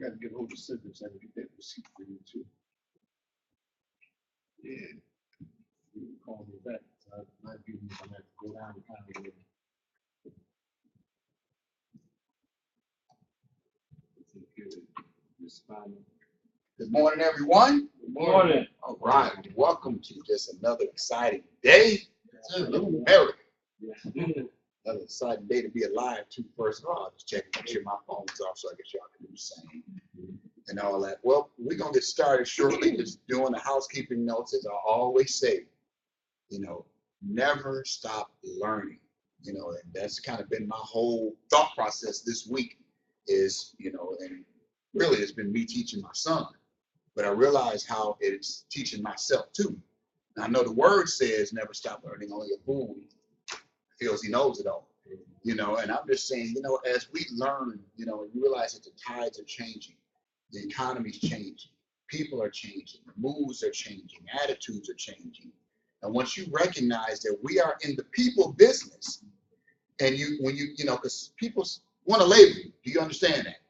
got to get hold of Civics and get that receipt for you too. Yeah. You can call me back. I might be gonna have to go down and kind of respond. Good morning, everyone. Good morning. All right. Welcome to just another exciting day in America. Another exciting day to be alive too. First of all, just checking make sure my phone's off so I guess y'all can do the same and all that. Well, we're going to get started shortly. Just doing the housekeeping notes, as I always say, never stop learning, and that's kind of been my whole thought process this week is, and really it's been me teaching my son, but I realize how it's teaching myself too. Now, I know the word says never stop learning, only a fool feels he knows it all, and I'm just saying, as we learn, you realize that the tides are changing, the economy's changing, people are changing, the moods are changing, attitudes are changing. And once you recognize that we are in the people business, and because people want to label you, do you understand that?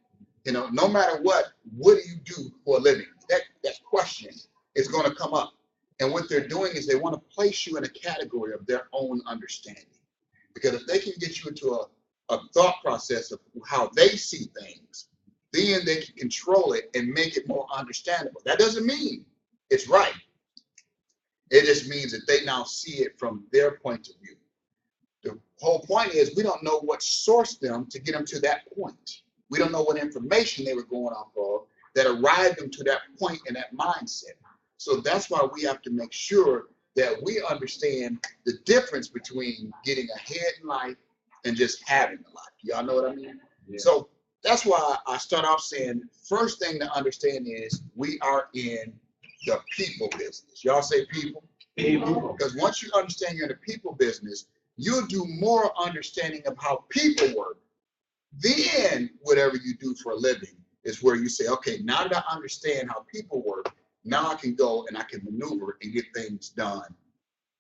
No matter what do you do for a living? That question is going to come up. And what they're doing is they want to place you in a category of their own understanding. Because if they can get you into a thought process of how they see things, then they can control it and make it more understandable. That doesn't mean it's right. It just means that they now see it from their point of view. The whole point is we don't know what sourced them to get them to that point. We don't know what information they were going off of that arrived them to that point in that mindset. So that's why we have to make sure that we understand the difference between getting ahead in life and just having a life. Y'all know what I mean? Yeah. So that's why I start off saying, first thing to understand is we are in the people business. Y'all say people? People. Because once you understand you're in the people business, you'll do more understanding of how people work. Then whatever you do for a living is where you say, okay, now that I understand how people work, now I can go and I can maneuver and get things done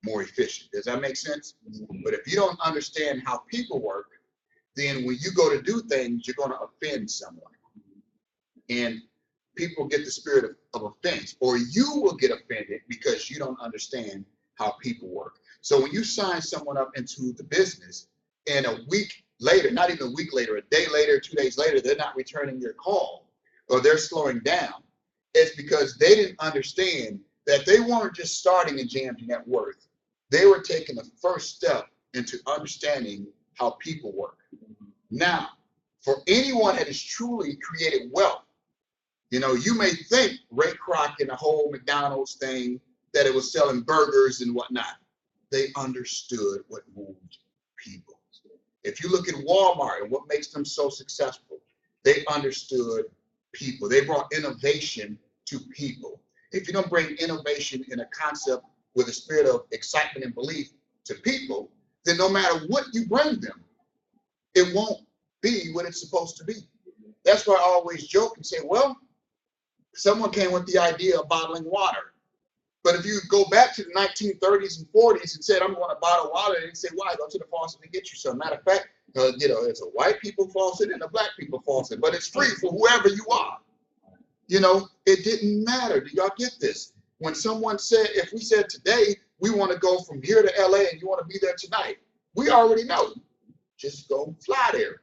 more efficient. Does that make sense? But if you don't understand how people work, then when you go to do things, you're going to offend someone. And people get the spirit of offense, or you will get offended because you don't understand how people work. So when you sign someone up into the business and a week later, not even a week later, a day later, 2 days later, they're not returning your call or they're slowing down, it's because they didn't understand that they weren't just starting in JMG Net Worth. They were taking the first step into understanding how people work. Now, for anyone that has truly created wealth, you may think Ray Kroc and the whole McDonald's thing, that it was selling burgers and whatnot. They understood what moved people. If you look at Walmart and what makes them so successful, they understood people. They brought innovation to people. If you don't bring innovation in a concept with a spirit of excitement and belief to people, then no matter what you bring them, it won't be what it's supposed to be. That's why I always joke and say, well, someone came with the idea of bottling water. But if you go back to the 1930s and 40s and said, I'm going to bottle water, and say, why? Go to the faucet and get you some. Matter of fact, it's a white people faucet and a black people faucet, but it's free for whoever you are. It didn't matter. Do y'all get this? When someone said, if we said today, we want to go from here to LA and you want to be there tonight, we already know. Just go fly there.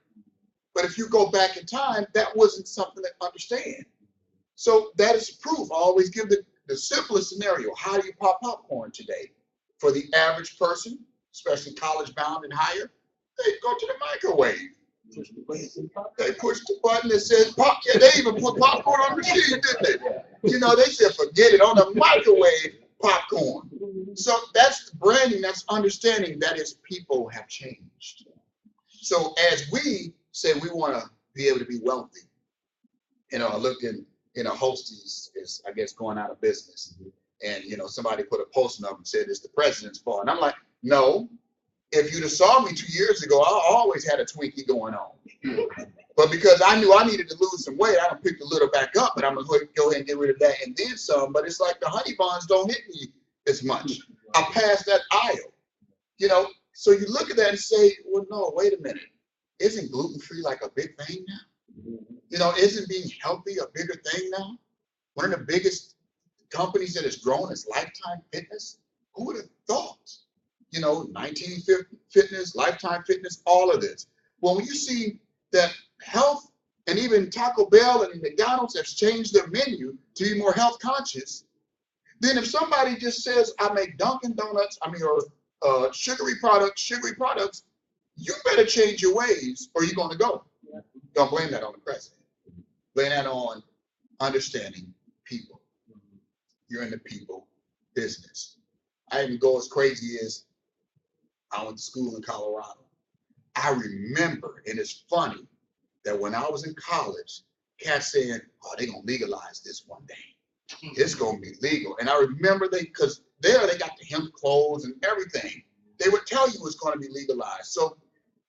But if you go back in time, that wasn't something to understand. So that is proof. I always give the simplest scenario. How do you pop popcorn today? For the average person, especially college bound and higher, they go to the microwave. They push the button that says pop. Yeah, they even put popcorn on the machine, didn't they? They said forget it, on the microwave popcorn. So that's the branding, that's understanding that is people have changed. So as we say we want to be able to be wealthy, I looked in, Hosties is, I guess, going out of business. And, somebody put a post up and said it's the president's fault. And I'm like, no, if you'd have saw me 2 years ago, I always had a Twinkie going on. But because I knew I needed to lose some weight, I done picked a little back up, but I'm going to go ahead and get rid of that and then some. But it's like the honey buns don't hit me as much. I passed that aisle, So you look at that and say, well, no, wait a minute. Isn't gluten-free like a big thing now? You know, isn't being healthy a bigger thing now? One of the biggest companies that has grown is Lifetime Fitness. Who would have thought? You know, 19 Fitness, Lifetime Fitness, all of this. Well, when you see that health and even Taco Bell and McDonald's have changed their menu to be more health conscious, then if somebody just says, I make Dunkin' Donuts, or sugary products, you better change your ways or you're going to go. Don't blame that on the president. Blame that on understanding people. You're in the people business. I even go as crazy as I went to school in Colorado. I remember, and it's funny, that when I was in college, cats saying, oh, they're going to legalize this one day. It's going to be legal. And I remember because there they got the hemp clothes and everything. They would tell you it's going to be legalized. So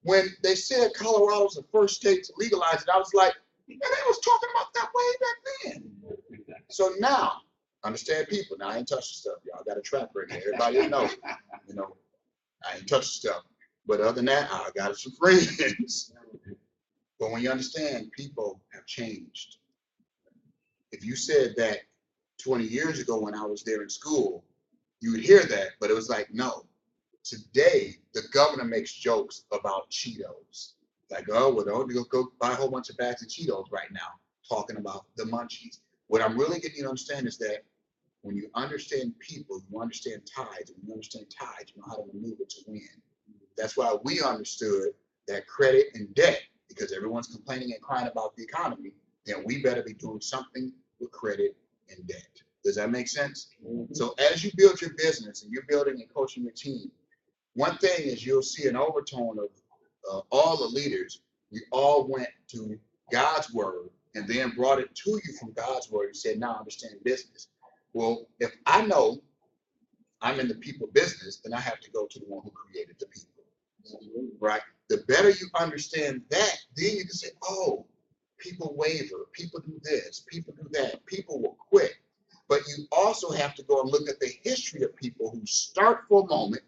when they said Colorado's the first state to legalize it, I was like, man, they was talking about that way back then. So now, understand people. Now, I ain't touching stuff, y'all. Got a track record. Everybody knows. You know, I ain't touching stuff. But other than that, I got some friends. But when you understand, people have changed. If you said that 20 years ago when I was there in school, you would hear that, but it was like, no. Today, the governor makes jokes about Cheetos. Like, oh, well, don't go buy a whole bunch of bags of Cheetos right now, talking about the munchies. What I'm really getting you to understand is that when you understand people, you understand tides. When you understand tides, you know how to maneuver to win. That's why we understood that credit and debt, because everyone's complaining and crying about the economy, then we better be doing something with credit and debt. Does that make sense? Mm-hmm. So as you build your business and you're building and coaching your team, one thing is you'll see an overtone of all the leaders. We all went to God's word and then brought it to you from God's word and said, now I understand business. Well, if I know I'm in the people business, then I have to go to the one who created the people. Right? The better you understand that, then you can say, oh, people waver, people do this, people do that, people will quit. But you also have to go and look at the history of people who start for a moment,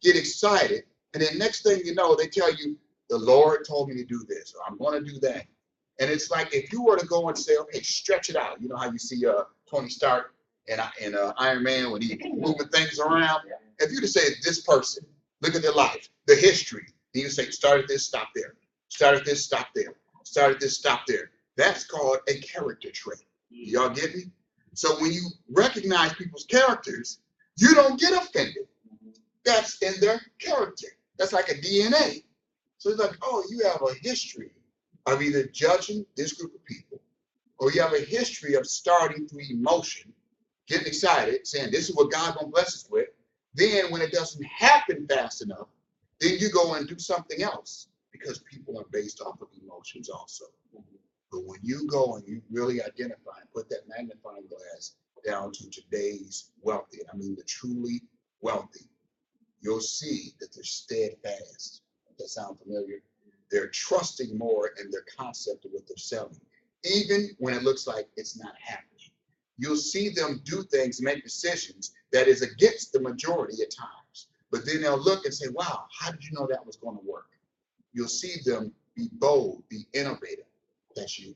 get excited, and then next thing you know, they tell you, the Lord told me to do this, or I'm going to do that. And it's like if you were to go and say, okay, stretch it out. You know how you see Tony Stark and Iron Man when he's moving things around? If you to say this person, look at their life, the history, then you say, start at this, stop there. Start at this, stop there. Start at this, stop there. That's called a character trait. Y'all get me? So when you recognize people's characters, you don't get offended. That's in their character. That's like a DNA. So it's like, oh, you have a history of either judging this group of people, or you have a history of starting through emotion, getting excited, saying this is what God's gonna bless us with. Then when it doesn't happen fast enough, then you go and do something else, because people are based off of emotions also. But when you go and you really identify and put that magnifying glass down to today's wealthy, and I mean the truly wealthy, you'll see that they're steadfast. Does that sound familiar? They're trusting more in their concept of what they're selling, even when it looks like it's not happening. You'll see them do things, make decisions that is against the majority at times. But then they'll look and say, wow, how did you know that was going to work? You'll see them be bold, be innovative. That's you.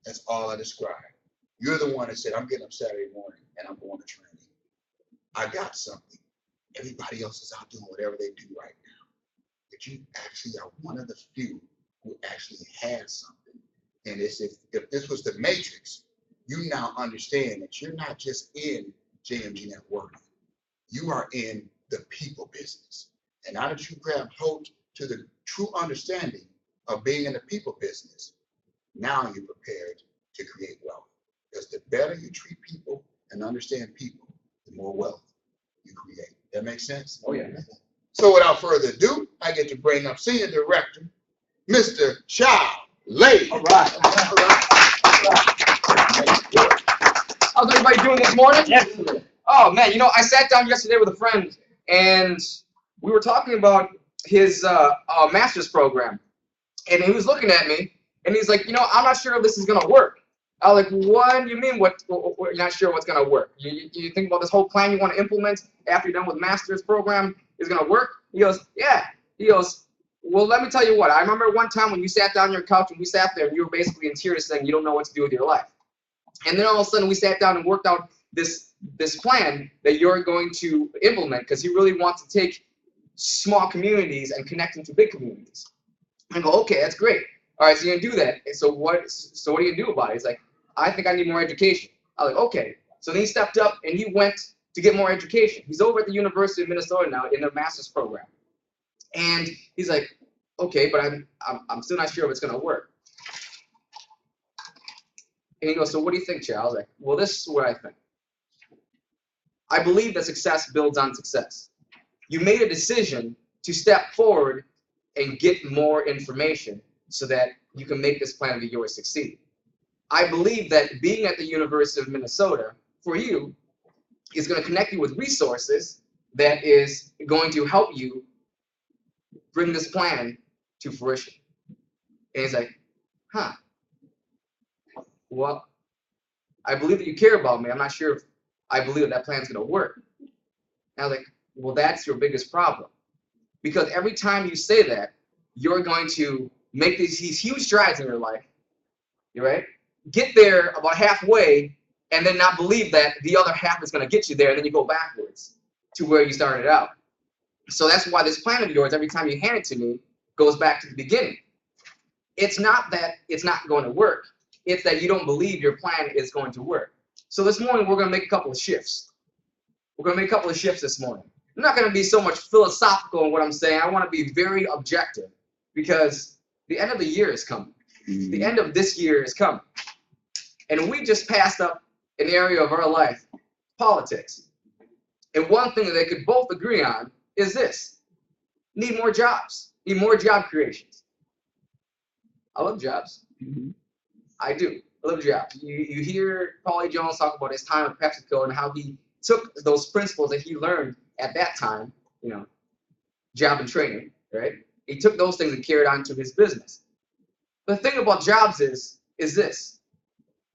That's all I describe. You're the one that said, I'm getting up Saturday morning and I'm going to training. I got something. Everybody else is out doing whatever they do right now. But you actually are one of the few who actually has something. And it's if this was the Matrix, you now understand that you're not just in JMG Network. You are in the people business. And now that you grab hold to the true understanding of being in the people business, now you're prepared to create wealth. Because the better you treat people and understand people, the more wealth you create. That makes sense? Oh, yeah. So without further ado, I get to bring up Senior Director, Mr. Chow Lay. All right. All right. How's everybody doing this morning? Excellent. Oh, man, you know, I sat down yesterday with a friend, and we were talking about his master's program. And he was looking at me, and he's like, you know, I'm not sure if this is going to work. I was like, what do you mean what you're not sure what's going to work? You think about this whole plan you want to implement after you're done with master's program is going to work? He goes, yeah. He goes, well, let me tell you what. I remember one time when you sat down on your couch and we sat there and you were basically in tears saying you don't know what to do with your life. And then all of a sudden we sat down and worked out this plan that you're going to implement because you really want to take small communities and connect them to big communities. I go, okay, that's great. All right, so you're gonna do that. And so what are you gonna do about it? He's like, I think I need more education. I was like, okay. So then he stepped up and he went to get more education. He's over at the University of Minnesota now in their master's program. And he's like, okay, but I'm still not sure if it's gonna work. And he goes, so what do you think, Chair? I was like, well, this is what I think. I believe that success builds on success. You made a decision to step forward and get more information so that you can make this plan of yours succeed. I believe that being at the University of Minnesota, for you, is going to connect you with resources that is going to help you bring this plan to fruition. And he's like, huh, well, I believe that you care about me. I'm not sure if I believe that plan's going to work. And I was like, well, that's your biggest problem. Because every time you say that, you're going to make these huge strides in your life, right? Get there about halfway, and then not believe that the other half is going to get you there, and then you go backwards to where you started out. So that's why this plan of yours, every time you hand it to me, goes back to the beginning. It's not that it's not going to work. It's that you don't believe your plan is going to work. So this morning, we're going to make a couple of shifts. We're going to make a couple of shifts this morning. I'm not going to be so much philosophical in what I'm saying. I want to be very objective because the end of the year is coming. The end of this year is coming. And we just passed up an area of our life, politics. And one thing that they could both agree on is this. Need more jobs. Need more job creations. I love jobs. I do. I love jobs. You hear Paulie Jones talk about his time at PepsiCo and how he took those principles that he learned at that time, you know, job and training, right? He took those things and carried on to his business. The thing about jobs is this.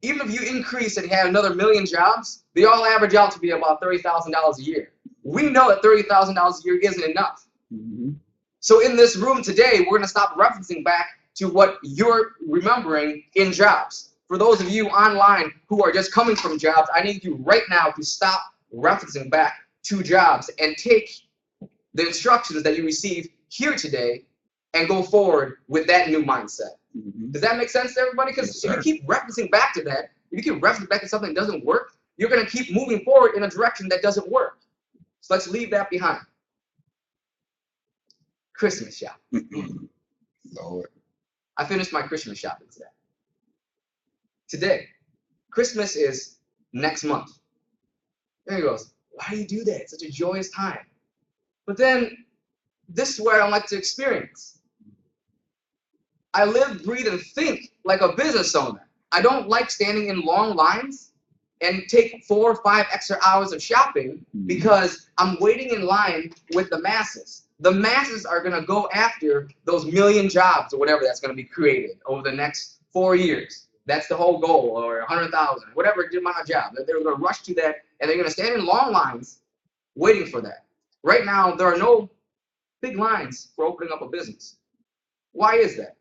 Even if you increase and have another 1 million jobs, they all average out to be about $30,000 a year. We know that $30,000 a year isn't enough. So in this room today, we're going to stop referencing back to what you're remembering in jobs. For those of you online who are just coming from jobs, I need you right now to stop referencing back to jobs and take the instructions that you received here today and go forward with that new mindset. Does that make sense to everybody? Because if you keep referencing back to that, if you keep referencing back to something that doesn't work, you're going to keep moving forward in a direction that doesn't work. So let's leave that behind. Christmas shopping. Lord. I finished my Christmas shopping today. Today. Christmas is next month. There he goes, why do you do that? It's such a joyous time. But then, this is where I don't like to experience. I live, breathe, and think like a business owner. I don't like standing in long lines and take 4 or 5 extra hours of shopping because I'm waiting in line with the masses. The masses are going to go after those 1 million jobs or whatever that's going to be created over the next 4 years. That's the whole goal, or 100,000, whatever amount of job. They're going to rush to that, and they're going to stand in long lines waiting for that. Right now, there are no big lines for opening up a business. Why is that?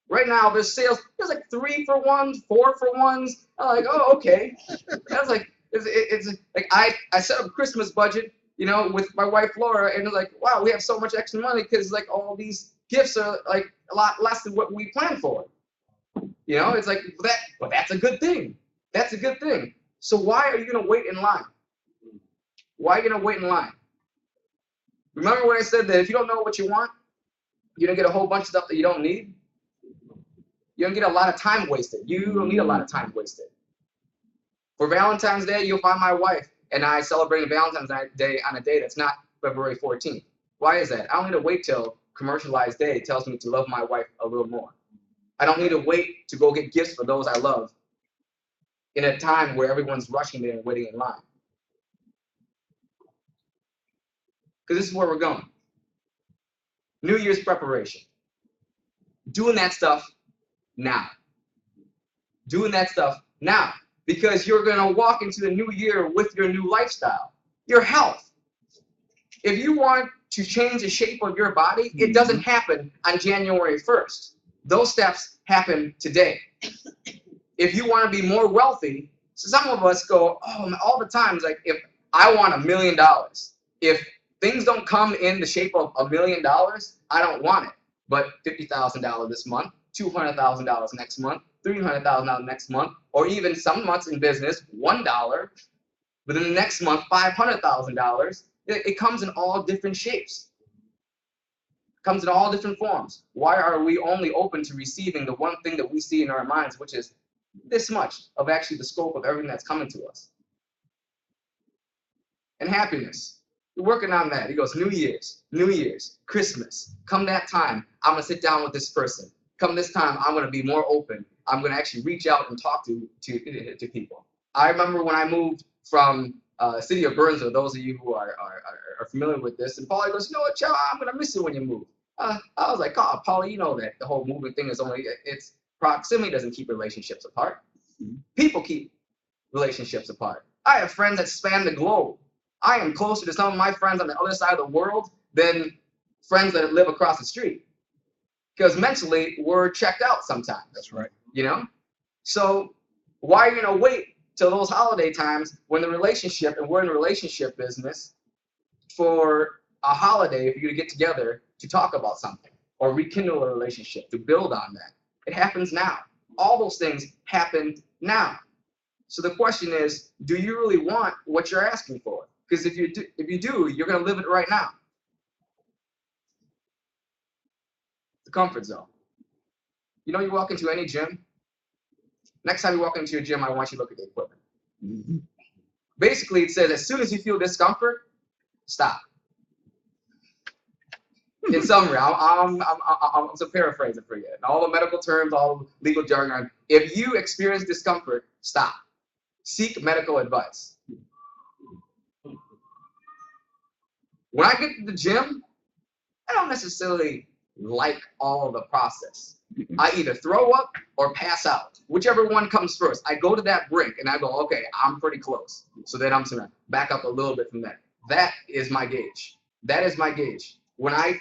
Right now, there's sales. There's like 3 for 1s, 4 for 1s. I'm like, oh, okay. That's like, it's like I set up a Christmas budget, you know, with my wife Laura, and it's like, wow, we have so much extra money because like all these gifts are like a lot less than what we planned for. You know, it's like that, but that's a good thing. That's a good thing. So why are you gonna wait in line? Why are you gonna wait in line? Remember when I said that if you don't know what you want, you're gonna get a whole bunch of stuff that you don't need. You're gonna get a lot of time wasted. You don't need a lot of time wasted. For Valentine's Day, you'll find my wife and I celebrating Valentine's Day on a day that's not February 14th. Why is that? I don't need to wait till commercialized day tells me to love my wife a little more. I don't need to wait to go get gifts for those I love in a time where everyone's rushing there and waiting in line. Because this is where we're going. New Year's preparation. Doing that stuff now. Doing that stuff now. Because you're going to walk into the new year with your new lifestyle. Your health. If you want to change the shape of your body, it doesn't happen on January 1st. Those steps happen today. If you want to be more wealthy, so some of us go, oh, all the time, it's like, if I want $1 million, if things don't come in the shape of $1 million, I don't want it. But $50,000 this month, $200,000 next month, $300,000 next month, or even some months in business, $1, but in the next month, $500,000. It comes in all different shapes. It comes in all different forms. Why are we only open to receiving the one thing that we see in our minds, which is this much of actually the scope of everything that's coming to us? And happiness. We're working on that. He goes, New Year's, Christmas. Come that time, I'm going to sit down with this person. Come this time, I'm going to be more open. I'm going to actually reach out and talk to people. I remember when I moved from city of Burnsville, those of you who are familiar with this, and Paulie goes, you know what, Joe, I'm going to miss you when you move. I was like, oh, Paulie, you know that the whole moving thing is only, it's proximity doesn't keep relationships apart. People keep relationships apart. I have friends that span the globe. I am closer to some of my friends on the other side of the world than friends that live across the street. Because mentally, we're checked out sometimes. That's right. You know? So why are you going to wait till those holiday times when the relationship, and we're in the relationship business, for a holiday for you to get together to talk about something or rekindle a relationship, to build on that? It happens now. All those things happen now. So the question is, do you really want what you're asking for? Because if you do, you're going to live it right now. The comfort zone. You know, you walk into any gym. Next time you walk into a gym, I want you to look at the equipment. Basically, it says as soon as you feel discomfort, stop. In summary, I'm paraphrasing for you. All the medical terms, all the legal jargon. If you experience discomfort, stop. Seek medical advice. When I get to the gym, I don't necessarily like all of the process. I either throw up or pass out, whichever one comes first. I go to that brink and I go, okay, I'm pretty close. So then I'm just gonna back up a little bit from that. That is my gauge. That is my gauge. When I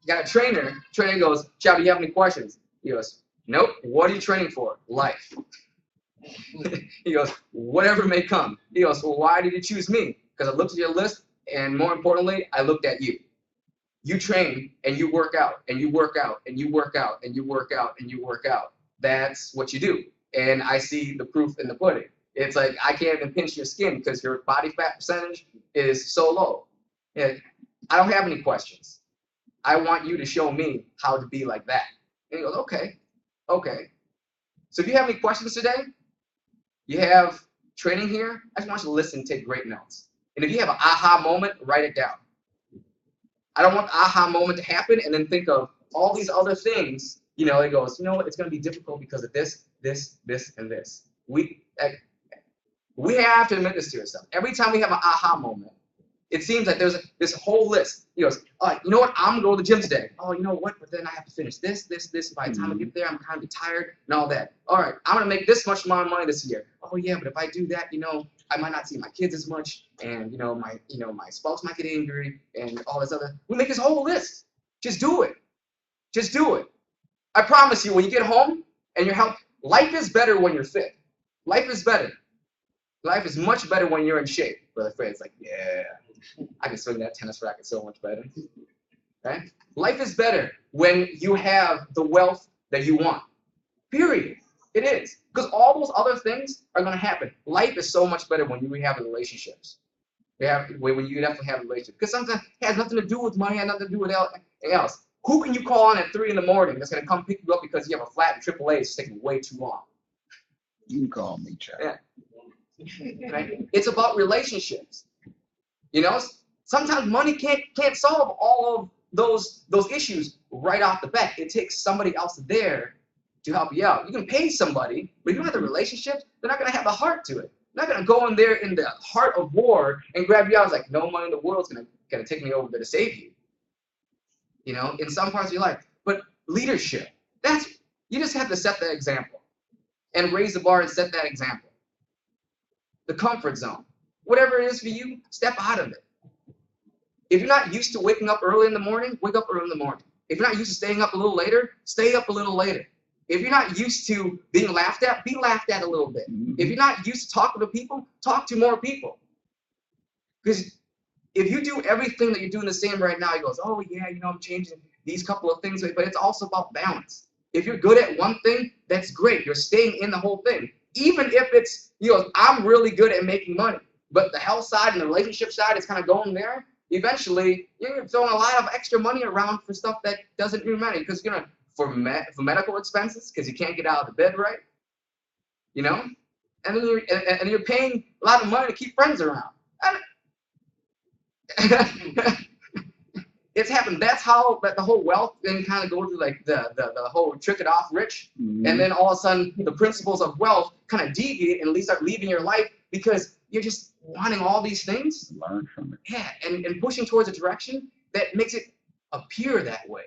got a trainer goes, Chad, do you have any questions? He goes, nope. What are you training for? Life. He goes, whatever may come. He goes, well, why did you choose me? Because I looked at your list, and more importantly, I looked at you. You train and you work out and you work out and you work out and you work out and you work out. That's what you do. And I see the proof in the pudding. It's like I can't even pinch your skin because your body fat percentage is so low. And I don't have any questions. I want you to show me how to be like that. And he goes, okay, okay. So if you have any questions today, you have training here, I just want you to listen, take great notes. And if you have an aha moment, write it down. I don't want the aha moment to happen and then think of all these other things. You know, it goes, you know what, it's going to be difficult because of this, this, this, and this. We have to admit this to yourself. Every time we have an aha moment, it seems like there's this whole list. He goes, all right, you know what, I'm going to go to the gym today. Oh, you know what, but then I have to finish this, this, this. By the time I get there, I'm kind of tired and all that. All right, I'm going to make this much more money this year. Oh, yeah, but if I do that, you know, I might not see my kids as much, and my spouse might get angry, and all this other. We make this whole list. Just do it. Just do it. I promise you, when you get home and you're healthy, life is better when you're fit. Life is better. Life is much better when you're in shape. Brother Fred's like, yeah, I can swing that tennis racket so much better. Right? Life is better when you have the wealth that you want. Period. It is. Because all those other things are going to happen. Life is so much better when you have relationships. When you definitely have relationships. Because sometimes it has nothing to do with money, it has nothing to do with anything else. Who can you call on at 3 in the morning that's going to come pick you up because you have a flat in AAA that's taking way too long? You can call me, Chad. Yeah. Right? It's about relationships. You know, sometimes money can't solve all of those issues right off the bat. It takes somebody else there to help you out. You can pay somebody, but if you don't have the relationship, they're not going to have the heart to it. They're not going to go in there in the heart of war and grab you out. It's like, no money in the world is going to take me over there to save you. You know, in some parts of your life. But leadership, you just have to set that example and raise the bar and set that example. The comfort zone. Whatever it is for you, step out of it. If you're not used to waking up early in the morning, wake up early in the morning. If you're not used to staying up a little later, stay up a little later. If you're not used to being laughed at, be laughed at a little bit. If you're not used to talking to people, talk to more people. Because if you do everything that you're doing the same right now, he goes, oh yeah, you know, I'm changing these couple of things, but it's also about balance. If you're good at one thing, that's great. You're staying in the whole thing. Even if it's, you know, I'm really good at making money, but the health side and the relationship side is kind of going there. Eventually, you're throwing a lot of extra money around for stuff that doesn't really matter, because, you know, for medical expenses, because you can't get out of the bed right, you know, and then you're paying a lot of money to keep friends around. It's happened. That's how the whole wealth thing kind of goes through, like the whole trick it off rich, and then all of a sudden the principles of wealth kind of deviate and start leaving your life because you're just wanting all these things. Learn from it. Yeah, and pushing towards a direction that makes it appear that way,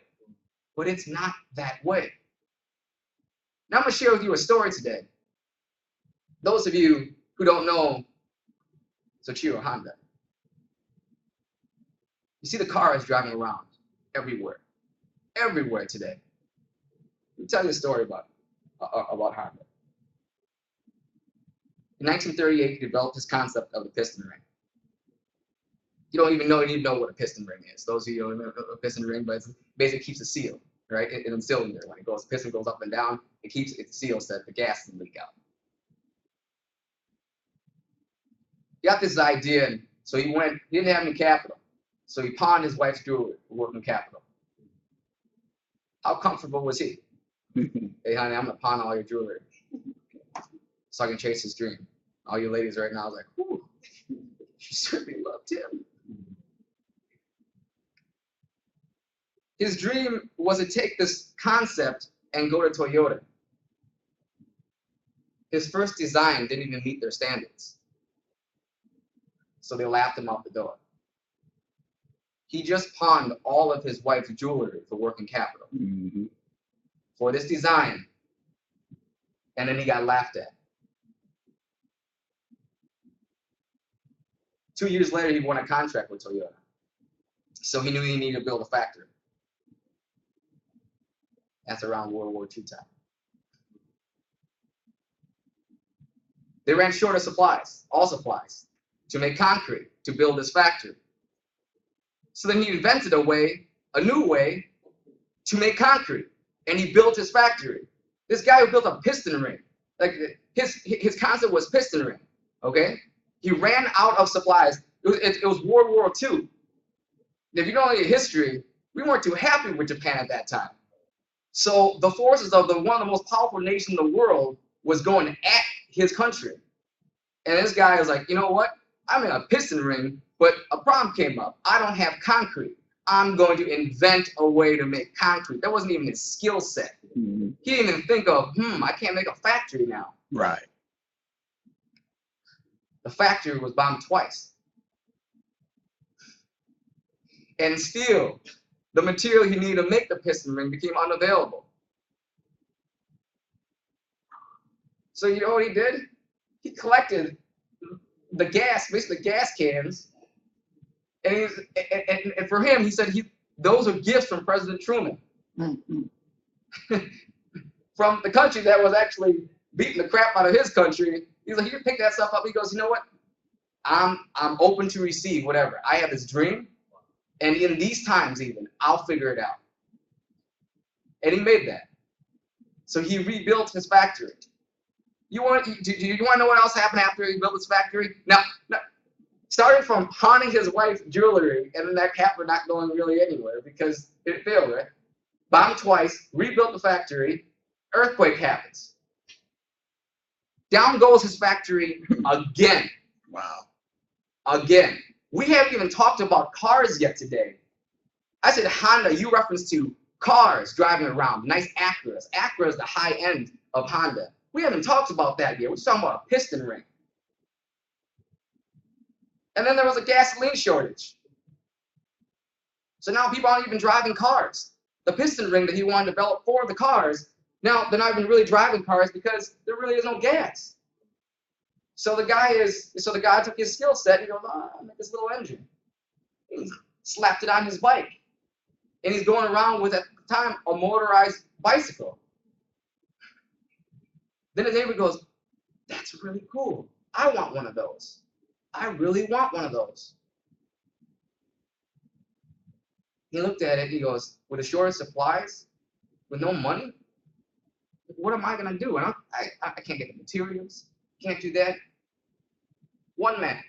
but it's not that way. Now I'm gonna share with you a story today. Those of you who don't know Soichiro Honda, you see the cars driving around everywhere today. Let me tell you a story about Honda. In 1938, he developed this concept of the piston ring. You don't even know what a piston ring is. Those of you who don't know a piston ring, but it basically keeps a seal, right, in a cylinder. When the piston goes up and down, it keeps it sealed so that the gas doesn't leak out. He got this idea, and so he didn't have any capital. So he pawned his wife's jewelry for working capital. How comfortable was he? Hey, honey, I'm going to pawn all your jewelry so I can chase his dream. All you ladies right now is like, whew, she certainly loved him. His dream was to take this concept and go to Toyota. His first design didn't even meet their standards. So they laughed him out the door. He just pawned all of his wife's jewelry for working capital for this design, and then he got laughed at. 2 years later, he won a contract with Toyota. So he knew he needed to build a factory. That's around World War II time. They ran short of supplies, all supplies, to make concrete, to build this factory. So then he invented a new way to make concrete, and he built his factory. This guy who built a piston ring, like his concept was piston ring, okay? He ran out of supplies. It was World War II. If you know any history, we weren't too happy with Japan at that time. So the forces of one of the most powerful nations in the world was going at his country. And this guy was like, you know what? I'm in a piston ring, but a problem came up. I don't have concrete. I'm going to invent a way to make concrete. That wasn't even his skill set. He didn't even think of, I can't make a factory now. Right. The factory was bombed twice. And still, the material he needed to make the piston ring became unavailable. So you know what he did? He collected the gas, basically gas cans, and for him, he said those are gifts from President Truman. From the country that was actually beating the crap out of his country. He's like, he can pick that stuff up. He goes, you know what? I'm open to receive whatever. I have this dream, and in these times even, I'll figure it out. And he made that. So he rebuilt his factory. Do you want to know what else happened after he built his factory? Now, starting from pawning his wife's jewelry, and then that happened not going really anywhere because it failed, right? Bombed twice, rebuilt the factory, earthquake happens. Down goes his factory again. Wow. Again. We haven't even talked about cars yet today. I said Honda, you referenced to cars driving around, nice Acuras. Acura is the high end of Honda. We haven't talked about that yet. We're talking about a piston ring. And then there was a gasoline shortage. So now people aren't even driving cars. The piston ring that he wanted to develop for the cars, now they're not even really driving cars because there really is no gas. So the guy took his skill set and he goes, I'll make this little engine. He slapped it on his bike. And he's going around with, at the time, a motorized bicycle. Then his neighbor goes, that's really cool. I want one of those. I really want one of those. He looked at it and he goes, with a short of supplies, with no money, what am I going to do? And I can't get the materials. Can't do that. One man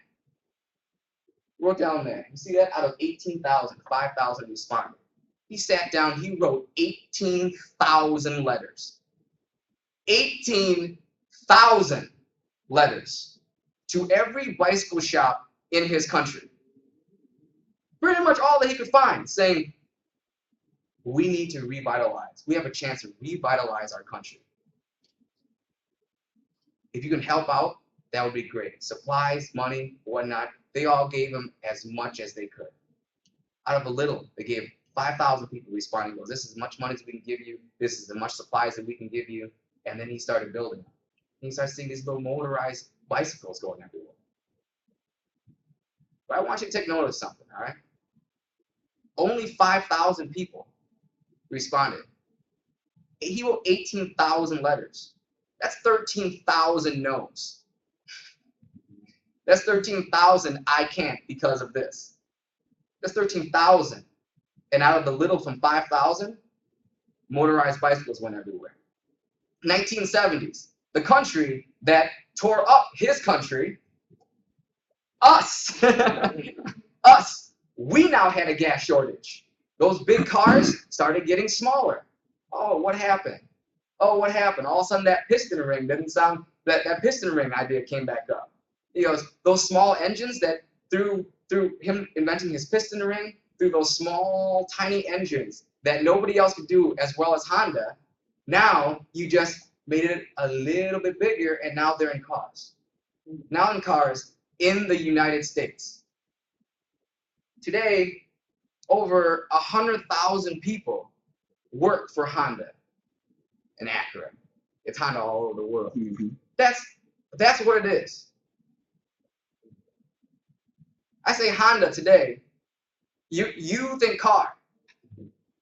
wrote down there. You see that? Out of 18,000, 5,000 responded. He sat down, he wrote 18,000 letters. 18,000 letters to every bicycle shop in his country. Pretty much all that he could find, saying, we need to revitalize. We have a chance to revitalize our country. If you can help out, that would be great. Supplies, money, whatnot, they all gave him as much as they could. Out of a little, they gave 5,000 people responding. Goes, this is as much money as we can give you. This is as much supplies that we can give you. And then he started building them. He started seeing these little motorized bicycles going everywhere. But I want you to take note of something, all right? Only 5,000 people responded. He wrote 18,000 letters. That's 13,000 no's. That's 13,000 I can't because of this. That's 13,000. And out of the little from 5,000, motorized bicycles went everywhere. 1970s, the country that tore up his country, us, us, we now had a gas shortage. Those big cars started getting smaller. Oh, what happened? Oh, what happened? All of a sudden that piston ring didn't sound, that piston ring idea came back up. He goes, those small engines that through him inventing his piston ring, through those small, tiny engines that nobody else could do as well as Honda, now you just made it a little bit bigger, and now they're in cars. Now in cars in the United States. Today, over 100,000 people work for Honda and Acura. It's Honda all over the world. Mm-hmm. That's what it is. I say Honda today. You think car.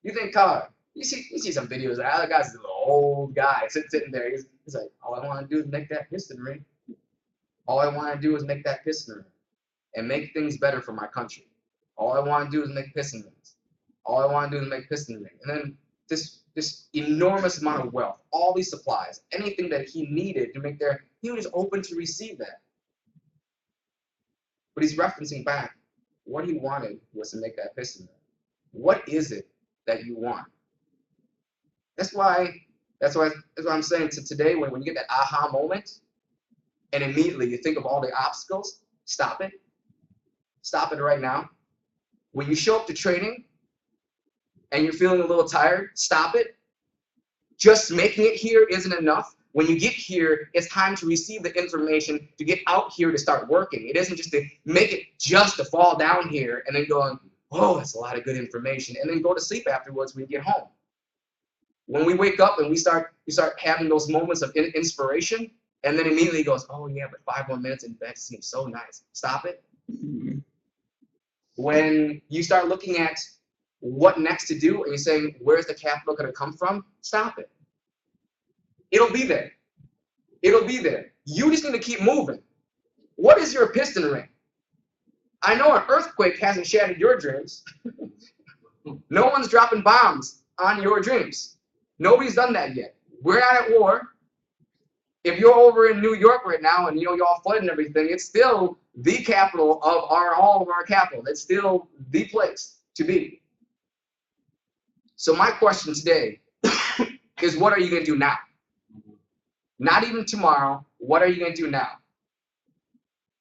You think car. You see some videos of that guy's an old guy sitting there. He's like, all I want to do is make that piston ring. All I want to do is make that piston ring and make things better for my country. All I want to do is make piston rings. All I want to do is make piston ring. And then this enormous amount of wealth, all these supplies, anything that he needed to make there, he was open to receive that. But he's referencing back, what he wanted was to make that piston ring. What is it that you want? That's why I'm saying to today, when you get that aha moment, and immediately you think of all the obstacles, stop it. Stop it right now. When you show up to training and you're feeling a little tired, stop it. Just making it here isn't enough. When you get here, it's time to receive the information, to get out here to start working. It isn't just to make it just to fall down here and then going, oh, that's a lot of good information, and then go to sleep afterwards when you get home. When we wake up and we start having those moments of inspiration, and then immediately goes, oh yeah, but 5 more minutes in bed seems so nice. Stop it. Mm-hmm. When you start looking at what next to do and you're saying, where's the capital going to come from? Stop it. It'll be there. It'll be there. You just need to keep moving. What is your piston ring? I know an earthquake hasn't shattered your dreams. No one's dropping bombs on your dreams. Nobody's done that yet. We're not at war. If you're over in New York right now and you're all flooded and everything, it's still the capital of all of our capital. It's still the place to be. So my question today is, what are you going to do now? Not even tomorrow. What are you going to do now?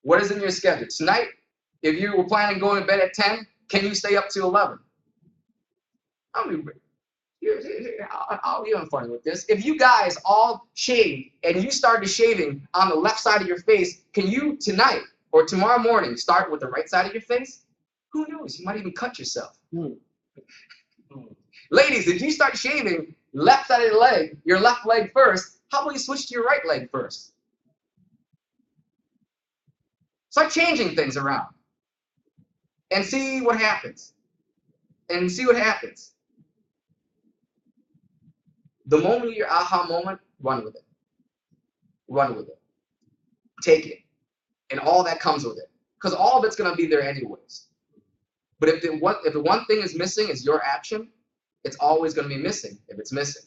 What is in your schedule? Tonight, if you were planning on going to bed at 10, can you stay up to 11? I'll be even funny with this. If you guys all shave and you started shaving on the left side of your face, can you tonight or tomorrow morning start with the right side of your face? Who knows? You might even cut yourself. Ladies, if you start shaving left side of the leg, your left leg first, how about you switch to your right leg first? Start changing things around and see what happens. and see what happens. The moment of your aha moment, run with it. Run with it. Take it. And all that comes with it. Because all of it's going to be there anyways. But if the one thing is missing is your action, it's always going to be missing if it's missing.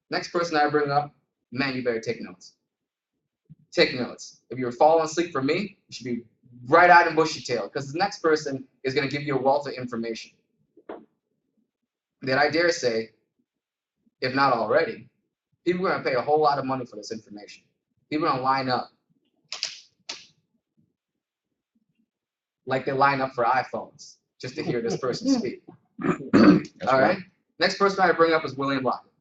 Next person I bring up, man, you better take notes. Take notes. If you're falling asleep for me, you should be bright-eyed and bushy-tailed, because the next person is going to give you a wealth of information that I dare say, if not already, people are going to pay a whole lot of money for this information. People are going to line up like they line up for iPhones just to hear this person speak. All right? Next person I bring up is William Lockett.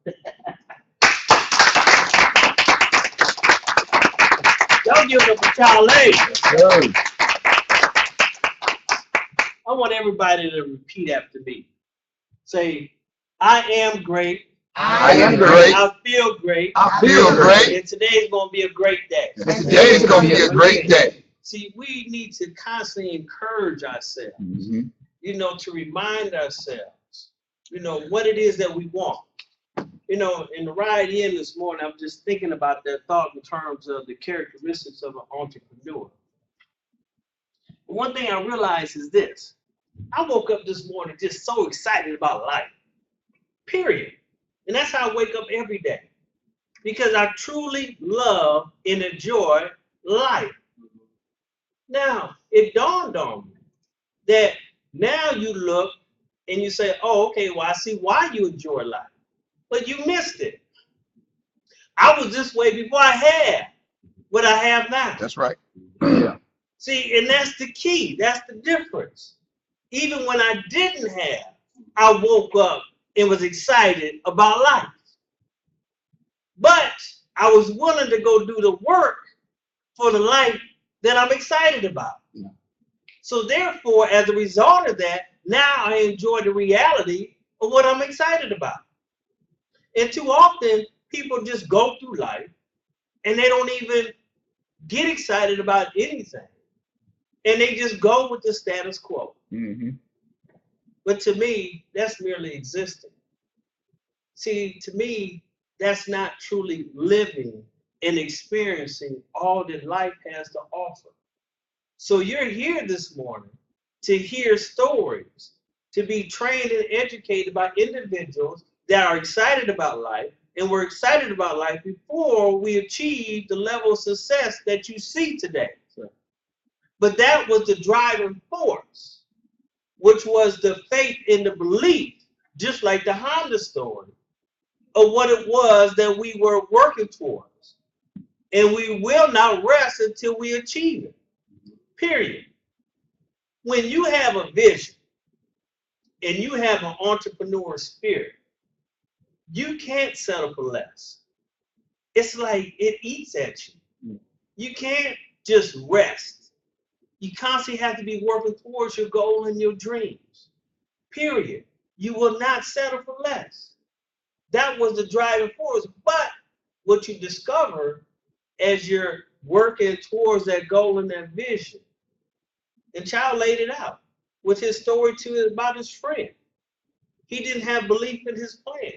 Y'all give it up for Charlie. Yes, I want everybody to repeat after me. Say, I am great. I am great. I feel great. I feel great. And today's going to be a great day. Today is going to be a great day. See, we need to constantly encourage ourselves, Mhm. you know, to remind ourselves, you know, what it is that we want. You know, in the ride in this morning, I'm just thinking about that thought in terms of the characteristics of an entrepreneur. One thing I realized is this. I woke up this morning just so excited about life, period. And that's how I wake up every day, because I truly love and enjoy life. Now, it dawned on me that now you look and you say, oh, okay, well, I see why you enjoy life. But you missed it. I was this way before I had what I have now. That's right. Yeah. See, and that's the key. That's the difference. Even when I didn't have, I woke up and was excited about life. But I was willing to go do the work for the life that I'm excited about. Yeah. So therefore, as a result of that, now I enjoy the reality of what I'm excited about. And too often, people just go through life and they don't even get excited about anything. And they just go with the status quo. Mm-hmm. But to me, that's merely existing. See, to me, that's not truly living and experiencing all that life has to offer. So you're here this morning to hear stories, to be trained and educated by individuals that are excited about life, and were excited about life before we achieved the level of success that you see today. Sure. But that was the driving force, which was the faith and the belief, just like the Honda story, of what it was that we were working towards. And we will not rest until we achieve it, period. When you have a vision and you have an entrepreneur spirit, you can't settle for less. It's like it eats at you. You can't just rest. You constantly have to be working towards your goal and your dreams, period. You will not settle for less. That was the driving force. But what you discover as you're working towards that goal and that vision, and Child laid it out with his story too about his friend. He didn't have belief in his plan.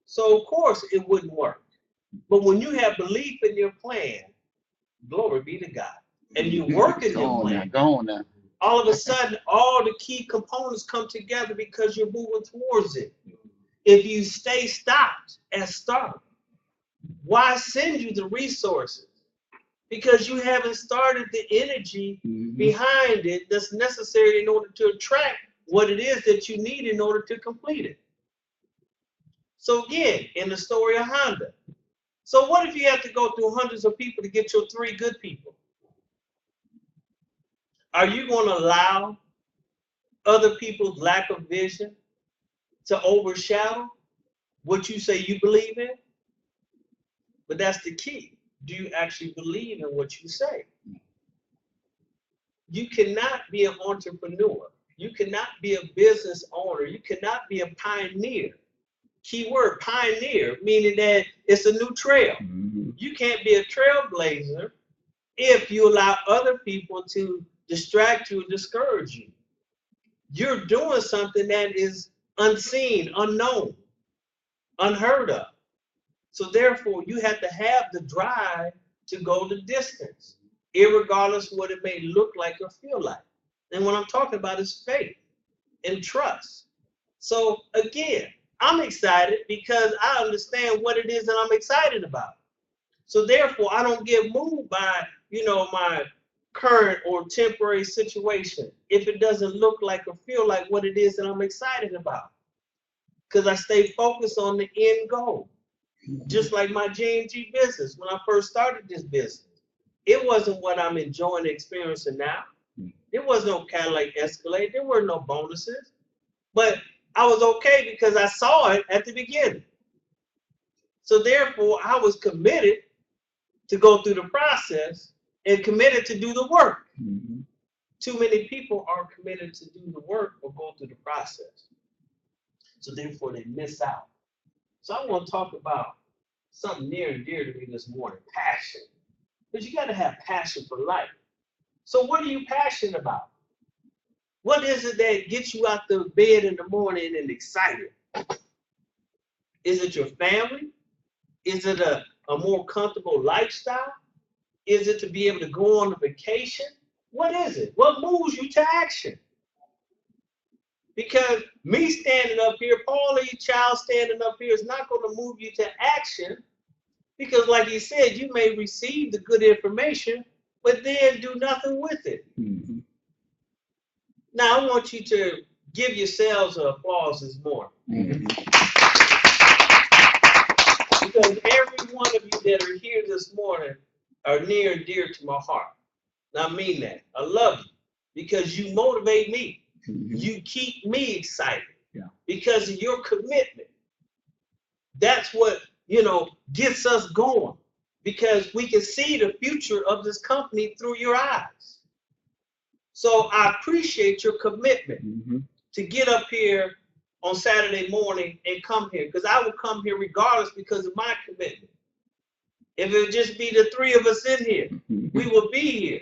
So of course it wouldn't work. But when you have belief in your plan, glory be to God, and you work in your plan, Go on now. all of a sudden all the key components come together because you're moving towards it. If you stay stopped at start, why send you the resources? Because you haven't started the energy behind it that's necessary in order to attract what it is that you need in order to complete it. So again, in the story of Honda. So what if you have to go through hundreds of people to get your 3 good people? Are you going to allow other people's lack of vision to overshadow what you say you believe in? But that's the key. Do you actually believe in what you say? You cannot be an entrepreneur. You cannot be a business owner. You cannot be a pioneer. Key word, pioneer, meaning that it's a new trail. You can't be a trailblazer if you allow other people to distract you, or discourage you. You're doing something that is unseen, unknown, unheard of. So therefore, you have to have the drive to go the distance, irregardless of what it may look like or feel like. And what I'm talking about is faith and trust. So again, I'm excited because I understand what it is that I'm excited about. So therefore, I don't get moved by, my current or temporary situation if it doesn't look like or feel like what it is that I'm excited about. Because I stay focused on the end goal. Just like my G&G business, when I first started this business, it wasn't what I'm enjoying and experiencing now. There was no Cadillac Escalade. There were no bonuses. But I was okay because I saw it at the beginning. So therefore, I was committed to go through the process and committed to do the work. Too many people are committed to do the work or go through the process. So therefore, they miss out. So I want to talk about something near and dear to me this morning, passion. Because you got to have passion for life. So what are you passionate about? What is it that gets you out the bed in the morning and excited? Is it your family? Is it a more comfortable lifestyle? Is it to be able to go on a vacation? What is it? What moves you to action? Because me standing up here, Paulie Child standing up here is not going to move you to action. Because like he said, you may receive the good information, but then do nothing with it. Now, I want you to give yourselves an applause this morning. Because every one of you that are here this morning are near and dear to my heart. And I mean that. I love you because you motivate me. You keep me excited because of your commitment. That's what, gets us going because we can see the future of this company through your eyes. So I appreciate your commitment to get up here on Saturday morning and come here because I will come here regardless because of my commitment. If it would just be the three of us in here, we will be here.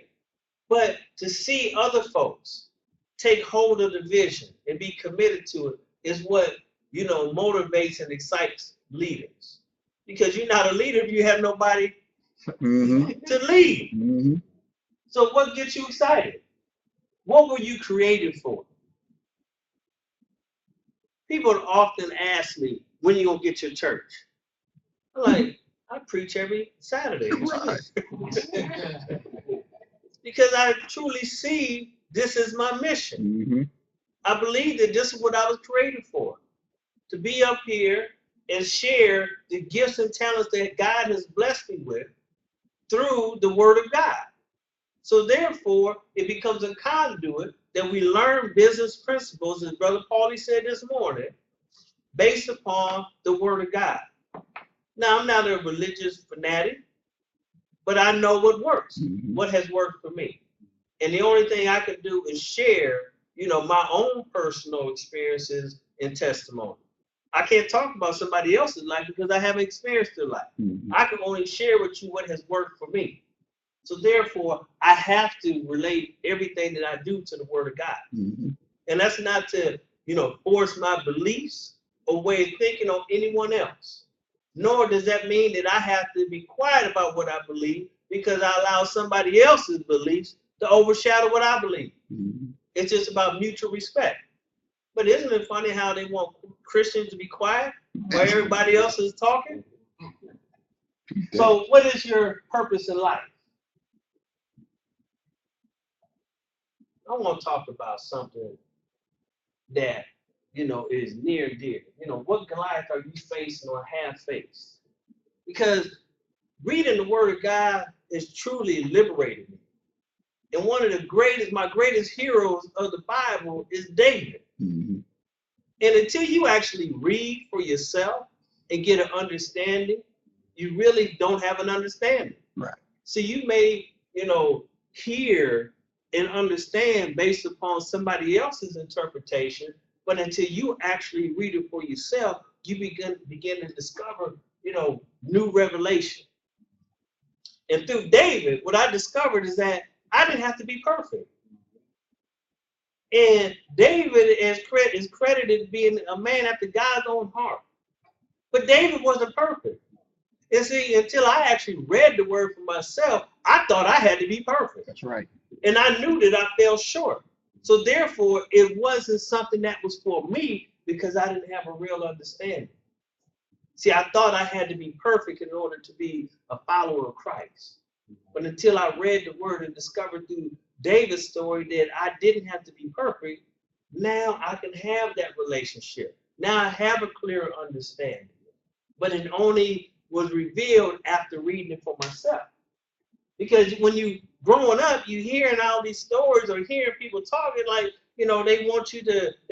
But to see other folks take hold of the vision and be committed to it is what, motivates and excites leaders. Because you're not a leader if you have nobody to lead. So what gets you excited? What were you created for? People often ask me, when are you going to get your church? I'm like, I preach every Saturday. Because I truly see this is my mission. I believe that this is what I was created for. To be up here and share the gifts and talents that God has blessed me with through the Word of God. So therefore, it becomes a conduit that we learn business principles, as Brother Paulie said this morning, based upon the Word of God. Now, I'm not a religious fanatic, but I know what works, what has worked for me. And the only thing I can do is share, my own personal experiences and testimony. I can't talk about somebody else's life because I haven't experienced their life. I can only share with you what has worked for me. So therefore, I have to relate everything that I do to the Word of God. And that's not to, force my beliefs or way of thinking on anyone else. Nor does that mean that I have to be quiet about what I believe because I allow somebody else's beliefs to overshadow what I believe. It's just about mutual respect. But isn't it funny how they want Christians to be quiet while everybody else is talking? So what is your purpose in life? I want to talk about something that, is near and dear. What Goliath are you facing or have faced? Because reading the Word of God is truly liberating me. And one of my greatest heroes of the Bible is David. And until you actually read for yourself and get an understanding, you really don't have an understanding. Right. So you may, hear and understand based upon somebody else's interpretation, but until you actually read it for yourself, you begin to discover, new revelation. And through David, what I discovered is that I didn't have to be perfect. And David is credited being a man after God's own heart. But David wasn't perfect. And see, until I actually read the word for myself, I thought I had to be perfect. That's right. And I knew that I fell short. So therefore, it wasn't something that was for me because I didn't have a real understanding. See, I thought I had to be perfect in order to be a follower of Christ. But until I read the word and discovered through David's story that I didn't have to be perfect, now I can have that relationship. Now I have a clearer understanding. But it only was revealed after reading it for myself. Because when you growing up, you hearing all these stories or hearing people talking like, you know, they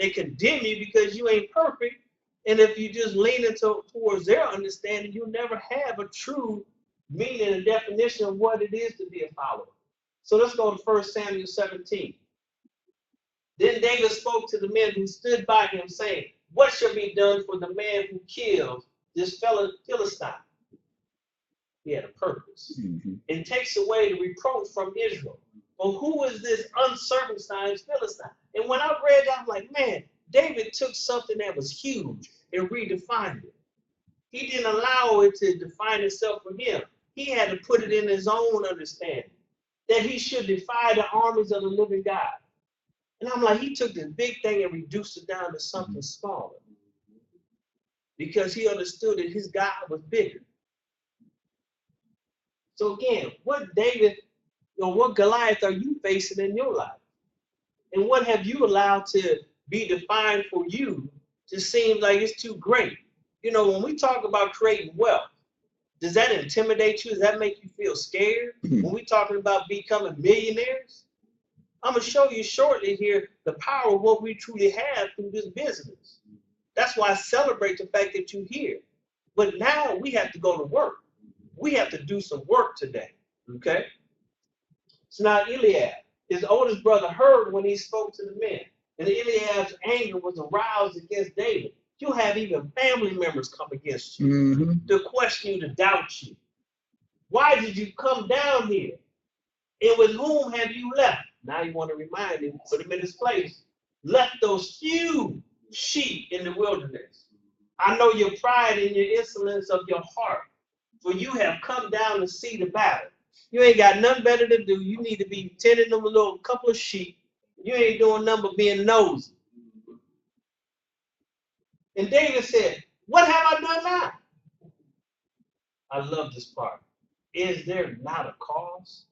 condemn you because you ain't perfect. And if you just lean towards their understanding, you'll never have a true meaning and definition of what it is to be a follower. So let's go to 1 Samuel 17. Then David spoke to the men who stood by him, saying, what shall be done for the man who kills this fellow Philistine? He had a purpose. And takes away the reproach from Israel. Well, who is this uncircumcised Philistine? And when I read that, I'm like, man, David took something that was huge and redefined it. He didn't allow it to define itself for him. He had to put it in his own understanding, that he should defy the armies of the living God. And I'm like, he took this big thing and reduced it down to something smaller because he understood that his God was bigger. So again, what David or what Goliath are you facing in your life? And what have you allowed to be defined for you to seem like it's too great? You know, when we talk about creating wealth, does that intimidate you? Does that make you feel scared? When we're talking about becoming millionaires? I'm going to show you shortly here the power of what we truly have through this business. That's why I celebrate the fact that you're here. But now we have to go to work. We have to do some work today, okay? So now Eliab, his oldest brother, heard when he spoke to the men. And Eliab's anger was aroused against David. You'll have even family members come against you to question you, to doubt you. Why did you come down here? And with whom have you left? Now you want to remind him, put him in his place. Left those few sheep in the wilderness. I know your pride and your insolence of your heart, for you have come down to see the battle. You ain't got nothing better to do. You need to be tending them a little couple of sheep. You ain't doing nothing but being nosy. And David said, what have I done now? I love this part. Is there not a cause?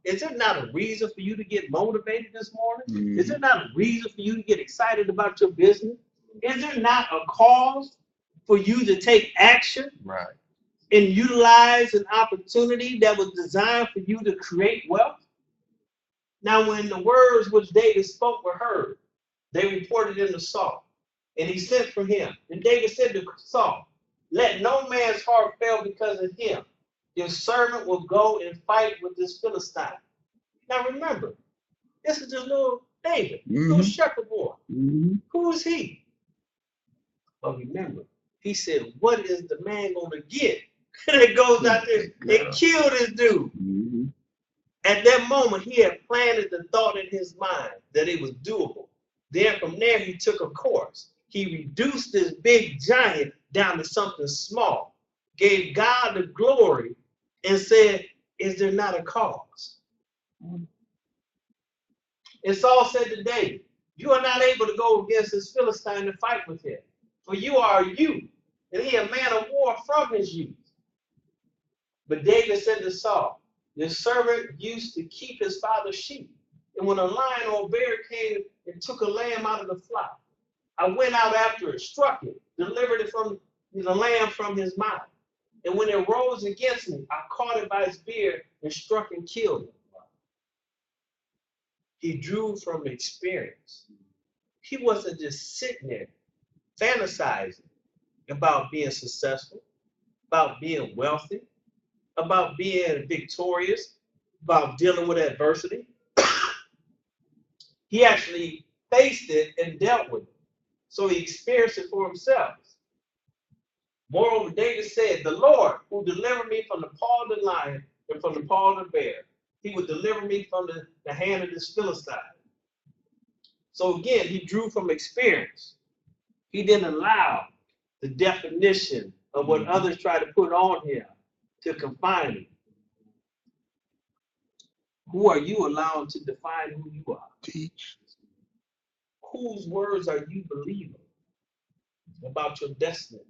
Is there not a reason for you to get motivated this morning? Is there not a reason for you to get excited about your business? Is there not a cause for you to take action? Right. And utilize an opportunity that was designed for you to create wealth? Now, when the words which David spoke were heard, they reported them to Saul, and he sent for him. And David said to Saul, let no man's heart fail because of him. Your servant will go and fight with this Philistine. Now remember, this is just little David, little shepherd boy. Who is he? But remember, he said, what is the man going to get? And it goes out there and kill this dude. At that moment, he had planted the thought in his mind that it was doable. Then from there, he took a course. He reduced this big giant down to something small, gave God the glory, and said, is there not a cause? And Saul said to David, you are not able to go against this Philistine to fight with him, for you are a youth, and he a man of war from his youth. But David said to Saul, your servant used to keep his father's sheep. And when a lion or a bear came and took a lamb out of the flock, I went out after it, struck it, delivered it from the lamb from his mouth. And when it rose against me, I caught it by its beard and struck and killed it. He drew from experience. He wasn't just sitting there fantasizing about being successful, about being wealthy, about being victorious, about dealing with adversity. He actually faced it and dealt with it. So he experienced it for himself. Moreover, David said, the Lord who delivered me from the paw of the lion and from the paw of the bear, he would deliver me from the hand of this Philistine. So again, he drew from experience. He didn't allow the definition of what others try to put on him to confine him. Who are you allowing to define who you are? Teach. Whose words are you believing about your destiny,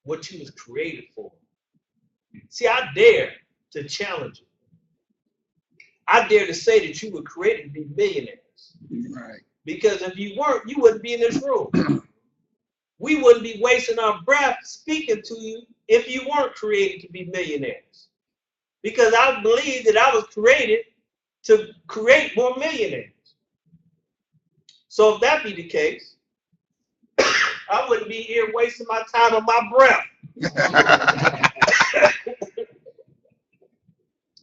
what you was created for? See, I dare to challenge you. I dare to say that you were created to be millionaires. Right. Because if you weren't, you wouldn't be in this room. We wouldn't be wasting our breath speaking to you if you weren't created to be millionaires. Because I believe that I was created to create more millionaires. So if that be the case, I wouldn't be here wasting my time and my breath.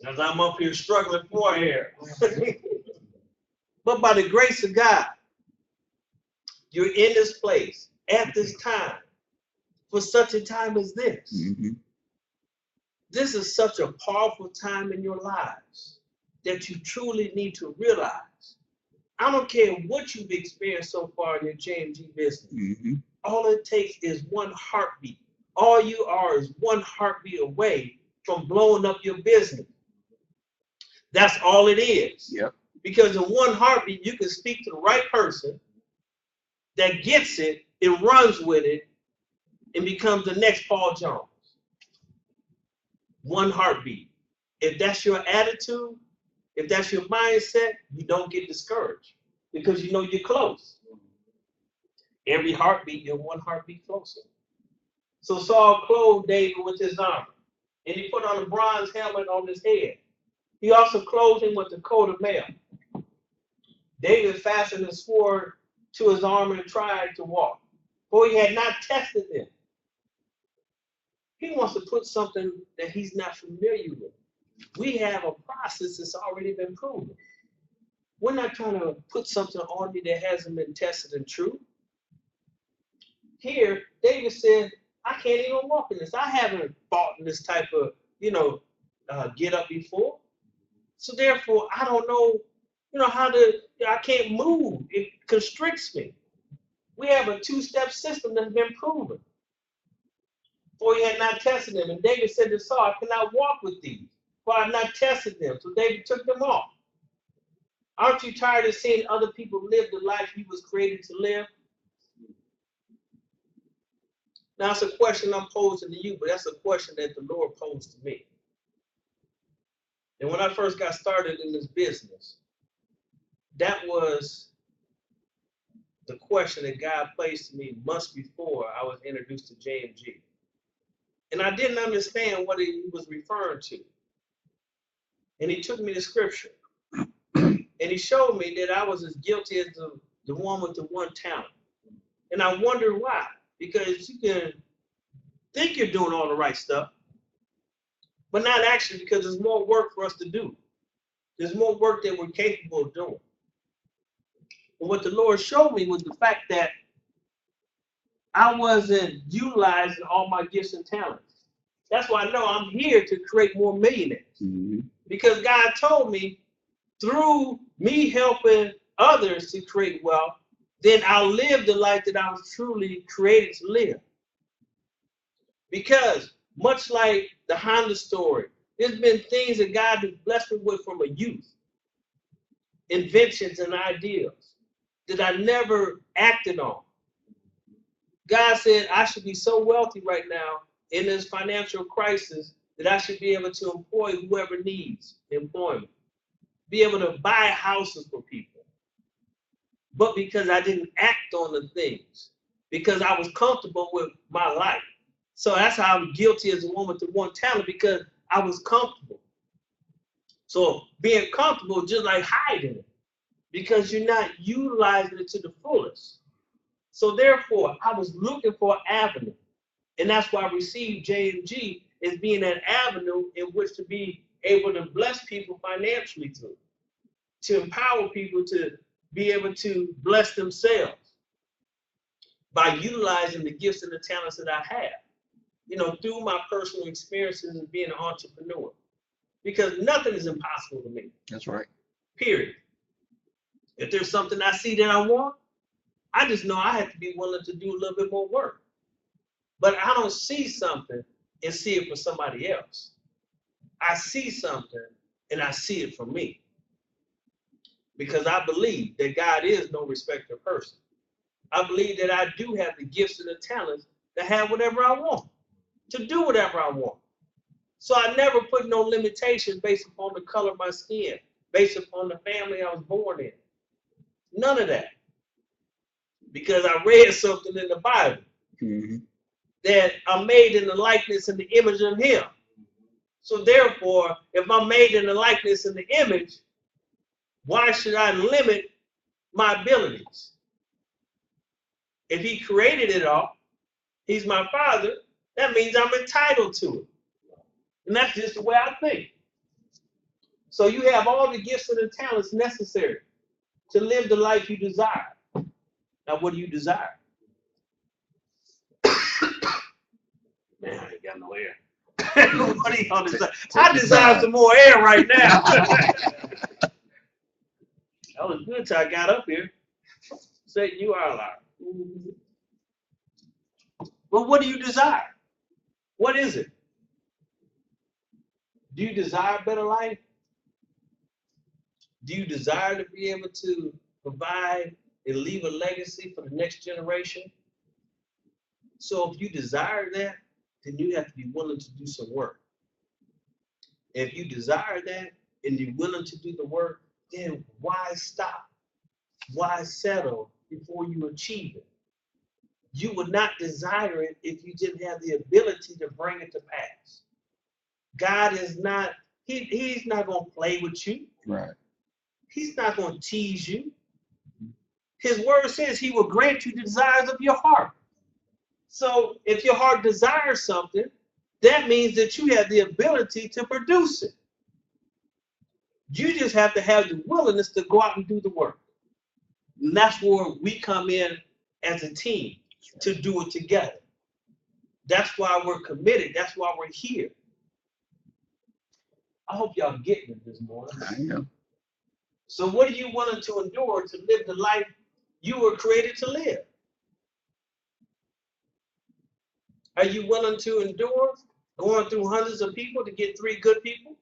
As I'm up here struggling for air. But by the grace of God, you're in this place at this time for such a time as this. Mm-hmm. This is such a powerful time in your lives that you truly need to realize. I don't care what you've experienced so far in your JMG business. Mm-hmm. All it takes is one heartbeat. All you are is one heartbeat away from blowing up your business. That's all it is. Yep. Because in one heartbeat, you can speak to the right person that gets it, it runs with it, and becomes the next Paul Jones. One heartbeat. If that's your attitude, if that's your mindset, you don't get discouraged because you know you're close. Every heartbeat, you're one heartbeat closer. So Saul clothed David with his armor, and he put on a bronze helmet on his head. He also clothed him with a coat of mail. David fastened his sword to his arm and tried to walk, for he had not tested them. He wants to put something that he's not familiar with. We have a process that's already been proven. We're not trying to put something on you that hasn't been tested and true. Here, David said, I can't even walk in this. I haven't fought in this type of, get up before. So therefore, I don't know, how to, I can't move. It constricts me. We have a two-step system that's been proven. For he had not tested them. And David said to Saul, I cannot walk with these, for I have not tested them. So David took them off. Aren't you tired of seeing other people live the life he was created to live? Now, it's a question I'm posing to you, but that's a question that the Lord posed to me. And when I first got started in this business, that was the question that God placed to me months before I was introduced to JMG. And I didn't understand what he was referring to. And he took me to scripture. And he showed me that I was as guilty as the one with the one talent. And I wondered why. Because you can think you're doing all the right stuff, but not actually, because there's more work for us to do. There's more work that we're capable of doing. But what the Lord showed me was the fact that I wasn't utilizing all my gifts and talents. That's why I know I'm here to create more millionaires. Mm-hmm. Because God told me through me helping others to create wealth, then I'll live the life that I was truly created to live. Because much like the Honda story, there's been things that God has blessed me with from a youth, inventions and ideas that I never acted on. God said I should be so wealthy right now in this financial crisis that I should be able to employ whoever needs employment, be able to buy houses for people. But because I didn't act on the things, because I was comfortable with my life. So that's how I'm guilty as a woman with the one talent, because I was comfortable. So being comfortable is just like hiding it, because you're not utilizing it to the fullest. So therefore, I was looking for an avenue. And that's why I received JMG as being an avenue in which to be able to bless people financially through, to empower people to be able to bless themselves by utilizing the gifts and the talents that I have, through my personal experiences of being an entrepreneur. Because nothing is impossible to me. That's right. Period. If there's something I see that I want, I just know I have to be willing to do a little bit more work. But I don't see something and see it for somebody else. I see something and I see it for me. Because I believe that God is no respecter of person. I believe that I do have the gifts and the talents to have whatever I want, to do whatever I want. So I never put no limitation based upon the color of my skin, based upon the family I was born in. None of that. Because I read something in the Bible that I'm made in the likeness and the image of him. So therefore, if I'm made in the likeness and the image, why should I limit my abilities? If he created it all, he's my father, that means I'm entitled to it. And that's just the way I think. So you have all the gifts and the talents necessary to live the life you desire. Now, what do you desire? Man, I ain't got no air. What do you desire? I desire some more air right now. That was good till I got up here. Say you are a liar. Well, what do you desire? What is it? Do you desire a better life? Do you desire to be able to provide and leave a legacy for the next generation? So if you desire that, then you have to be willing to do some work. If you desire that and you're willing to do the work, then why stop? Why settle before you achieve it? You would not desire it if you didn't have the ability to bring it to pass. God is not, he's not going to play with you. Right. He's not going to tease you. His word says he will grant you the desires of your heart. So if your heart desires something, that means that you have the ability to produce it. You just have to have the willingness to go out and do the work. And that's where we come in as a team to do it together. That's why we're committed. That's why we're here. I hope y'all getting it this morning. I am. So what are you willing to endure to live the life you were created to live? Are you willing to endure going through hundreds of people to get 3 good people?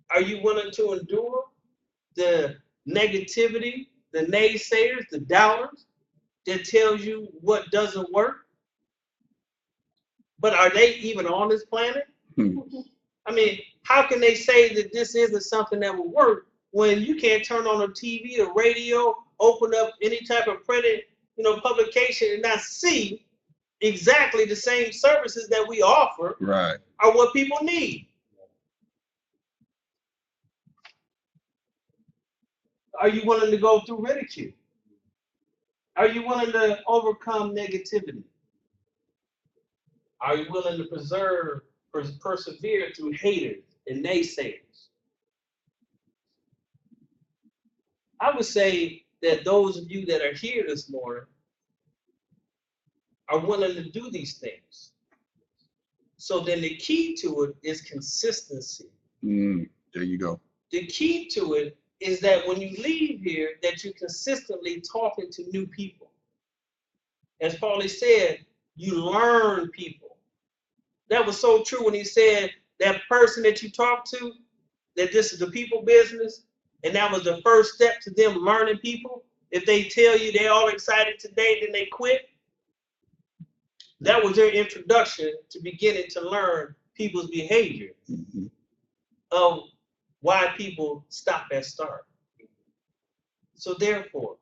Are you willing to endure the negativity, the naysayers, the doubters that tells you what doesn't work? But are they even on this planet? I mean, how can they say that this isn't something that will work when you can't turn on a TV or radio, open up any type of printed, publication and not see exactly the same services that we offer Right. are what people need? Are you willing to go through ridicule? Are you willing to overcome negativity? Are you willing to persevere through haters and naysayers? I would say that those of you that are here this morning are willing to do these things. So then the key to it is consistency. There you go. The key to it is that when you leave here, that you're consistently talking to new people. As Paulie said, you learn people. That was so true when he said that person that you talk to, that this is the people business, and that was the first step to them learning people. If they tell you they're all excited today, then they quit. That was their introduction to beginning to learn people's behavior of why people stop at start. So therefore,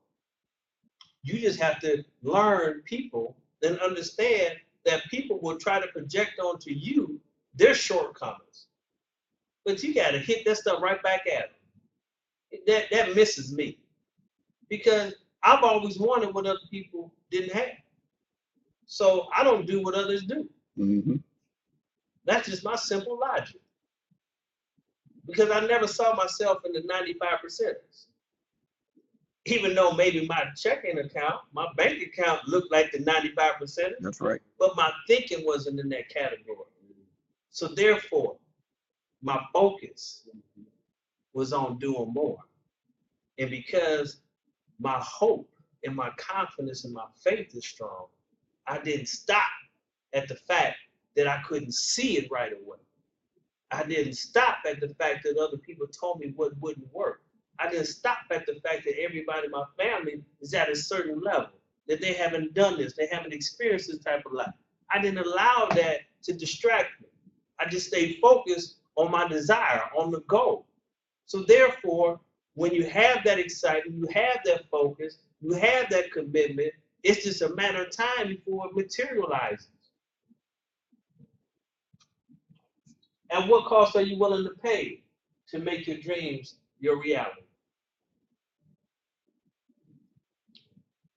you just have to learn people and understand that people will try to project onto you their shortcomings. But you got to hit that stuff right back at them. That misses me. Because I've always wanted what other people didn't have. So I don't do what others do. That's just my simple logic. Because I never saw myself in the 95%ers. Even though maybe my checking account, my bank account looked like the 95%ers. That's right. But my thinking wasn't in that category. So therefore, my focus was on doing more. And because my hope and my confidence and my faith is strong, I didn't stop at the fact that I couldn't see it right away. I didn't stop at the fact that other people told me what wouldn't work. I didn't stop at the fact that everybody in my family is at a certain level, that they haven't done this, they haven't experienced this type of life. I didn't allow that to distract me. I just stayed focused on my desire, on the goal. So therefore, when you have that excitement, you have that focus, you have that commitment, it's just a matter of time before it materializes. At what cost are you willing to pay to make your dreams your reality?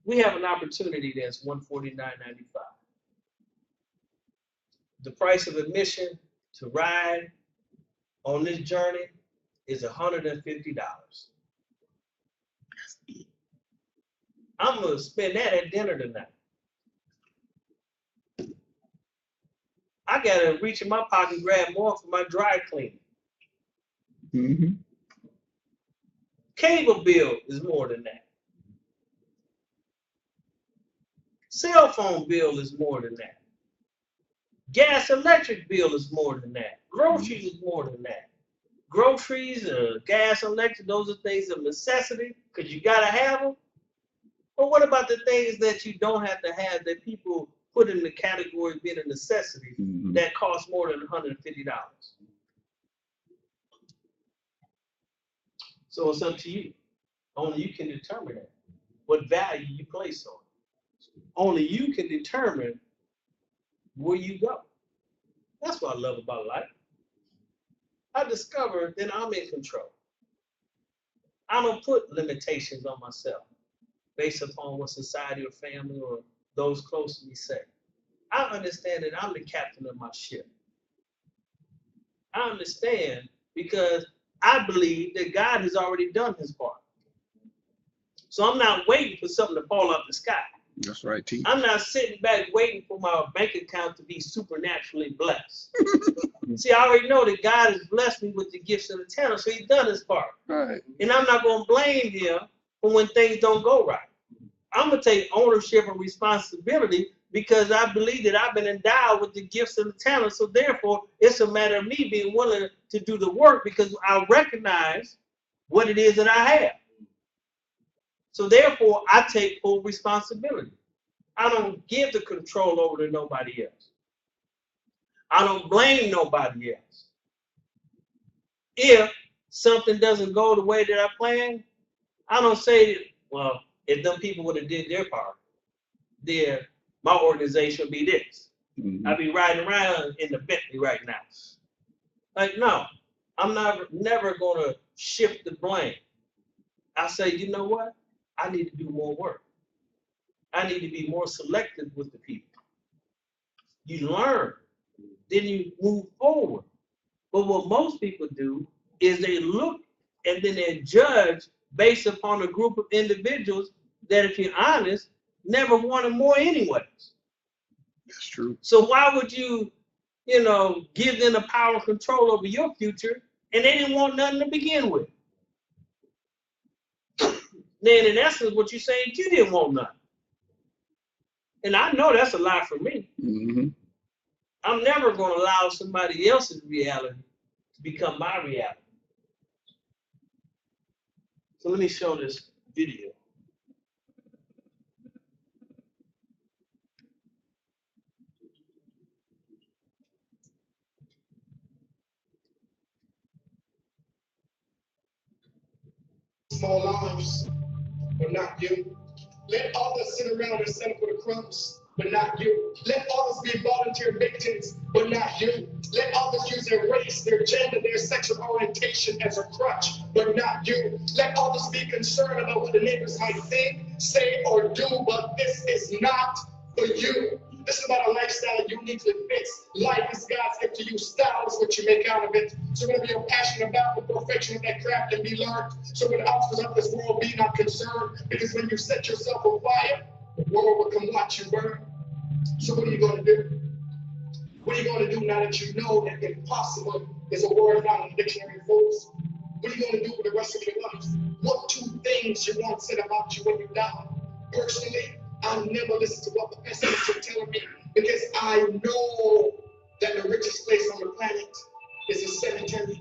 We have an opportunity that's $149.95. The price of admission to ride on this journey is $150. I'm gonna spend that at dinner tonight. I gotta reach in my pocket and grab more for my dry cleaning. Mm-hmm. Cable bill is more than that. Cell phone bill is more than that. Gas, electric bill is more than that. Groceries is more than that. Groceries, gas, electric, those are things of necessity because you gotta have them. But what about the things that you don't have to have that people put in the category of being a necessity that cost more than $150? So it's up to you. Only you can determine that, what value you place on it. Only you can determine where you go. That's what I love about life. I discovered that I'm in control. I don't put limitations on myself based upon what society or family or those close to me say. I understand that I'm the captain of my ship. I understand because I believe that God has already done his part. So I'm not waiting for something to fall out the sky. That's right, T. I'm not sitting back waiting for my bank account to be supernaturally blessed. See, I already know that God has blessed me with the gifts and the talent, so he's done his part. Right. And I'm not going to blame him for when things don't go right. I'm going to take ownership and responsibility because I believe that I've been endowed with the gifts and the talent. So therefore, it's a matter of me being willing to do the work because I recognize what it is that I have. So therefore, I take full responsibility. I don't give the control over to nobody else. I don't blame nobody else. If something doesn't go the way that I planned, I don't say, well, if them people would have did their part, then my organization would be this. I'd be riding around in the Bentley right now. Like, no, I'm never going to shift the blame. I say, you know what? I need to do more work. I need to be more selective with the people. You learn, then you move forward. But what most people do is they look and then they judge based upon a group of individuals that, if you're honest, never wanted more anyways. That's true. So why would you give them the power and control over your future and they didn't want nothing to begin with? Then in essence, what you're saying, you didn't want nothing. And I know that's a lie for me. I'm never going to allow somebody else's reality to become my reality. So let me show this video. Small lives, but not you. Let others sit around and settle for the crumbs, but not you. Let others be volunteer victims, but not you. Let others use their race, their gender, their sexual orientation as a crutch, but not you. Let others be concerned about what the neighbors might think, say, or do, but this is not for you. This is about a lifestyle that uniquely fits. Life is God's gift to you. Style is what you make out of it. So whatever you're passionate about, the perfection of that craft can be learned. So when the obstacles of this world be not concerned, because when you set yourself on fire, the world will come watch you burn. So what are you going to do? What are you going to do now that you know that impossible is a word found in the dictionary, folks? What are you going to do with the rest of your life? What 2 things you want said about you when you die? Personally, I never listen to what the pessimists are telling me because I know that the richest place on the planet is a cemetery.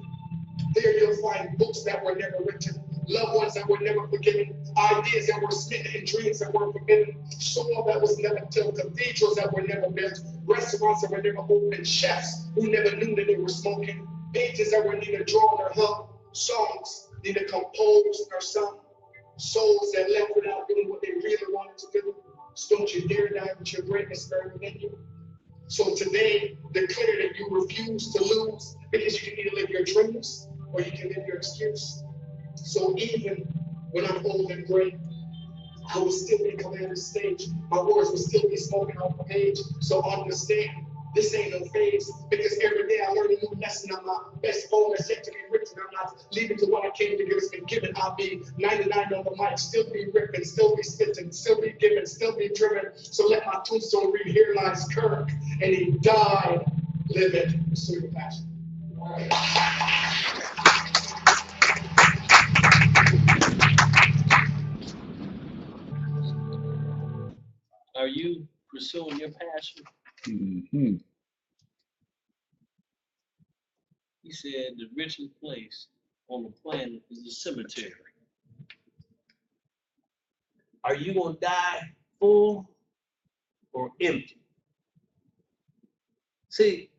There you'll find books that were never written, loved ones that were never forgiven, ideas that were smitten, and dreams that were forbidden, soil that was never tilled, cathedrals that were never built, restaurants that were never opened, chefs who never knew that they were smoking, painters that were neither drawn nor hung, songs neither composed nor sung, souls that left without doing what they really wanted to do. So don't you dare die with your greatness buried within you. So today, declare that you refuse to lose because you can either live your dreams or you can live your excuse. So even when I'm old and gray, I will still be commanding stage. My words will still be spoken off the page. So understand, this ain't no phase because every day I learn a new lesson. I'm my best poem that's yet to be written. I'm not leaving to what I came to give. It's been given. I'll be 99 on the mic, still be ripping, still be spitting, still be giving, still be driven. So let my tombstone read, here lies Kirk, and he died living pursuit of passion. Are you pursuing your passion? Mm-hmm. He said the richest place on the planet is the cemetery. Are you going to die full or empty? See,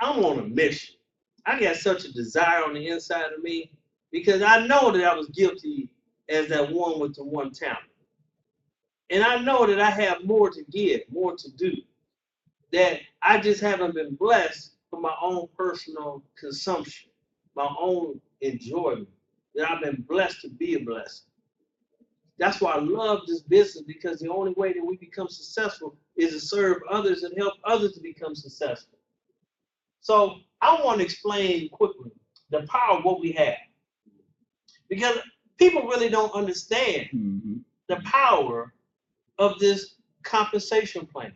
I'm on a mission. I got such a desire on the inside of me because I know that I was guilty as that one with the one talent. And I know that I have more to give, more to do, that I just haven't been blessed for my own personal consumption, my own enjoyment, that I've been blessed to be a blessing. That's why I love this business, because the only way that we become successful is to serve others and help others to become successful. So I want to explain quickly the power of what we have, because people really don't understand the power of this compensation plan.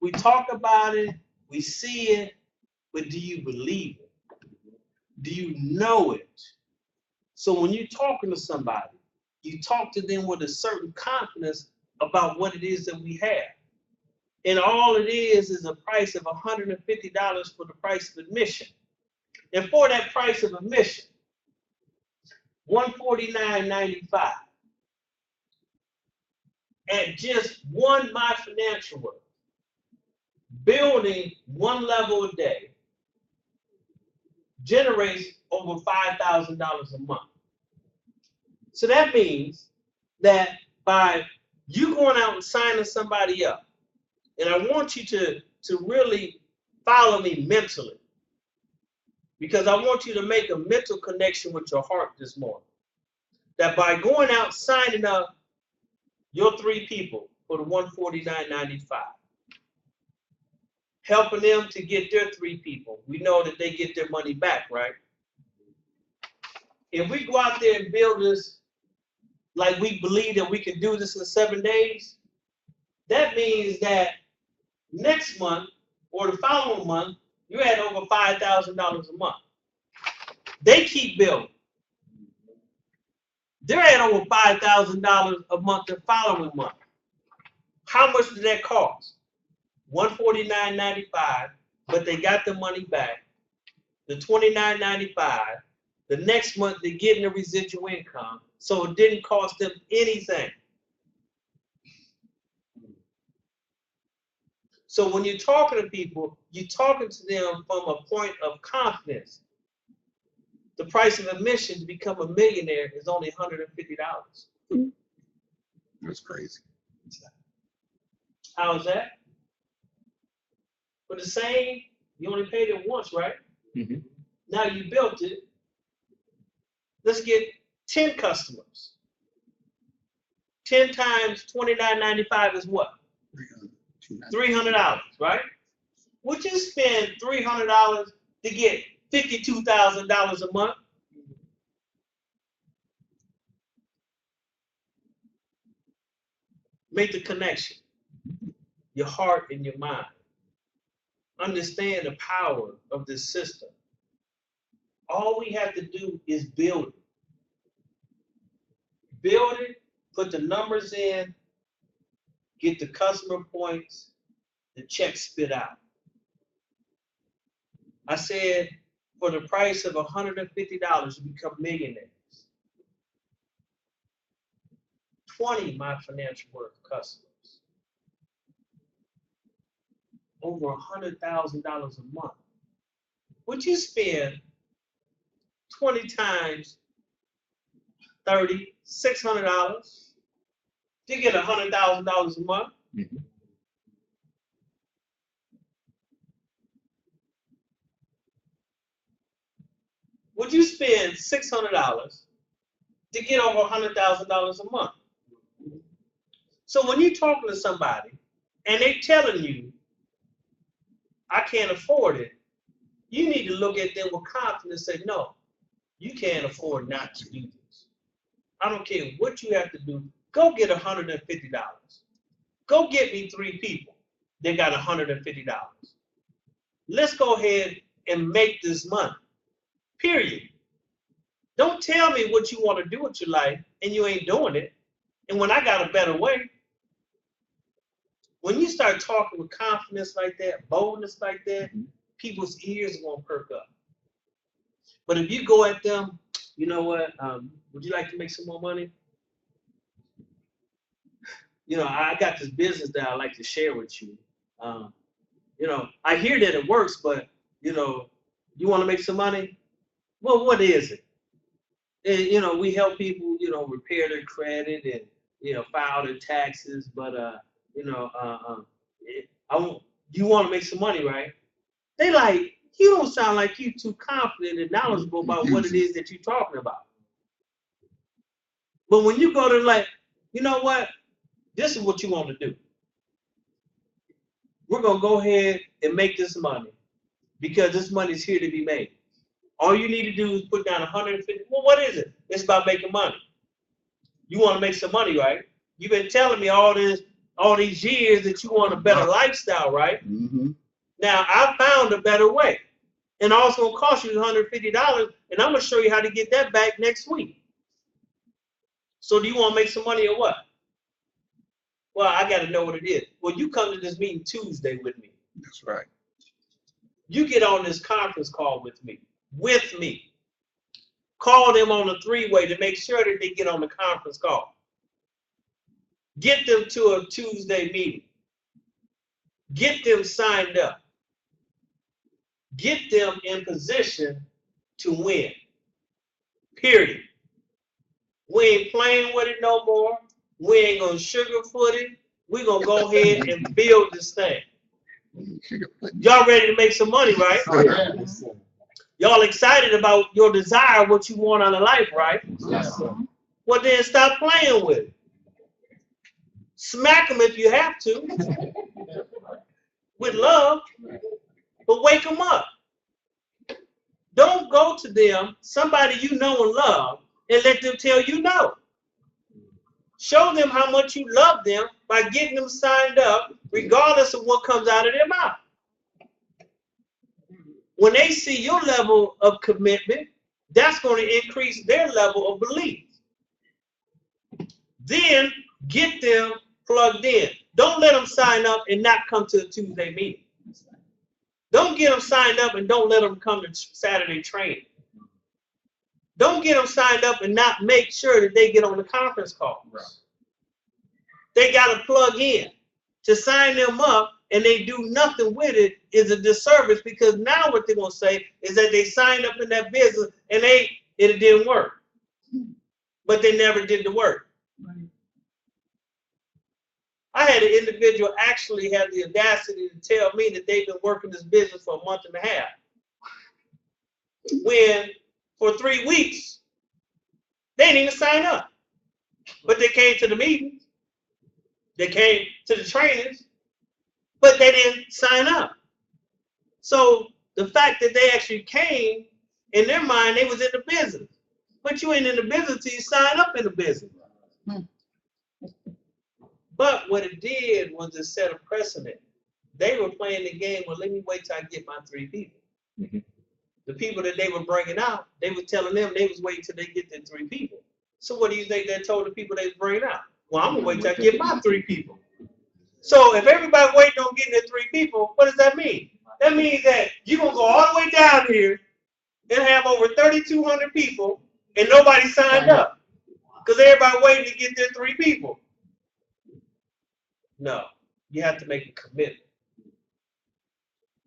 We talk about it, we see it, but do you believe it? Do you know it? So when you're talking to somebody, you talk to them with a certain confidence about what it is that we have. And all it is a price of $150 for the price of admission. And for that price of admission, $149.95. At just one My Financial Work, building one level a day generates over $5,000 a month. So that means that by you going out and signing somebody up, and I want you to really follow me mentally, because I want you to make a mental connection with your heart this morning. That by going out signing up your 3 people for the $149.95, helping them to get their 3 people, we know that they get their money back, right? If we go out there and build this like we believe that we can do this in 7 days, that means that next month or the following month, you're at over $5,000 a month. They keep building. They're at over $5,000 a month the following month. How much did that cost? $149.95, but they got the money back. The $29.95, the next month they're getting the residual income, so it didn't cost them anything. So when you're talking to people, you're talking to them from a point of confidence. The price of admission to become a millionaire is only $150. That's crazy. How is that? For the same, you only paid it once, right? Mm-hmm. Now you built it. Let's get 10 customers. 10 times $29.95 is what? $300, right? Would you spend $300 to get $52,000 a month? Make the connection. Your heart and your mind. Understand the power of this system. All we have to do is build it. Build it, put the numbers in, get the customer points, the check spit out. I said, for the price of $150, you become millionaires. 20 My Financial Worth customers. Over $100,000 a month. Would you spend 20 times 30, $600 to get $100,000 a month? Mhm. Would you spend $600 to get over $100,000 a month? So when you're talking to somebody and they're telling you, I can't afford it, you need to look at them with confidence and say, no, you can't afford not to do this. I don't care what you have to do. Go get $150. Go get me 3 people that got $150. Let's go ahead and make this money. Period. Don't tell me what you want to do with your life and you ain't doing it. And when I got a better way, when you start talking with confidence like that, boldness like that, people's ears are going to perk up. But if you go at them, you know what, would you like to make some more money? You know, I got this business that I'd like to share with you. You know, I hear that it works, but, you know, you want to make some money? Well, what is it? And, you know, we help people, you know, repair their credit and, you know, file their taxes. But, you know, you want to make some money, right? They like, you don't sound like you too confident and knowledgeable about what it is that you're talking about. But when you go to like, you know what? This is what you want to do. We're going to go ahead and make this money because this money is here to be made. All you need to do is put down 150. Well, what is it? It's about making money. You want to make some money, right? You've been telling me all these years that you want a better lifestyle, right? Mm-hmm. Now, I found a better way. And also going to cost you $150, and I'm going to show you how to get that back next week. So do you want to make some money or what? Well, I got to know what it is. Well, you come to this meeting Tuesday with me. That's right. You get on this conference call with me. Call them on a 3-way to make sure that they get on the conference call. Get them to a Tuesday meeting. Get them signed up. Get them in position to win. Period. We ain't playing with it no more. We ain't going to sugarfoot it. We're going to go ahead and build this thing. Y'all ready to make some money, right? Yes, sir. Y'all excited about your desire, what you want out of life, right? Yes, sir. Well, then stop playing with it. Smack them if you have to, with love, but wake them up. Don't go to them, somebody you know and love, and let them tell you no. Show them how much you love them by getting them signed up, regardless of what comes out of their mouth. When they see your level of commitment, that's going to increase their level of belief. Then get them plugged in. Don't let them sign up and not come to the Tuesday meeting. Don't get them signed up and don't let them come to Saturday training. Don't get them signed up and not make sure that they get on the conference call. Right. They got to plug in. To sign them up and they do nothing with it is a disservice, because now what they're going to say is that they signed up in that business and it didn't work. But they never did the work. Right. I had an individual actually have the audacity to tell me that they've been working this business for a month and a half. When for 3 weeks, they didn't even sign up. But they came to the meetings. They came to the trainings, but they didn't sign up. So the fact that they actually came, in their mind, they was in the business. But you ain't in the business till you sign up in the business. But what it did was it set a precedent. They were playing the game, well, let me wait till I get my 3 people. Mm-hmm. The people that they were bringing out, they were telling them they was waiting till they get their 3 people. So what do you think they told the people they was bringing out? Well, I'm gonna wait till I get my 3 people. So if everybody waiting on getting their 3 people, what does that mean? That means that you're gonna go all the way down here and have over 3,200 people and nobody signed up because everybody waiting to get their 3 people. No, you have to make a commitment.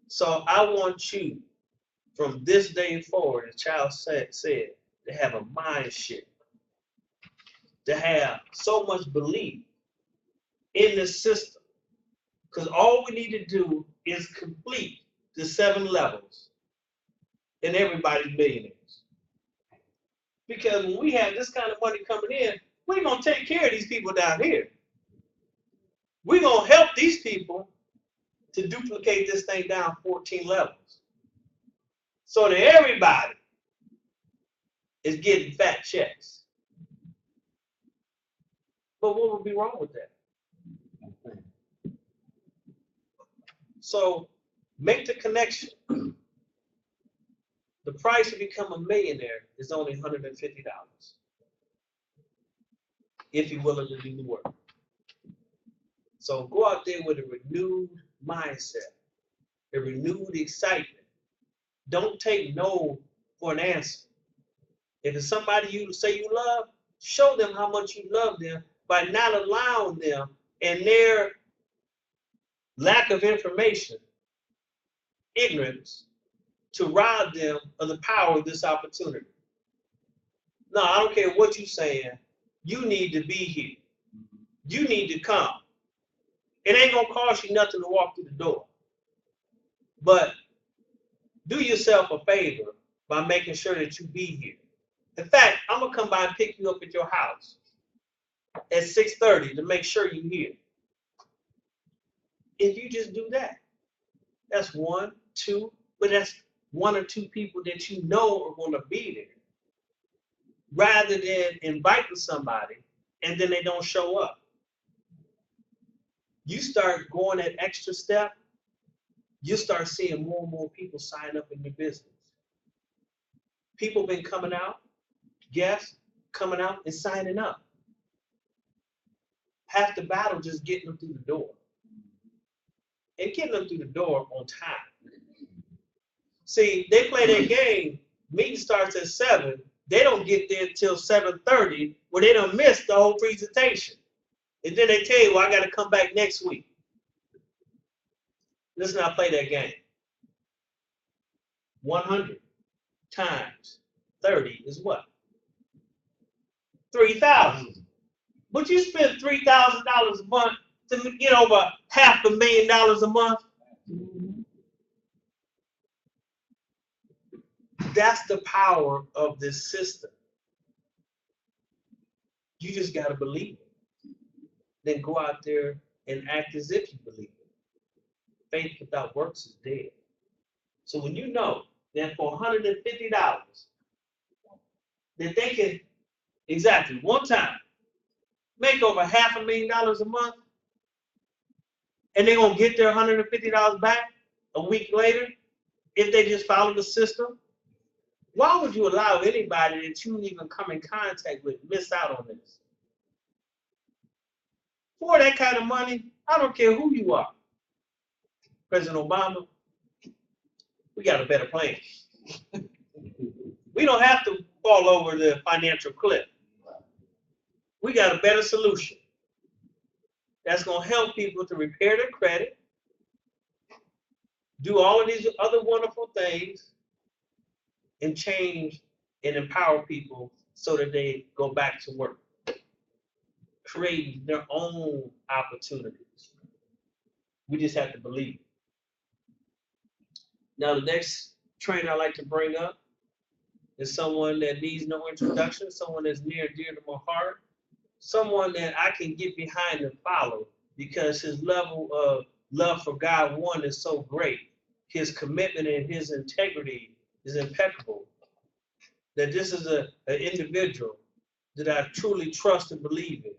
So I want you, from this day forward, as Charles said, to have a mind shift, to have so much belief in the system, because all we need to do is complete the 7 levels, and everybody's millionaires. Because when we have this kind of money coming in, we're gonna take care of these people down here. We're gonna help these people to duplicate this thing down 14 levels, so that everybody is getting fat checks. But what would be wrong with that? So make the connection. The price to become a millionaire is only $150 if you're willing to do the work. So go out there with a renewed mindset, a renewed excitement. Don't take no for an answer. If it's somebody you say you love, show them how much you love them by not allowing them and their lack of information, ignorance, to rob them of the power of this opportunity. No, I don't care what you're saying. You need to be here. You need to come. It ain't gonna cost you nothing to walk through the door. But do yourself a favor by making sure that you be here. In fact, I'm gonna come by and pick you up at your house at 6:30 to make sure you're here. If you just do that, that's 1, 2, but that's 1 or 2 people that you know are gonna be there. Rather than inviting somebody and then they don't show up. You start going that extra step, you start seeing more and more people sign up in your business. People been coming out, guests coming out and signing up. Half the battle just getting them through the door. And getting them through the door on time. See, they play their game, meeting starts at 7, they don't get there until 7:30, where they don't miss the whole presentation. And then they tell you, well, I got to come back next week. Let's not play that game. 100 times 30 is what? 3,000. But you spend $3,000 a month to get over $500,000 a month. That's the power of this system. You just got to believe it. Then go out there and act as if you believe it. Faith without works is dead. So when you know that for $150, that they can, exactly, one time, make over $500,000 a month, and they're going to get their $150 back a week later if they just follow the system, why would you allow anybody that you even come in contact with miss out on this? For that kind of money, I don't care who you are. President Obama, we got a better plan. We don't have to fall over the financial cliff. We got a better solution that's going to help people to repair their credit, do all of these other wonderful things, and change and empower people so that they go back to work, creating their own opportunities. We just have to believe. Now, the next trainer I like to bring up is someone that needs no introduction, someone that's near and dear to my heart, someone that I can get behind and follow because his level of love for God, one, is so great. His commitment and his integrity is impeccable. That this is an individual that I truly trust and believe in.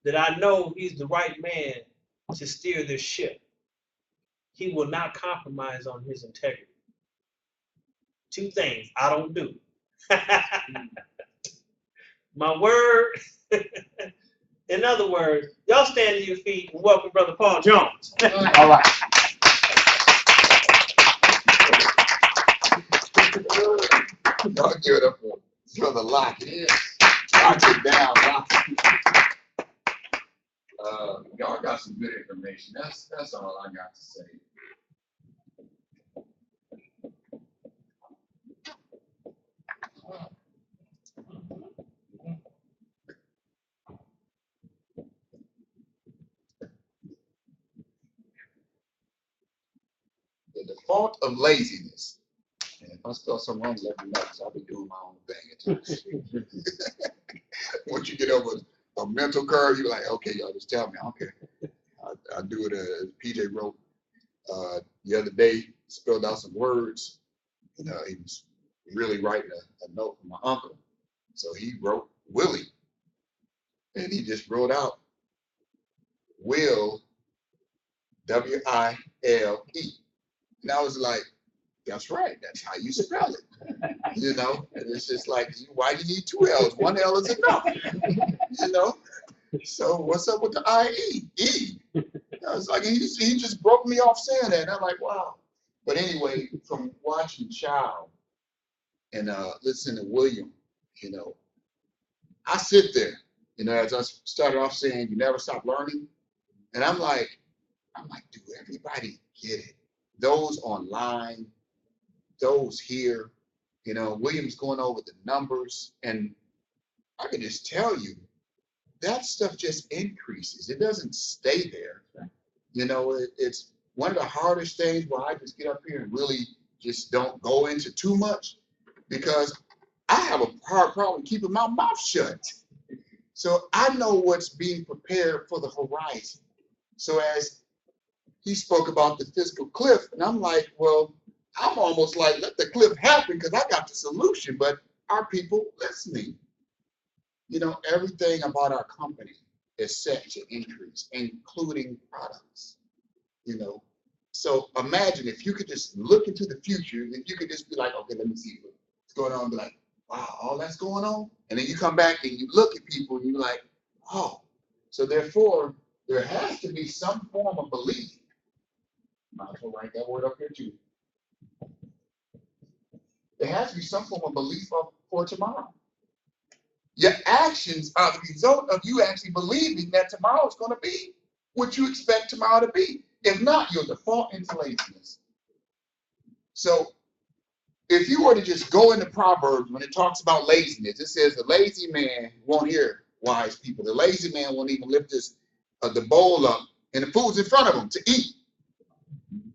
That I know he's the right man to steer this ship. He will not compromise on his integrity. 2 things I don't do. My word. In other words, y'all stand to your feet and welcome Brother Paul Jones. All right. Y'all give it up for Brother Locke. Lock it down, Locke. Y'all got some good information. That's all I got to say. The default of laziness. And if I spell something wrong, let me know, because I'll be doing my own thing. Once you get over a mental curve, you're like, okay, y'all just tell me. Okay. I do it as PJ wrote the other day, spelled out some words. He was really writing a note from my uncle. So he wrote Willie. And he just wrote out Will, W-I-L-E. And I was like, that's right. That's how you spell it. And it's just like, why do you need 2 L's? 1 L is enough. So what's up with the I-E? E. I was like, he just broke me off saying that. And I'm like, wow. But anyway, from watching Child and listening to William, I sit there, as I started off saying, you never stop learning. And I'm like, do everybody get it? Those online, those here, William's going over the numbers, and I can just tell you that stuff just increases. It doesn't stay there. It's one of the hardest things where I just get up here and really just don't go into too much, because I have a hard problem keeping my mouth shut. So I know what's being prepared for the horizon. So as he spoke about the fiscal cliff, and I'm like, well, I'm almost like, let the cliff happen because I got the solution, but are people listening? Everything about our company is set to increase, including products, So imagine if you could just look into the future, and you could just be like, okay, let me see what's going on, and be like, wow, all that's going on? And then you come back and you look at people and you're like, oh, so therefore, there has to be some form of belief. Might as well write that word up here too. There has to be some form of belief for tomorrow. Your actions are the result of you actually believing that tomorrow is going to be what you expect tomorrow to be. If not, you'll default into laziness. So if you were to just go into Proverbs, when it talks about laziness, it says the lazy man won't hear wise people. The lazy man won't even lift the bowl up and the food's in front of him to eat.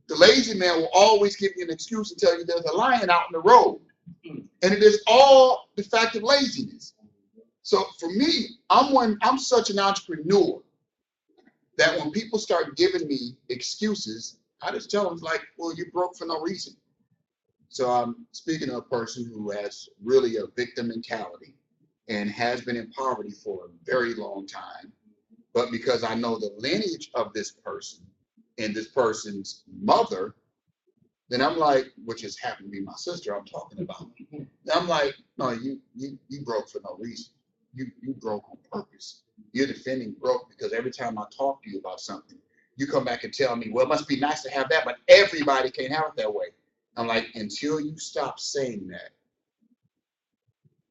The lazy man will always give you an excuse and tell you there's a lion out in the road. And it is all the fact of laziness. So for me, I'm such an entrepreneur that when people start giving me excuses, I just tell them, like, well, you're broke for no reason. So I'm speaking of a person who has really a victim mentality and has been in poverty for a very long time. But because I know the lineage of this person and this person's mother, then I'm like, which has happened to be my sister I'm talking about. I'm like, no, you broke for no reason. You broke on purpose. You're defending broke because every time I talk to you about something, you come back and tell me, well, it must be nice to have that, but everybody can't have it that way. I'm like, until you stop saying that,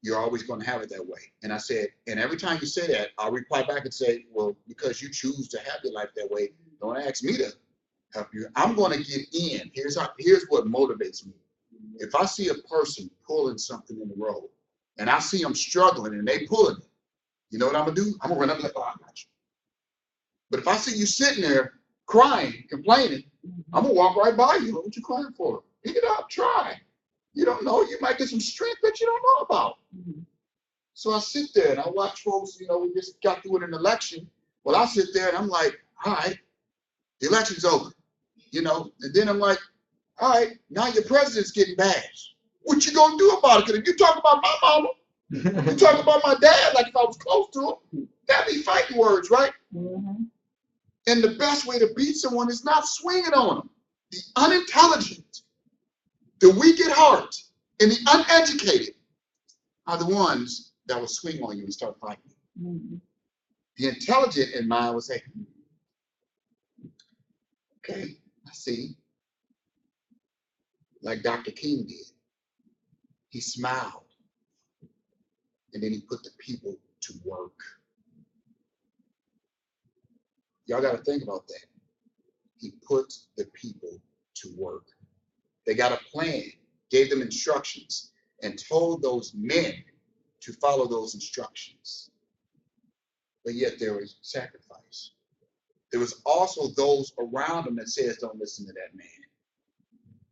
you're always going to have it that way. And I said, and every time you say that, I'll reply back and say, well, because you choose to have your life that way, don't ask me to help you. I'm going to get in. Here's what motivates me. If I see a person pulling something in the road and I see them struggling and they pulling it, you know what I'm going to do? I'm going to run up and like, oh, I got you. But if I see you sitting there crying, complaining, I'm going to walk right by you. What you crying for? Pick it up, try. You don't know. You might get some strength that you don't know about. So I sit there and I watch folks, we just got through an election. Well, I sit there and I'm like, all right, the election's over, and then I'm like, all right, now your president's getting bashed. What you gonna do about it? Because if you talk about my mama, you talk about my dad, like if I was close to him, that'd be fighting words, right? Mm-hmm. And the best way to beat someone is not swinging on them. The unintelligent, the weak at heart, And the uneducated are the ones that will swing on you and start fighting you. Mm-hmm. The intelligent in mind will say, okay, I see. Like Dr. King did. He smiled. And then he put the people to work. Y'all got to think about that. He put the people to work. They got a plan, gave them instructions, and told those men to follow those instructions. But yet there was sacrifice. There was also those around them that says, don't listen to that man.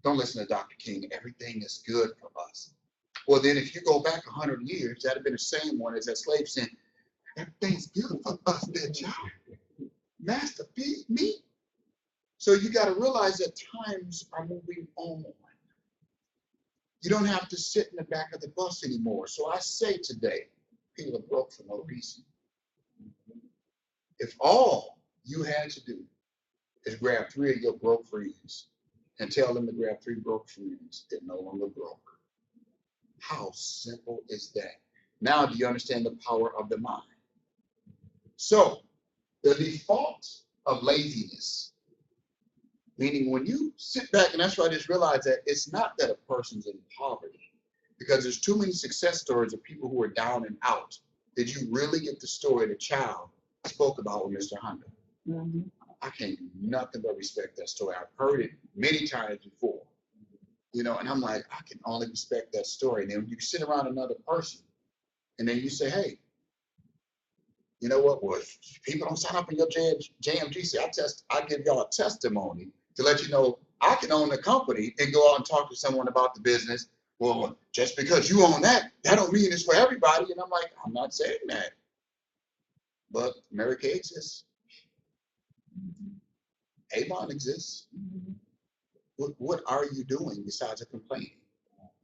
Don't listen to Dr. King. Everything is good for us. Well, then if you go back 100 years, that'd have been the same one as that slave saying, everything's good for us, that job. Master, feed me. So you got to realize that times are moving on. You don't have to sit in the back of the bus anymore. So I say today, people are broke for no reason. If all you had to do is grab 3 of your broke friends and tell them to grab 3 broke friends, they're no longer broke. How simple is that? Now do you understand the power of the mind? So the default of laziness, meaning when you sit back, and that's why I just realized that it's not that a person's in poverty, because there's too many success stories of people who are down and out. Did you really get the story the child spoke about with Mr. Honda? Mm-hmm. I can't do nothing but respect that story. I've heard it many times before, you know, and I'm like, I can only respect that story. And then when you sit around another person and then you say, hey, you know what, well, people don't sign up in your JMGC. I give y'all a testimony to let you know I can own the company and go out and talk to someone about the business. Well, just because you own that don't mean it's for everybody. And I'm like, I'm not saying that. But Mary Kay exists. Avon exists. What are you doing besides complaining?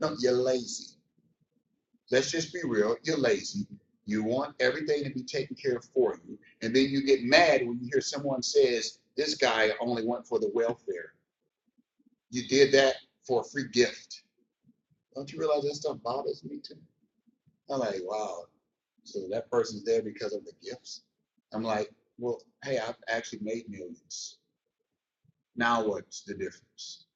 No, you're lazy. Let's just be real. You're lazy. You want everything to be taken care of for you. And then you get mad when you hear someone says, this guy only went for the welfare. You did that for a free gift. Don't you realize that stuff bothers me too? I'm like, wow. So that person's there because of the gifts? I'm like, well, hey, I've actually made millions. Now what's the difference?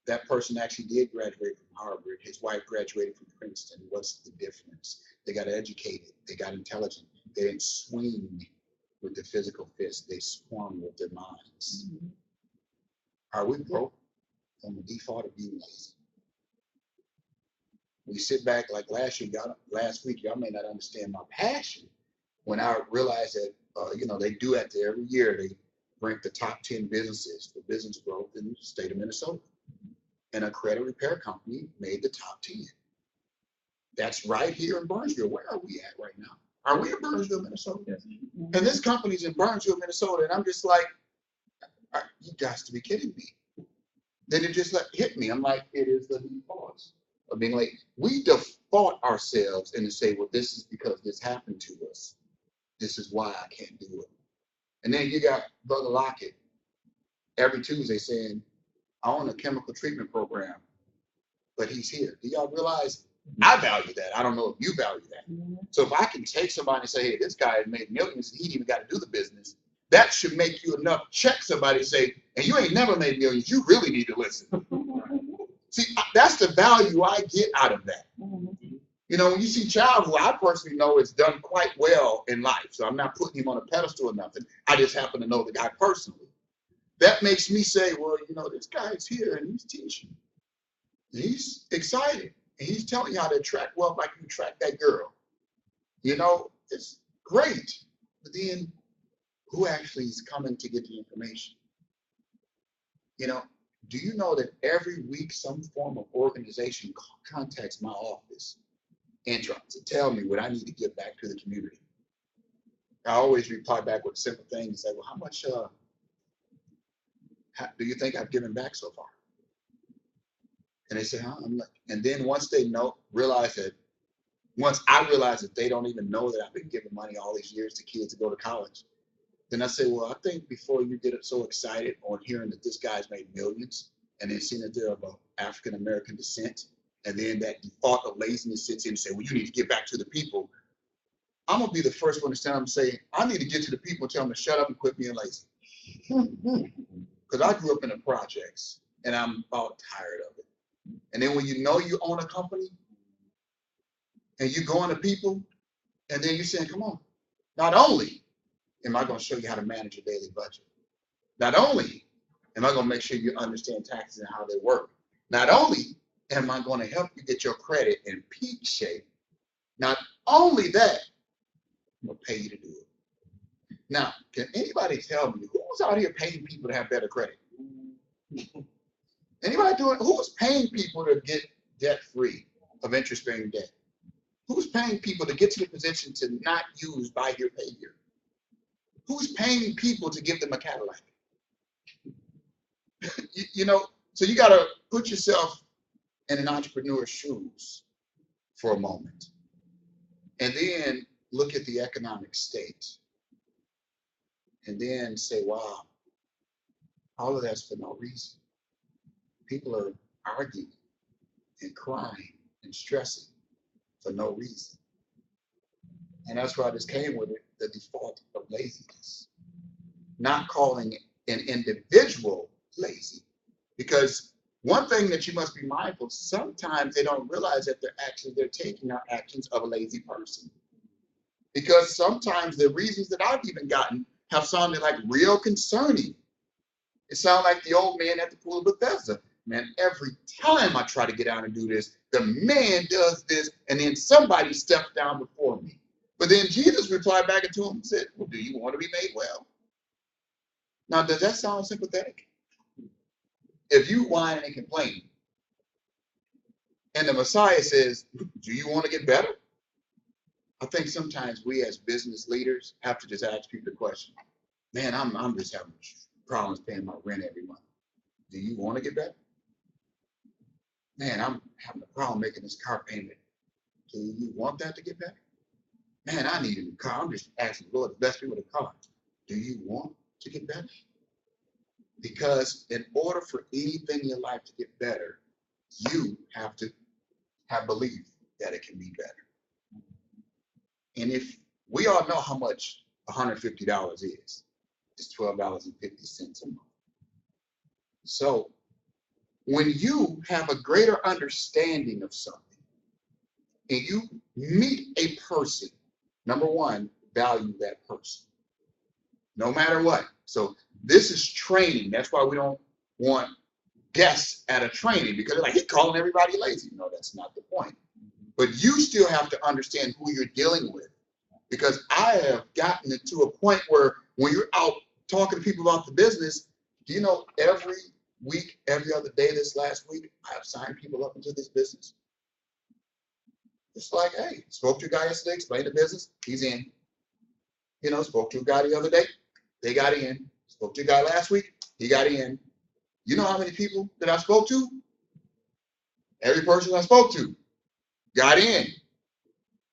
That person actually did graduate from Harvard. His wife graduated from Princeton. What's the difference? They got educated. They got intelligent. They didn't swing with the physical fist. They swung with their minds. Mm-hmm. Are we broke on the default of being lazy? We sit back like last week, y'all may not understand my passion when I realized that, they do that there every year. They rank the top 10 businesses for business growth in the state of Minnesota. And a credit repair company made the top 10. That's right here in Burnsville. Where are we at right now? Are we in Burnsville, Minnesota? Yes. And this company's in Burnsville, Minnesota. And I'm just like, you guys to be kidding me. Then it just hit me. I'm like, it is the default of being late. We default ourselves and to say, well, this is because this happened to us. This is why I can't do it. And then you got Brother Lockett every Tuesday saying, I own a chemical treatment program, but he's here. Do y'all realize I value that? I don't know if you value that. Mm-hmm. So if I can take somebody and say, hey, this guy has made millions, he didn't even got to do the business, that should make you enough check somebody and say, and you ain't never made millions, you really need to listen. See, that's the value I get out of that. Mm-hmm. You know, when you see Child, who I personally know has done quite well in life, so I'm not putting him on a pedestal or nothing. I just happen to know the guy personally. That makes me say, well, this guy's here and he's teaching. He's excited. And he's telling you how to attract wealth like you attract that girl. It's great. But then who actually is coming to get the information? Do you know that every week some form of organization contacts my office and tries to tell me what I need to give back to the community? I always reply back with a simple thing and say, well, how much do you think I've given back so far? And they say, huh? I'm like, and then once I realize that they don't even know that I've been giving money all these years to kids to go to college, then I say, well, I think before you get so excited on hearing that this guy's made millions and then seeing that they're of African-American descent and then that thought of laziness sits in and say, well, you need to get back to the people. I'm gonna be the first one to stand up and say, I need to get to the people and tell them to shut up and quit being lazy. Because I grew up in the projects and I'm about tired of it. And then when you know you own a company and you go into people and then you're saying, come on, not only am I going to show you how to manage your daily budget, not only am I going to make sure you understand taxes and how they work, not only am I going to help you get your credit in peak shape, not only that, I'm going to pay you to do it. Now, can anybody tell me who's out here paying people to have better credit? Anybody doing, who's paying people to get debt free of interest bearing debt? Who's paying people to get to the position to not use buy here, pay here? Who's paying people to give them a Cadillac? you know, so you got to put yourself in an entrepreneur's shoes for a moment. And then look at the economic state. And then say, wow, all of that's for no reason. People are arguing and crying and stressing for no reason. And that's why this came with it, the default of laziness. Not calling an individual lazy. Because one thing that you must be mindful, sometimes they don't realize that their actions they're taking are actions of a lazy person. Because sometimes the reasons that I've even gotten have sounded like real concerning. It sounds like the old man at the pool of Bethesda. Man, every time I try to get out and do this, the man does this, and then somebody steps down before me. But then Jesus replied back to him and said, well, do you want to be made well? Now, does that sound sympathetic? If you whine and complain, and the Messiah says, do you want to get better? I think sometimes we as business leaders have to just ask people the question, man, I'm just having problems paying my rent every month. Do you want to get better? Man, I'm having a problem making this car payment. Do you want that to get better? Man, I need a new car. I'm just asking the Lord to bless me with a car. Do you want to get better? Because in order for anything in your life to get better, you have to have belief that it can be better. And if we all know how much $150 is, it's $12.50 a month. So when you have a greater understanding of something and you meet a person, number one, value that person, no matter what. So this is training. That's why we don't want guests at a training, because they're like, he's calling everybody lazy. No, that's not the point. But you still have to understand who you're dealing with, because I have gotten it to a point where when you're out talking to people about the business, do you know every week, every other day this last week, I have signed people up into this business. It's like, hey, spoke to a guy yesterday, explained the business, he's in. You know, spoke to a guy the other day, they got in. Spoke to a guy last week, he got in. You know how many people that I spoke to? Every person I spoke to got in.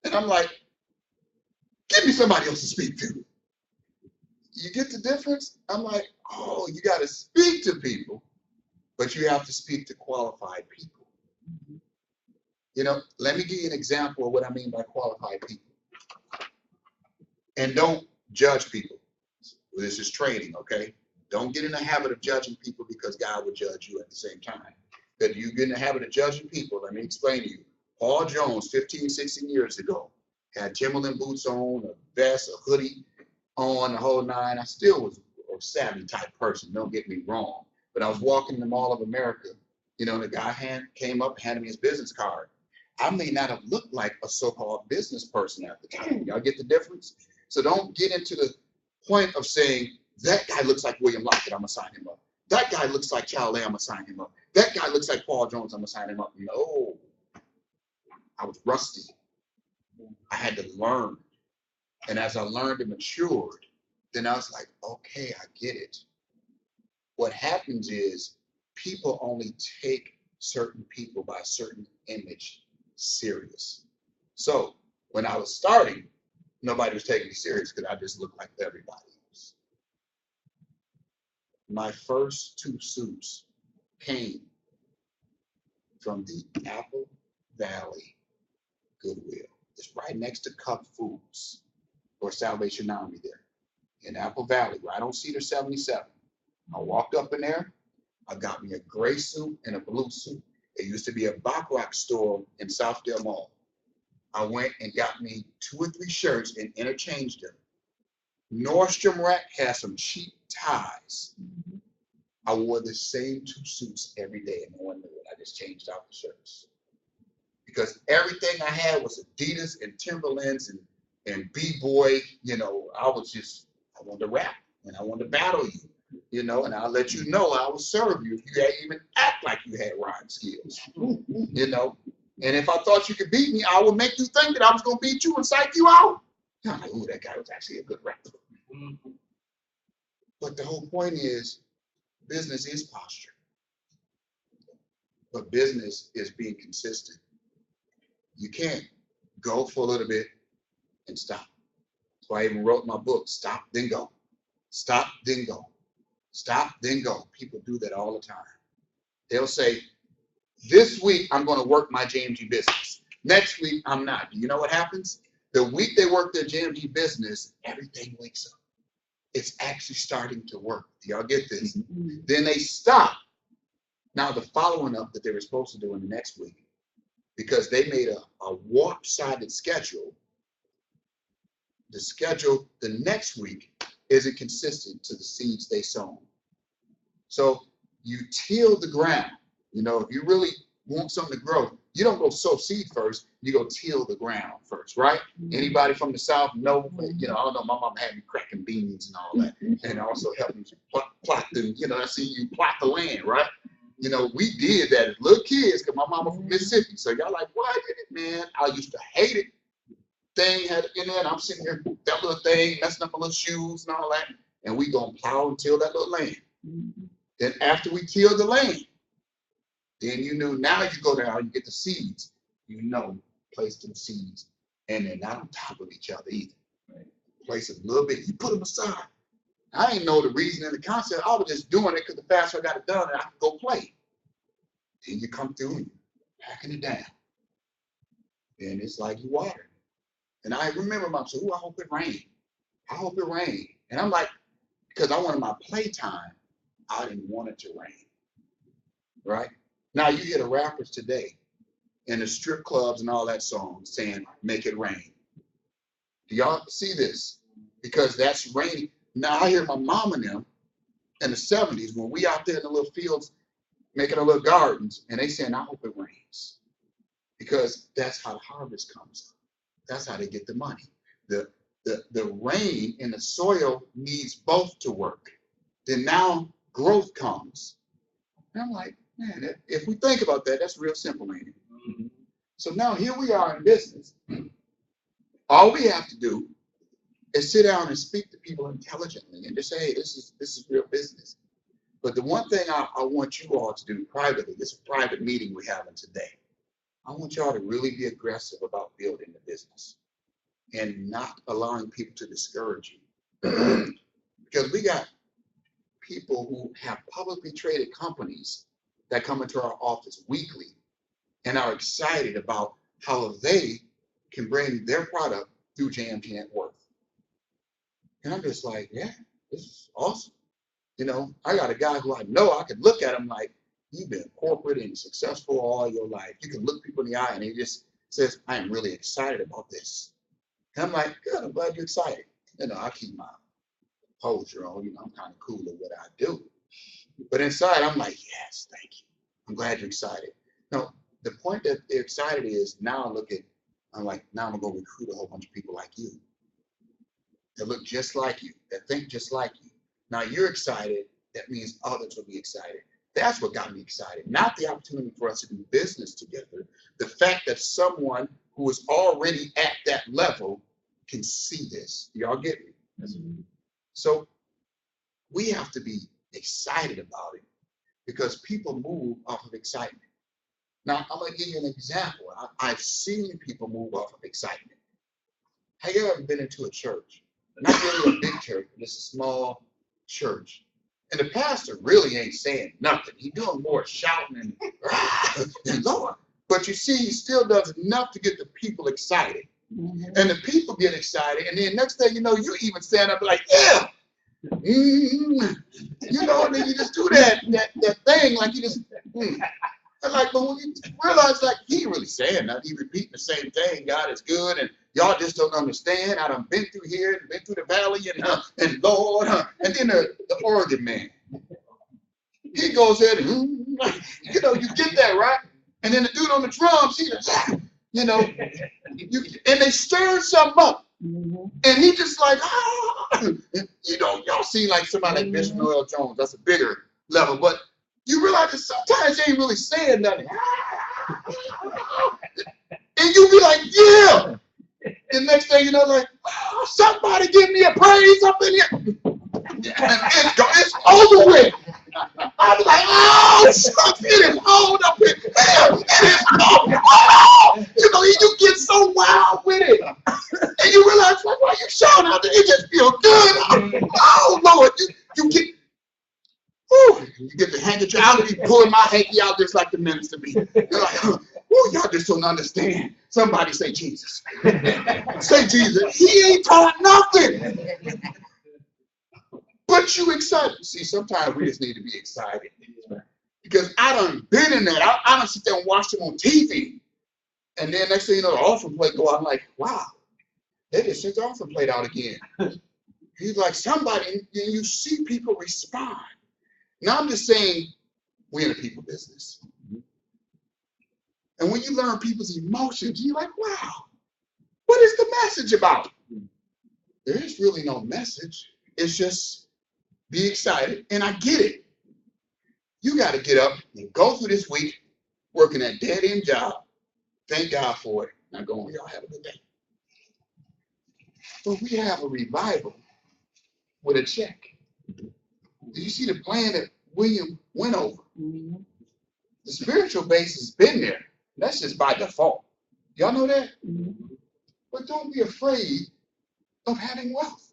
And I'm like, give me somebody else to speak to. You get the difference? I'm like, oh, you got to speak to people, but you have to speak to qualified people. You know, let me give you an example of what I mean by qualified people. And don't judge people. This is training, okay? Don't get in the habit of judging people because God will judge you at the same time. That you get in the habit of judging people, let me explain to you. Paul Jones, 15, 16 years ago, had Timberland boots on, a vest, a hoodie on, the whole nine. I still was a savvy type person, don't get me wrong. But I was walking in the Mall of America, you know, and the guy came up and handed me his business card. I may not have looked like a so-called business person at the time. Y'all get the difference? So don't get into the point of saying, that guy looks like William Lockett, I'm going to sign him up. That guy looks like Charles Lay, I'm going to sign him up. That guy looks like Paul Jones, I'm going to sign him up. No, I was rusty. I had to learn. And as I learned and matured, then I was like, okay, I get it. What happens is people only take certain people by a certain image serious. So when I was starting, nobody was taking me serious because I just looked like everybody else. My first 2 suits came from the Apple Valley Goodwill. It's right next to Cup Foods or Salvation Army there in Apple Valley, right on Cedar 77. I walked up in there. I got me a gray suit and a blue suit. It used to be a Baccarat store in Southdale Mall. I went and got me 2 or 3 shirts and interchanged them. Nordstrom Rack has some cheap ties. I wore the same 2 suits every day and no one knew it. I just changed out the shirts. Because everything I had was Adidas and Timberlands and B-Boy. You know, I wanted to rap and I wanted to battle you. You know, and I'll let you know I will serve you if you even act like you had rhyme skills. You know, and if I thought you could beat me, I would make you think that I was going to beat you and psych you out. I'm like, ooh, that guy was actually a good rapper. But the whole point is, business is posture. But business is being consistent. You can't go for a little bit and stop. That's why I even wrote my book, Stop, Then Go. Stop, then go. Stop, then go. People do that all the time. They'll say, this week I'm going to work my JMG business. Next week I'm not. Do you know what happens? The week they work their JMG business, everything wakes up. It's actually starting to work. Do y'all get this? Then they stop. Now the following up that they were supposed to do in the next week, because they made a warp-sided schedule, the schedule the next week isn't consistent to the seeds they sown. So you till the ground. You know, if you really want something to grow, you don't go sow seed first, you go till the ground first, right? Anybody from the South know, you know, I don't know, my mom had me cracking beans and all that, and also helping plot the, you know, I see you plot the land, right? You know, we did that as little kids because my mama from Mississippi. So y'all like, why did it, man? I used to hate it. Thing had in there, and I'm sitting here, that little thing, messing up my little shoes and all that, and we gonna plow and till that little land. Then after we till the land, then you knew, now you go down, you get the seeds, you know, place them seeds, and they're not on top of each other either. Right? Place them a little bit, you put them aside. I didn't know the reason and the concept. I was just doing it because the faster I got it done, I could go play. Then you come through and packing it down. Then it's like you water. And I remember mom said, "Ooh, I hope it rained. I hope it rained." And I'm like, because I wanted my playtime, I didn't want it to rain. Right? Now you hear the rappers today in the strip clubs and all that song saying, "Make it rain." Do y'all see this? Because that's raining. Now I hear my mom and them in the 70s when we out there in the little fields making our little gardens, and they saying, "I hope it rains." Because that's how the harvest comes. That's how they get the money. The rain in the soil needs both to work. Then now growth comes. And I'm like, man, if we think about that, that's real simple, ain't it? So now here we are in business. All we have to do is sit down and speak to people intelligently and just say, hey, this is real business. But the one thing I want you all to do privately, this is a private meeting we're having today. I want y'all to really be aggressive about building the business and not allowing people to discourage you. Because we got people who have publicly traded companies that come into our office weekly and are excited about how they can bring their product through JMG Net Worth. And I'm just like, yeah, this is awesome. You know, I got a guy who I know, I could look at him like, you've been corporate and successful all your life. You can look people in the eye and he just says, I am really excited about this. And I'm like, good, I'm glad you're excited. You know, I keep my posture on, you know, I'm kind of cool at what I do. But inside, I'm like, yes, thank you. I'm glad you're excited. No, the point that they're excited is now I'm like, now I'm going to recruit a whole bunch of people like you that look just like you, that think just like you. Now you're excited. That means others will be excited. That's what got me excited. Not the opportunity for us to do business together. The fact that someone who is already at that level can see this. Do y'all get me? So we have to be excited about it because people move off of excitement. Now, I'm going to give you an example. I've seen people move off of excitement. Have you ever been into a church? Not really a big church, but it's a small church. And the pastor really ain't saying nothing. He's doing more shouting and Lord, But you see, he still does enough to get the people excited. And the people get excited. And then next thing you know, you even stand up like, yeah. You know, and then you just do that thing like you just, And like, but when you realize like he ain't really saying nothing, he repeating the same thing. God is good, and y'all just don't understand. I done been through here, and been through the valley, and Lord, and then the organ man, he goes in, and, you know, you get that right, and then the dude on the drums, he just, you know, and they stir something up. And he just like, you know, y'all see like somebody like Bishop Noel Jones, that's a bigger level, but you realize that sometimes they ain't really saying nothing. And you be like, yeah. The next thing you know, like, oh, somebody give me a praise up in here. And it's over with. I was like, oh, shucks, it is on up in here. It is over. Oh! You know, you get so wild with it. And you realize, like, why you shouting out there? It just feels good. Oh, Lord. You get, whew, you get the handkerchief. I'll be pulling my hanky out just like the minister be. You're like, oh, y'all just don't understand. Somebody say Jesus. Say Jesus. He ain't taught nothing. But you excited. See, sometimes we just need to be excited. Because I done been in that. I done sit there and watch them on TV. And then next thing you know, the offering plate go out. I'm like, wow, they just sent the offering plate out again. He's like, somebody, and you see people respond. Now I'm just saying, we're in the people business. And when you learn people's emotions, you're like, wow, what is the message about? There is really no message. It's just be excited. And I get it. You got to get up and go through this week working that dead-end job. Thank God for it. Now go on, y'all have a good day. But we have a revival with a check. Did you see the plan that William went over? The spiritual base has been there. That's just by default. Y'all know that? But don't be afraid of having wealth.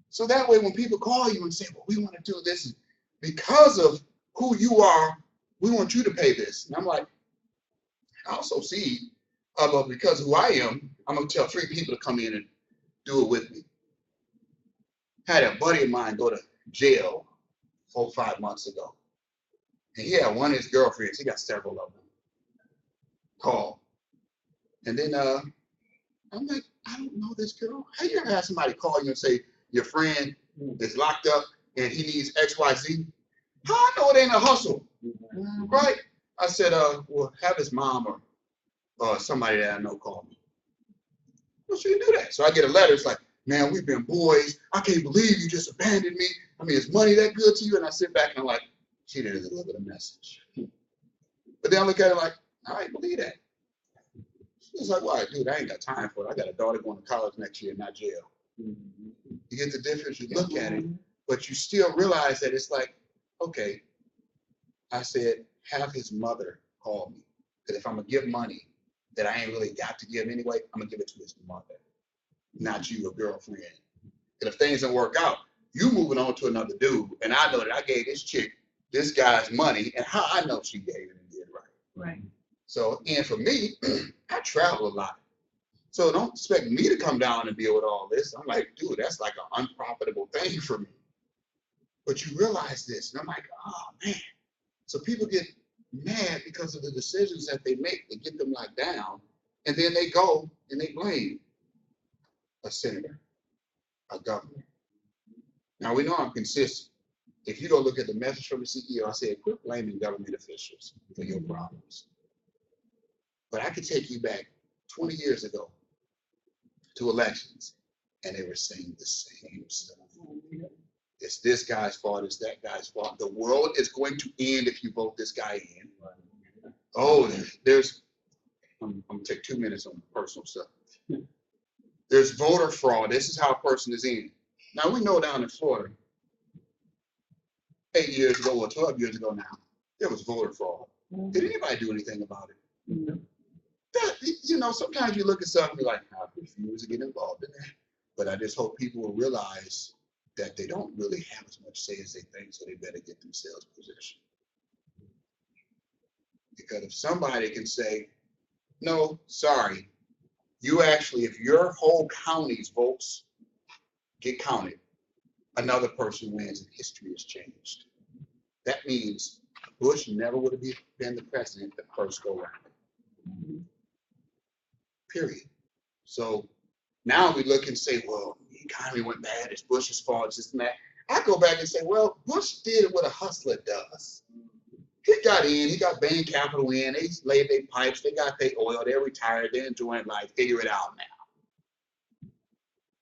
So that way when people call you and say, well, we want to do this, and because of who you are, we want you to pay this. And I'm like, I also see, but because of who I am, I'm going to tell 3 people to come in and do it with me. I had a buddy of mine go to jail 4 or 5 months ago. And he had one of his girlfriends, he got several of them, call. And then I'm like, I don't know this girl. How you ever have somebody call you and say, your friend is locked up and he needs XYZ? How I know it ain't a hustle, right? I said, well, have his mom or somebody that I know call me. Well, she can do that. So I get a letter. It's like, man, we've been boys. I can't believe you just abandoned me. I mean, is money that good to you? And I sit back and I'm like, she didn't deliver the message. But then I look at it like, all right, believe that. She's like, well, dude, I ain't got time for it. I got a daughter going to college next year, not jail. You get the difference, you look at it, but you still realize that it's like, okay, I said, have his mother call me. Because if I'm going to give money that I ain't really got to give anyway, I'm going to give it to his mother, not you, a girlfriend. And if things don't work out, you moving on to another dude, and I know that I gave this chick, this guy's money, and how I know she gave it and did right. Right. So, and for me, I travel a lot. So don't expect me to come down and deal with all this. I'm like, dude, that's like an unprofitable thing for me. But you realize this, and I'm like, oh, man. So people get mad because of the decisions that they make to get them locked down, and then they go and they blame a senator, a governor. Now, we know I'm consistent. If you go look at the message from the CEO, I said, quit blaming government officials for your problems. But I could take you back 20 years ago to elections, and they were saying the same stuff. It's this guy's fault, it's that guy's fault. The world is going to end if you vote this guy in. Oh, I'm gonna take 2 minutes on personal stuff. There's voter fraud. This is how a person is in. Now we know down in Florida, 8 years ago or 12 years ago now, there was voter fraud. Did anybody do anything about it? That, you know, sometimes you look at something and be like, I refuse to get involved in that. But I just hope people will realize that they don't really have as much say as they think, so they better get themselves positioned. Because if somebody can say, no, sorry, you actually, if your whole county's votes get counted, another person wins and history has changed. That means Bush never would have been the president the first go round. Period. So now we look and say, well, the economy went bad, it's Bush's fault, it's this and that. I go back and say, well, Bush did what a hustler does. He got in, he got Bain Capital in, they laid their pipes, they got their oil, they're retired, they're enjoying life, figure it out now.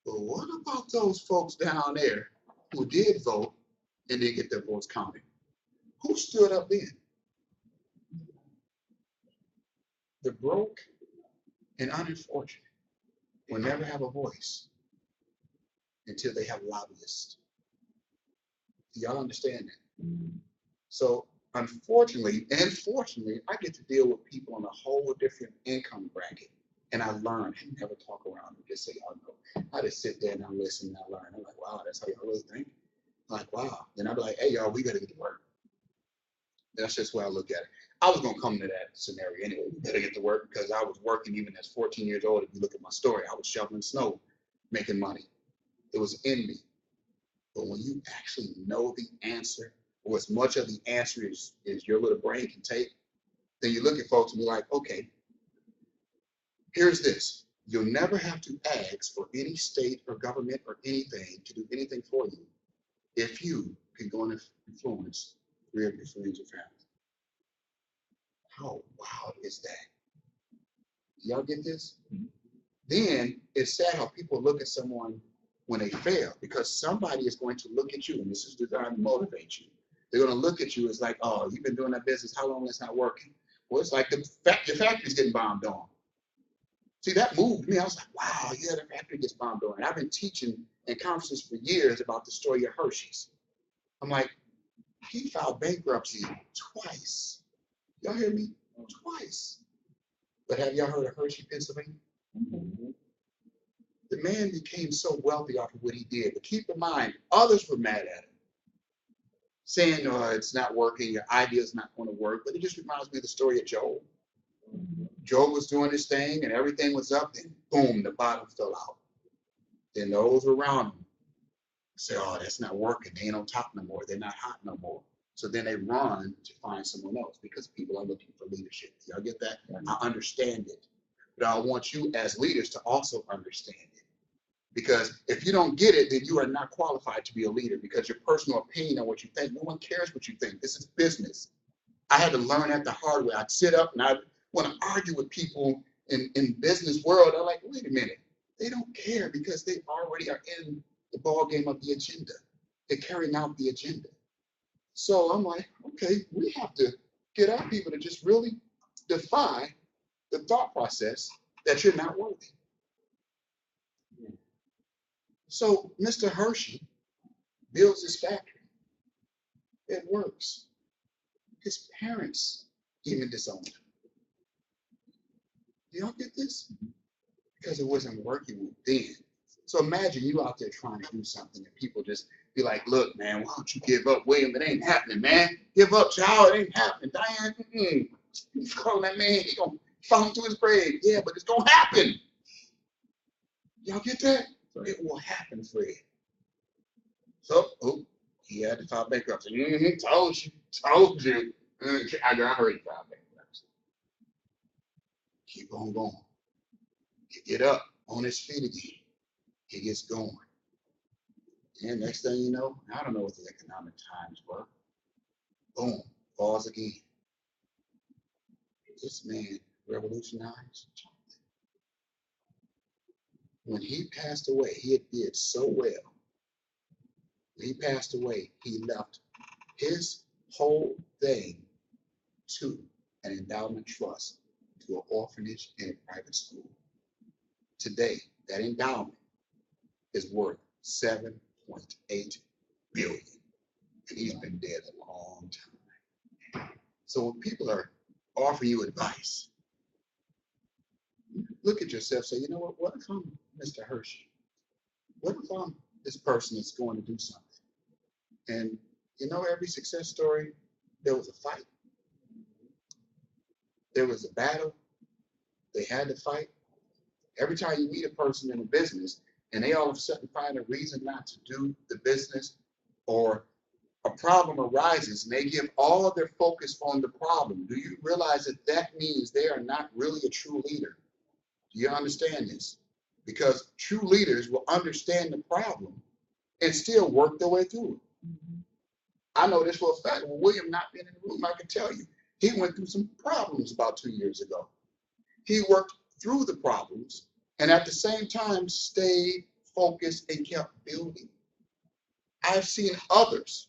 But what about those folks down there who did vote and didn't get their votes counted? Who stood up then? The broke and unfortunate will never have a voice until they have lobbyists. Do y'all understand that? So unfortunately and fortunately, I get to deal with people in a whole different income bracket. And I learn and never talk around and just say, oh no. I just sit there and I listen and I learn. I'm like, wow, that's how y'all really think? I'm like, wow. Then I'll be like, hey, y'all, we got to get to work. That's just where I look at it. I was going to come to that scenario anyway. We better get to work because I was working even as 14 years old. If you look at my story, I was shoveling snow, making money. It was in me. But when you actually know the answer, or as much of the answer as your little brain can take, then you look at folks and be like, okay, here's this. You'll never have to ask for any state or government or anything to do anything for you if you can go and influence 3 of your friends or family. How wild is that? Y'all get this? Then it's sad how people look at someone when they fail, because somebody is going to look at you, and this is designed to motivate you. They're going to look at you as like, oh, you've been doing that business, how long it's not working? Well, it's like your factory's getting bombed on. See, that moved me. I was like, wow, yeah, the factory gets bombed on. And I've been teaching in conferences for years about the story of Hershey's. I'm like, he filed bankruptcy twice. Y'all hear me? Twice. But have y'all heard of Hershey, Pennsylvania? The man became so wealthy off of what he did. But keep in mind, others were mad at him, saying, no, it's not working, your idea is not going to work. But it just reminds me of the story of Job. Job was doing his thing and everything was up, and boom, the bottom fell out. Then those around him say, oh, that's not working. They ain't on top no more. They're not hot no more. So then they run to find someone else because people are looking for leadership. Y'all get that? I understand it. But I want you as leaders to also understand it. Because if you don't get it, then you are not qualified to be a leader, because your personal opinion on what you think, no one cares what you think. This is business. I had to learn that the hard way. I'd sit up and I want to argue with people in business world. I'm like, wait a minute. They don't care because they already are in the ball game of the agenda. They're carrying out the agenda. So I'm like, okay, we have to get our people to just really defy the thought process that you're not worthy. So Mr. Hershey builds his factory. It works. His parents even disowned him. Do y'all get this? Because it wasn't working then. So imagine you out there trying to do something and people just be like, look, man, why don't you give up, William? It ain't happening, man. Give up, child. It ain't happening. Diane, you calling that man, he gonna fall into his grave. Yeah, but it's gonna happen. Y'all get that? It will happen, Fred. So, he had to file bankruptcy. Told you. I heard he filed bankruptcy. Keep on going. Get up on his feet again. He gets going. And next thing you know, I don't know what the economic times were. Boom, falls again. This man revolutionized chocolate. When he passed away, he did so well. When he passed away, he left his whole thing to an endowment trust, to an orphanage and a private school. Today, that endowment is worth $7.8 billion. And he's been dead a long time. So when people are offering you advice, look at yourself, say, you know what if I'm Mr. Hershey? What if I'm this person that's going to do something? And you know, every success story, there was a fight. there was a battle they had to fight. Every time you meet a person in a business and they all of a sudden find a reason not to do the business, or a problem arises and they give all of their focus on the problem, do you realize that that means they are not really a true leader? Do you understand this? Because true leaders will understand the problem and still work their way through it. I know this for a fact. With William not being in the room, I can tell you, he went through some problems about 2 years ago. He worked through the problems and at the same time stayed focused and kept building. I've seen others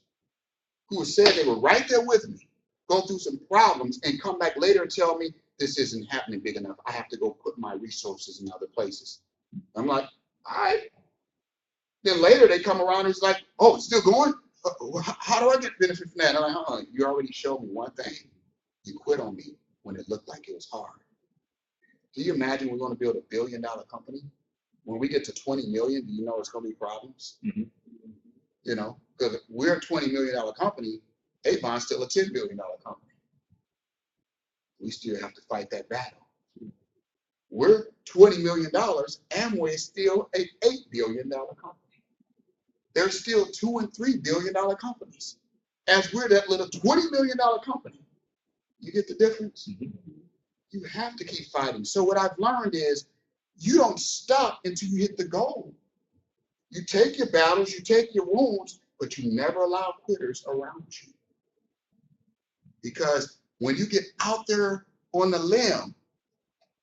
who said they were right there with me, go through some problems and come back later and tell me this isn't happening big enough. I have to go put my resources in other places. I'm like, all right. Then later they come around and it's like, oh, it's still going? How do I get benefit from that? I'm like, you already showed me one thing. You quit on me when it looked like it was hard. Do you imagine we're going to build $1 billion company? When we get to 20 million, do you know it's going to be problems? Mm-hmm. You know, because we're a $20 million company, Avon's still a $10 billion company. We still have to fight that battle. We're $20 million, Amway is still an $8 billion company. There's still $2 and $3 billion companies. As we're that little $20 million company, you get the difference? Mm-hmm. You have to keep fighting. So what I've learned is you don't stop until you hit the goal. You take your battles, you take your wounds, but you never allow quitters around you. Because when you get out there on the limb,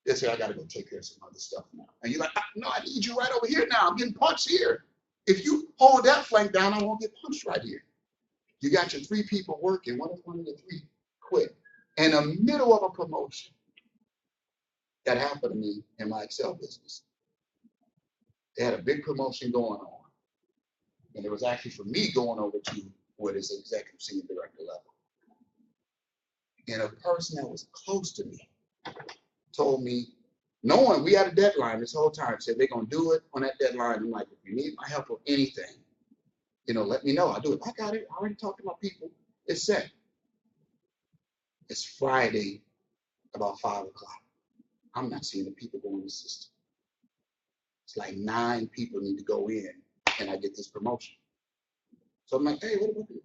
they say, I got to go take care of some other stuff now. And you're like, no, I need you right over here now. I'm getting punched here. If you hold that flank down, I won't get punched right here. You got your 3 people working. What if one of the 3 quit? In the middle of a promotion, that happened to me in my Excel business. They had a big promotion going on. And it was actually for me going over to what is executive senior director level. And a person that was close to me told me, knowing we had a deadline this whole time, said they're going to do it on that deadline. I'm like, if you need my help with anything, you know, let me know. I'll do it. I got it. I already talked to my people. It's set. It's Friday, about 5 o'clock. I'm not seeing the people go in the system. It's like 9 people need to go in and I get this promotion. So I'm like, hey,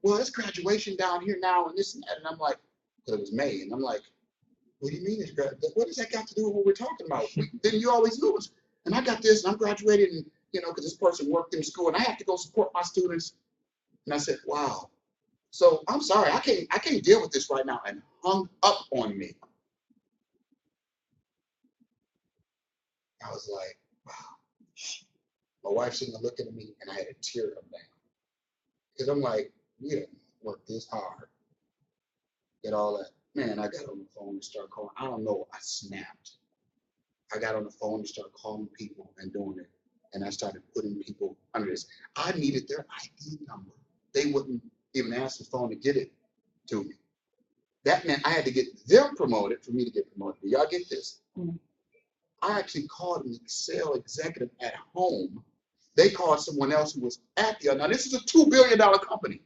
well, it's graduation down here now and this and that. And I'm like, because it was May. And I'm like, what do you mean it's graduation? What does that got to do with what we're talking about? Then you always lose. And I got this and I'm graduated and, you know, because this person worked in school and I have to go support my students. And I said, wow. So I'm sorry, I can't deal with this right now, and hung up on me. I was like, wow. My wife's sitting there looking at me and I had a tear come down. Because I'm like, we didn't work this hard. Get all that. Man, I got on the phone and started calling. I don't know, I snapped. I got on the phone and started calling people and doing it. And I started putting people under this. I needed their ID number. They wouldn't even answer the phone to get it to me. That meant I had to get them promoted for me to get promoted. Do y'all get this? Mm-hmm. I actually called an Excel executive at home. They called someone else who was at the other. Now, this is a $2 billion company.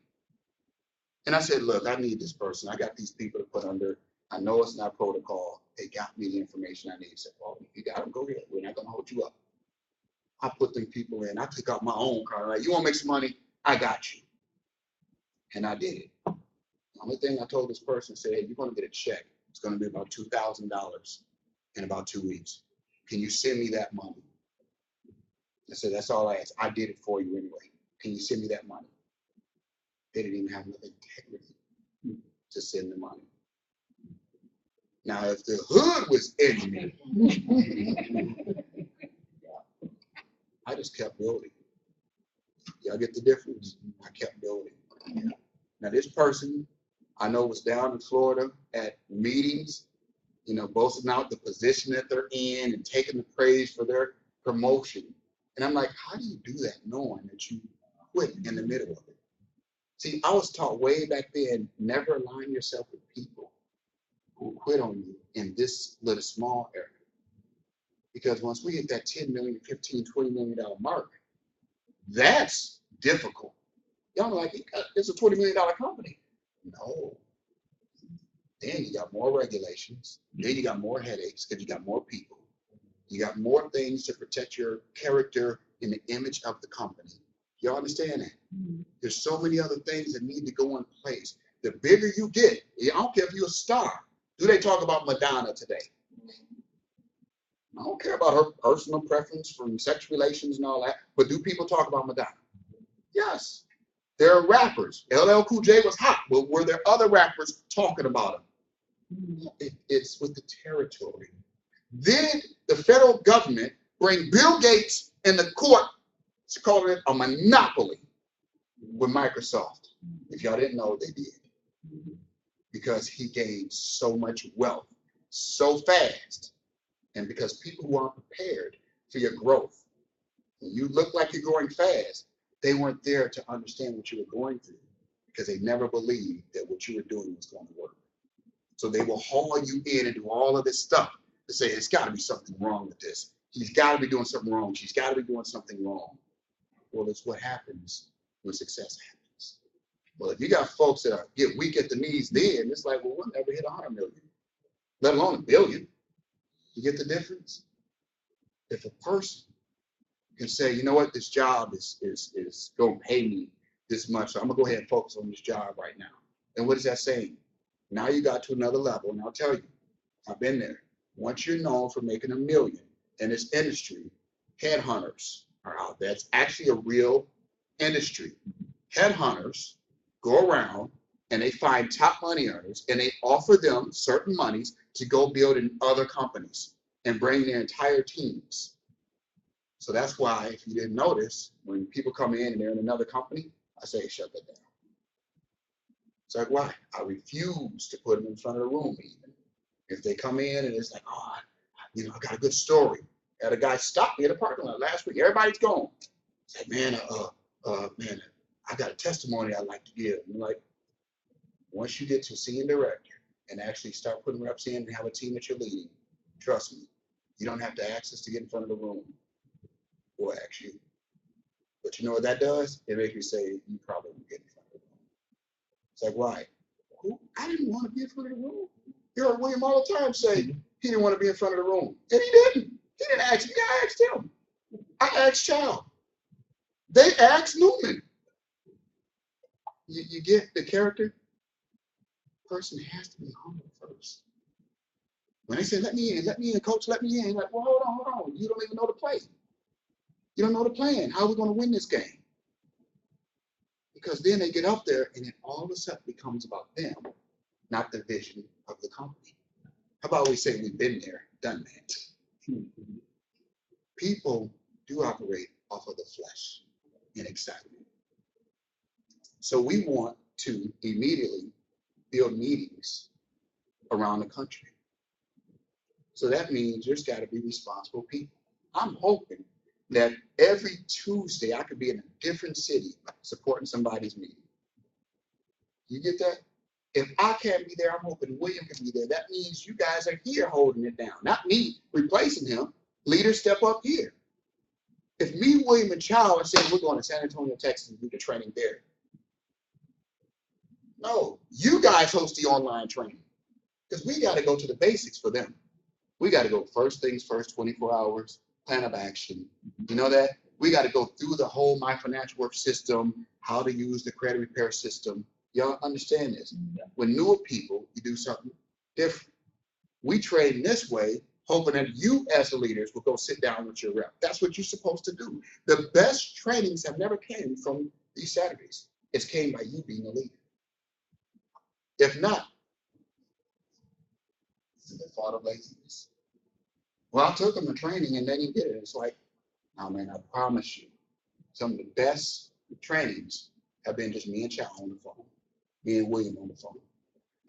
And I said, look, I need this person. I got these people to put under. I know it's not protocol. They got me the information I need. I said, well, if you got them, go ahead. We're not going to hold you up. I put them people in. I took out my own card. Like, you want to make some money? I got you. And I did it. The only thing I told this person, said, hey, you're going to get a check. It's going to be about $2,000 in about 2 weeks. Can you send me that money? I said, that's all I asked. I did it for you anyway. Can you send me that money? They didn't even have enough integrity to send the money. Now, if the hood was in me, I just kept building. Y'all get the difference? I kept building. Now, this person I know was down in Florida at meetings, you know, boasting out the position that they're in and taking the praise for their promotion. And I'm like, how do you do that knowing that you quit in the middle of it? See, I was taught way back then, never align yourself with people who quit on you in this little small area. Because once we hit that 10 million, 15, $20 million mark, that's difficult. Y'all are like, it's a $20 million company. No. Then you got more regulations. Then you got more headaches because you got more people. You got more things to protect your character and the image of the company. Y'all understand that? There's so many other things that need to go in place. The bigger you get, I don't care if you're a star. Do they talk about Madonna today? I don't care about her personal preference from sexual relations and all that, but do people talk about Madonna? Yes. There are rappers. LL Cool J was hot, but were there other rappers talking about him? It's with the territory. Did the federal government bring Bill Gates in the court to call it a monopoly with Microsoft? If y'all didn't know, they did. Because he gained so much wealth so fast. And because people who aren't prepared for your growth, when you look like you're growing fast, they weren't there to understand what you were going through because they never believed that what you were doing was going to work. So they will haul you in and do all of this stuff to say, it's got to be something wrong with this. He's got to be doing something wrong. She's got to be doing something wrong. Well, it's what happens when success happens. Well, if you got folks that get weak at the knees then, it's like, well, we'll never hit 100 million, let alone a billion. You get the difference? If a person can say, you know what, this job is going to pay me this much, so I'm going to go ahead and focus on this job right now. And what is that saying? Now you got to another level, and I'll tell you, I've been there. Once you're known for making $1 million in this industry, headhunters are out there. It's actually a real industry. Headhunters go around and they find top money earners and they offer them certain monies to go build in other companies and bring their entire teams. So that's why, if you didn't notice, when people come in and they're in another company, I say, shut that down. It's like, why? I refuse to put them in front of the room even. If they come in and it's like, oh, I got a good story. I had a guy stop me at a parking lot last week. Everybody's gone. It's like, man, I got a testimony I'd like to give. And I'm like, once you get to senior director and actually start putting reps in and have a team that you're leading, trust me, you don't have to ask us to get in front of the room. We'll ask you. But you know what that does? It makes you say, you probably won't get in front of the room. It's like, why? Who? I didn't want to be in front of the room. You heard William all the time say he didn't want to be in front of the room. And he didn't. He didn't ask me. I asked him. I asked Child. They asked Newman. You get the character? Person has to be humble first. When they say, let me in, coach, let me in. Like, well, hold on. You don't even know the play. You don't know the plan. How are we going to win this game? Because then they get up there and it all of a sudden becomes about them, not the vision of the company. How about we say we've been there, done that? People do operate off of the flesh and excitement. So we want to immediately build meetings around the country. So that means there's got to be responsible people. I'm hoping that every Tuesday I could be in a different city supporting somebody's meeting. You get that? If I can't be there, I'm hoping William can be there. That means you guys are here holding it down, not me replacing him. Leaders step up here. If me, William, and Child are saying we're going to San Antonio, Texas, and do the training there. No, you guys host the online training because we got to go to the basics for them. We got to go first things first, 24 hours, plan of action. You know that? We got to go through the whole My Financial Work system, how to use the credit repair system. Y'all understand this? When newer people, you do something different. We train this way, hoping that you as the leaders will go sit down with your rep. That's what you're supposed to do. The best trainings have never came from these Saturdays. It's came by you being a leader. If not, it's the fault of laziness. Well, I took them to training and they didn't get it. It's like, oh man, I promise you, some of the best trainings have been just me and Child on the phone, me and William on the phone.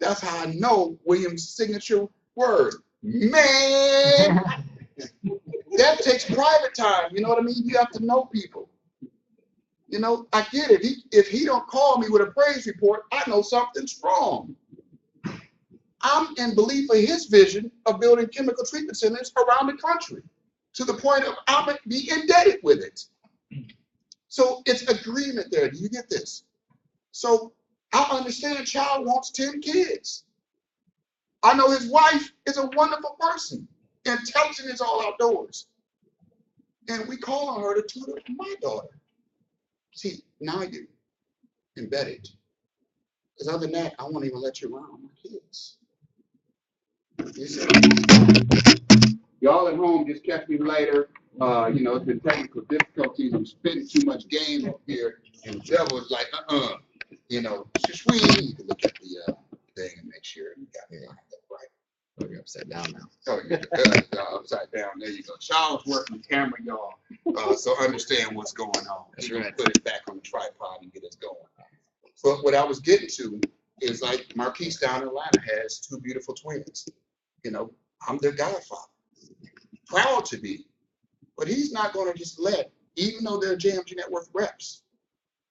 That's how I know William's signature word, man. That takes private time. You know what I mean? You have to know people. You know, I get it. If he don't call me with a praise report, I know something's wrong. I'm in belief of his vision of building chemical treatment centers around the country to the point of I'm going to be indebted with it. So it's agreement there. Do you get this? So I understand Child wants 10 kids. I know his wife is a wonderful person. Intelligent is all outdoors. And we call on her to tutor my daughter. See, now you're embedded. Because other than that, I won't even let you around my kids. You see? Y'all at home just catch me later. It's been technical difficulties. I'm spitting too much game up here. And the devil is like, shwee. You can look at the thing and make sure you got it lined up right. Oh, you're upside down now. Oh, yeah, upside down. There you go. Charles working the camera, y'all. So understand what's going on. That's We're gonna right. put it back on the tripod and get us going. But what I was getting to is like Marquise down in Atlanta has two beautiful twins. I'm their godfather. Proud to be. But he's not going to just let, even though they're JMG Network reps,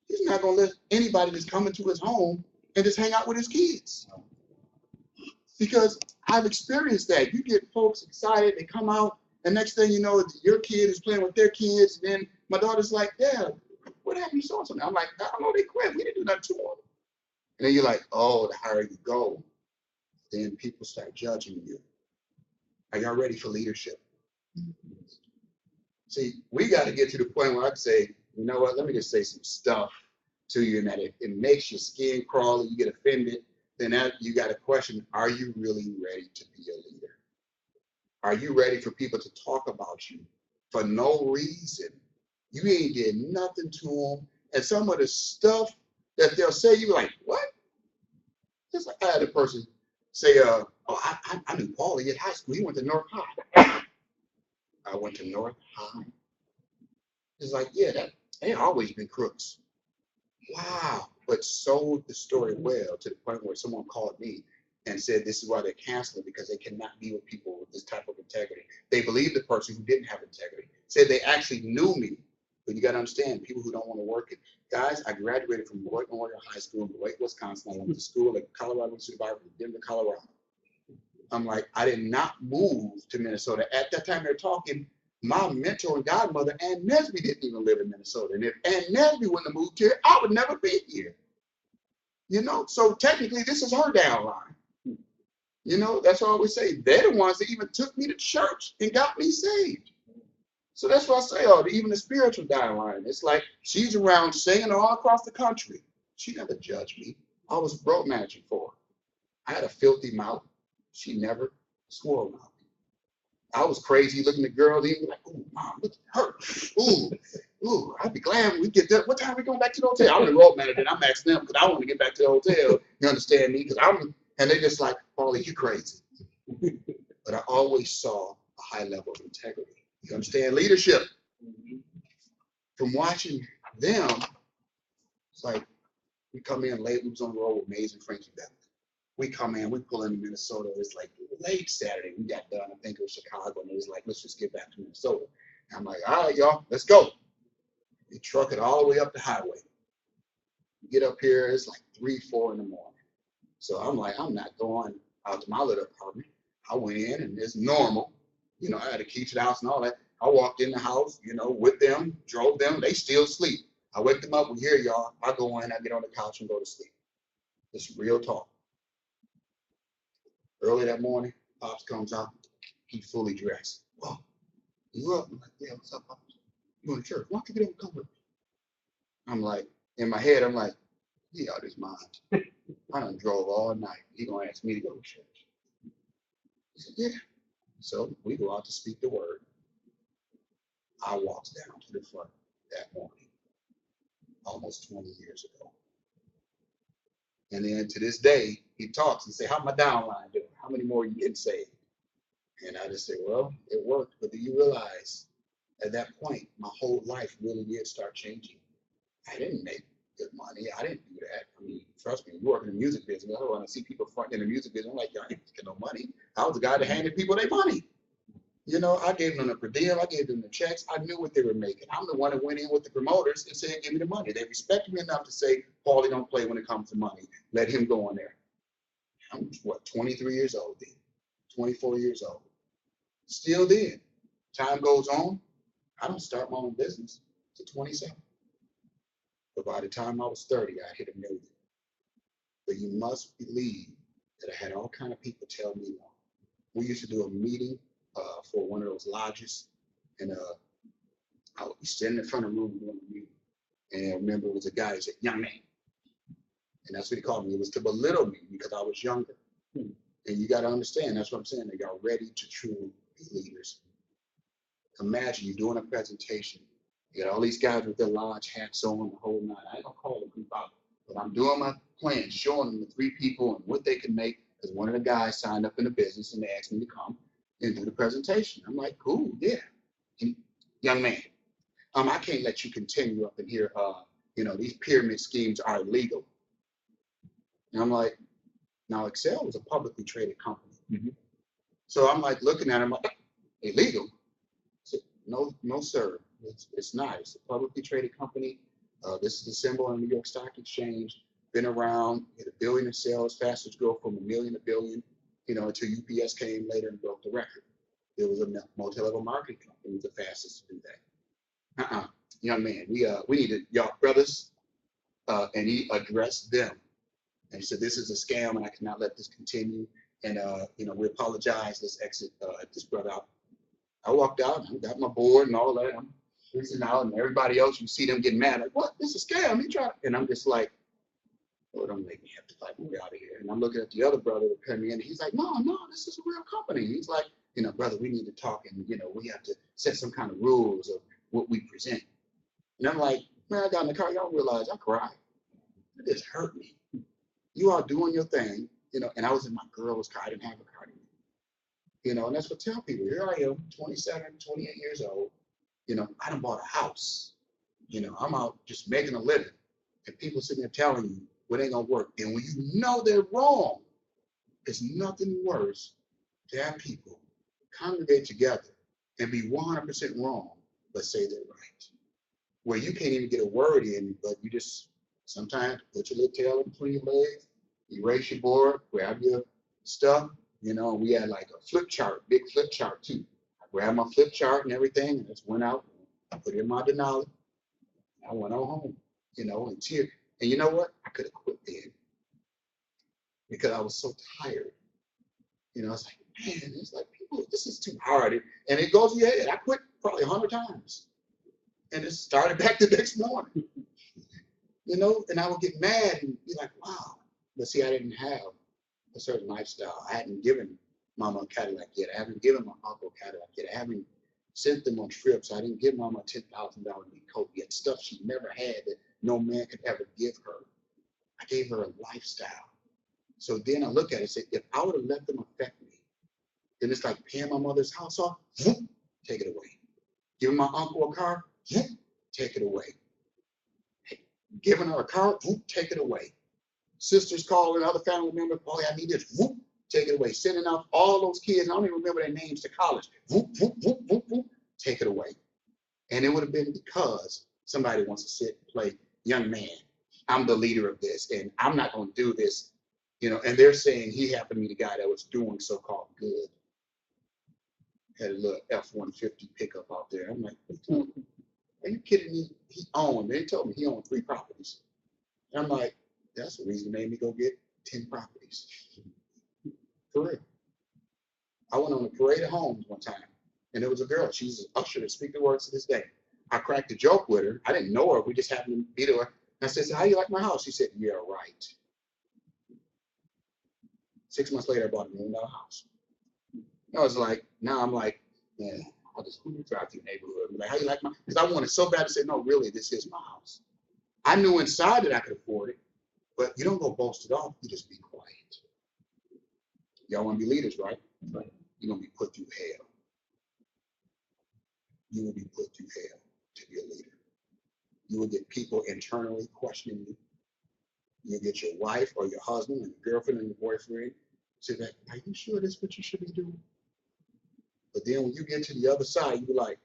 he's not going to let anybody just come into his home and just hang out with his kids. Because I've experienced that. You get folks excited, they come out, and next thing you know, your kid is playing with their kids. And then my daughter's like, Dad, what happened to so-and-so? I'm like, I don't know, they quit. We didn't do nothing to them. And then you're like, oh, the higher you go, then people start judging you. Are y'all ready for leadership? See, we got to get to the point where I can say, you know what, let me just say some stuff to you, and that it makes your skin crawl and you get offended. Then you got to question, are you really ready to be a leader? Are you ready for people to talk about you for no reason? You ain't did nothing to them. And some of the stuff that they'll say, you like, what? Just like I had a person say, I knew Paulie at high school. He went to North High. I went to North High. It's like, yeah, they always been crooks. Wow. But sold the story well to the point where someone called me and said this is why they're canceling, because they cannot be with people with this type of integrity. They believed the person who didn't have integrity. Said they actually knew me. But you got to understand, people who don't want to work it. Guys, I graduated from Beloit Memorial High School in Beloit, Wisconsin. I went to school at Colorado Institute of Art in Denver, Colorado. I'm like, I did not move to Minnesota. At that time they're talking, my mentor and godmother, Ann Nesby, didn't even live in Minnesota. And if Ann Nesby wouldn't have moved here, I would never be here. So technically this is her downline. That's what I always say. They're the ones that even took me to church and got me saved. So that's what I say, even the spiritual downline. It's like she's around singing all across the country. She never judged me. I was broke managing for her. I had a filthy mouth. She never swore about me. I was crazy looking at girls, even like, ooh, Mom, look at her. Ooh, I'd be glad when we get there. What time are we going back to the hotel? I'm the road manager, and I'm asking them because I want to get back to the hotel. You understand me? And they just like, Paulie, you crazy. But I always saw a high level of integrity. You understand leadership? From watching them, it's like we come in late, we was on the road with Maze and Frankie Beverly. We come in, we pull into Minnesota. It's like late Saturday. We got done, I think it was Chicago, and it was like, let's just get back to Minnesota. And I'm like, all right, y'all, let's go. We truck it all the way up the highway. We get up here, it's like 3, 4 in the morning. So I'm like, I'm not going out to my little apartment. I went in, and it's normal. I had a key to the house and all that. I walked in the house, with them, drove them. They still sleep. I wake them up. We hear y'all. I go in, I get on the couch and go to sleep. It's real talk. Early that morning, Pops comes out. He's fully dressed. Well, you up? I'm like, yeah, what's up, Pops? You going to church? Why don't you get up and come with me? I'm like, in my head, I'm like, he out his mind. I done drove all night. He going to ask me to go to church. He said, yeah. So we go out to speak the word. I walked down to the front that morning, almost 20 years ago. And then to this day, he talks and say, how my downline doing? How many more you getting saved? And I just say, well, it worked. But do you realize at that point, my whole life really did start changing. I didn't make good money. I didn't do that. I mean, trust me, you work in the music business. I don't want to see people front in the music business. I'm like, y'all ain't making no money. I was the guy that handed people their money. I gave them the per diem. I gave them the checks. I knew what they were making. I'm the one that went in with the promoters and said, give me the money. They respected me enough to say, Paulie don't play when it comes to money. Let him go in there. I'm, 23 years old then, 24 years old. Still then, time goes on. I don't start my own business to 27. But by the time I was 30, I hit $1 million. But you must believe that I had all kind of people tell me no. We used to do a meeting for one of those lodges, and I would be standing in front of the room doing a meeting. And I remember it was a guy who said, "Young man." And that's what he called me. It was to belittle me because I was younger. And you got to understand, that's what I'm saying. They got ready to truly be leaders. Imagine you doing a presentation. You got all these guys with their lodge hats on, the whole nine. I ain't gonna call the group out, but I'm doing my plan, showing them the 3 people and what they can make. Because one of the guys signed up in the business and they asked me to come and do the presentation. I'm like, cool, yeah. And, young man, I can't let you continue up in here. These pyramid schemes are illegal. And I'm like, now Excel was a publicly traded company. So I'm like looking at him like, illegal? I said, no, sir. It's not. It's a publicly traded company. This is the symbol on the New York Stock Exchange. Been around, hit $1 billion in sales, fastest growth from $1 million to $1 billion, until UPS came later and broke the record. It was a multi-level marketing company. It was the fastest to do that. Young man, we need to, y'all brothers, and he addressed them. And he said, this is a scam and I cannot let this continue. And, we apologize. Let's exit this brother out. I walked out and got my board and all that. I'm listening out, and everybody else, you see them getting mad. Like, what? This is a scam. He tried. And I'm just like, oh, don't make me have to fight my way out of here. And I'm looking at the other brother that came in. And he's like, no, this is a real company. He's like, brother, we need to talk. And, we have to set some kind of rules of what we present. And I'm like, man, I got in the car. Y'all realize I cried. It just hurt me. You are doing your thing, and I was in my girl's car. I didn't have a car anymore. And that's what I tell people. Here I am, 27, 28 years old. I done bought a house. I'm out just making a living. And people sitting there telling you what ain't gonna work. And when you know they're wrong, it's nothing worse to have people congregate together and be 100% wrong, but say they're right. Where you can't even get a word in, but you just sometimes put your little tail in between your legs, erase your board, grab your stuff. We had like a flip chart, big flip chart too. I grabbed my flip chart and everything, and just went out, I put it in my Denali. I went on home, and tear. And you know what? I could have quit then because I was so tired. It's like, man, it's like people, this is too hard. And it goes to your head. I quit probably 100 times. And it started back the next morning. And I would get mad and be like, wow. But see, I didn't have a certain lifestyle. I hadn't given Mama a Cadillac yet. I haven't given my uncle a Cadillac yet. I haven't sent them on trips. I didn't give Mama a $10,000 new coat yet. Stuff she never had that no man could ever give her. I gave her a lifestyle. So then I look at it and say, if I would have let them affect me, then it's like paying my mother's house off, take it away. Giving my uncle a car, take it away. Giving her a car, take it away. Sisters calling other family members, boy, I need this, take it away. Sending out all those kids, I don't even remember their names, to college, take it away. And it would have been because somebody wants to sit and play young man. I'm the leader of this, and I'm not going to do this, and they're saying he happened to be the guy that was doing so-called good. Had a little F-150 pickup out there. I'm like, are you kidding me? They told me he owned 3 properties. And I'm like, that's the reason they made me go get 10 properties. For real. I went on a parade of homes one time, and there was a girl. She's an usher that speaks the words to this day. I cracked a joke with her. I didn't know her. We just happened to meet her. And I said, so how do you like my house? She said, yeah, right. 6 months later, I bought $1 million house. I was like, now I'm like, man, I'll just drive through the neighborhood. I'm like, how you like my, because I wanted so bad to say, no, really, this is my house. I knew inside that I could afford it, but you don't go boast it off, you just be quiet. Y'all want to be leaders, right? Right. You're going to be put through hell. You will be put through hell to be a leader. You will get people internally questioning you. You'll get your wife or your husband and your girlfriend and your boyfriend say that, are you sure this is what you should be doing? But then when you get to the other side, you be like,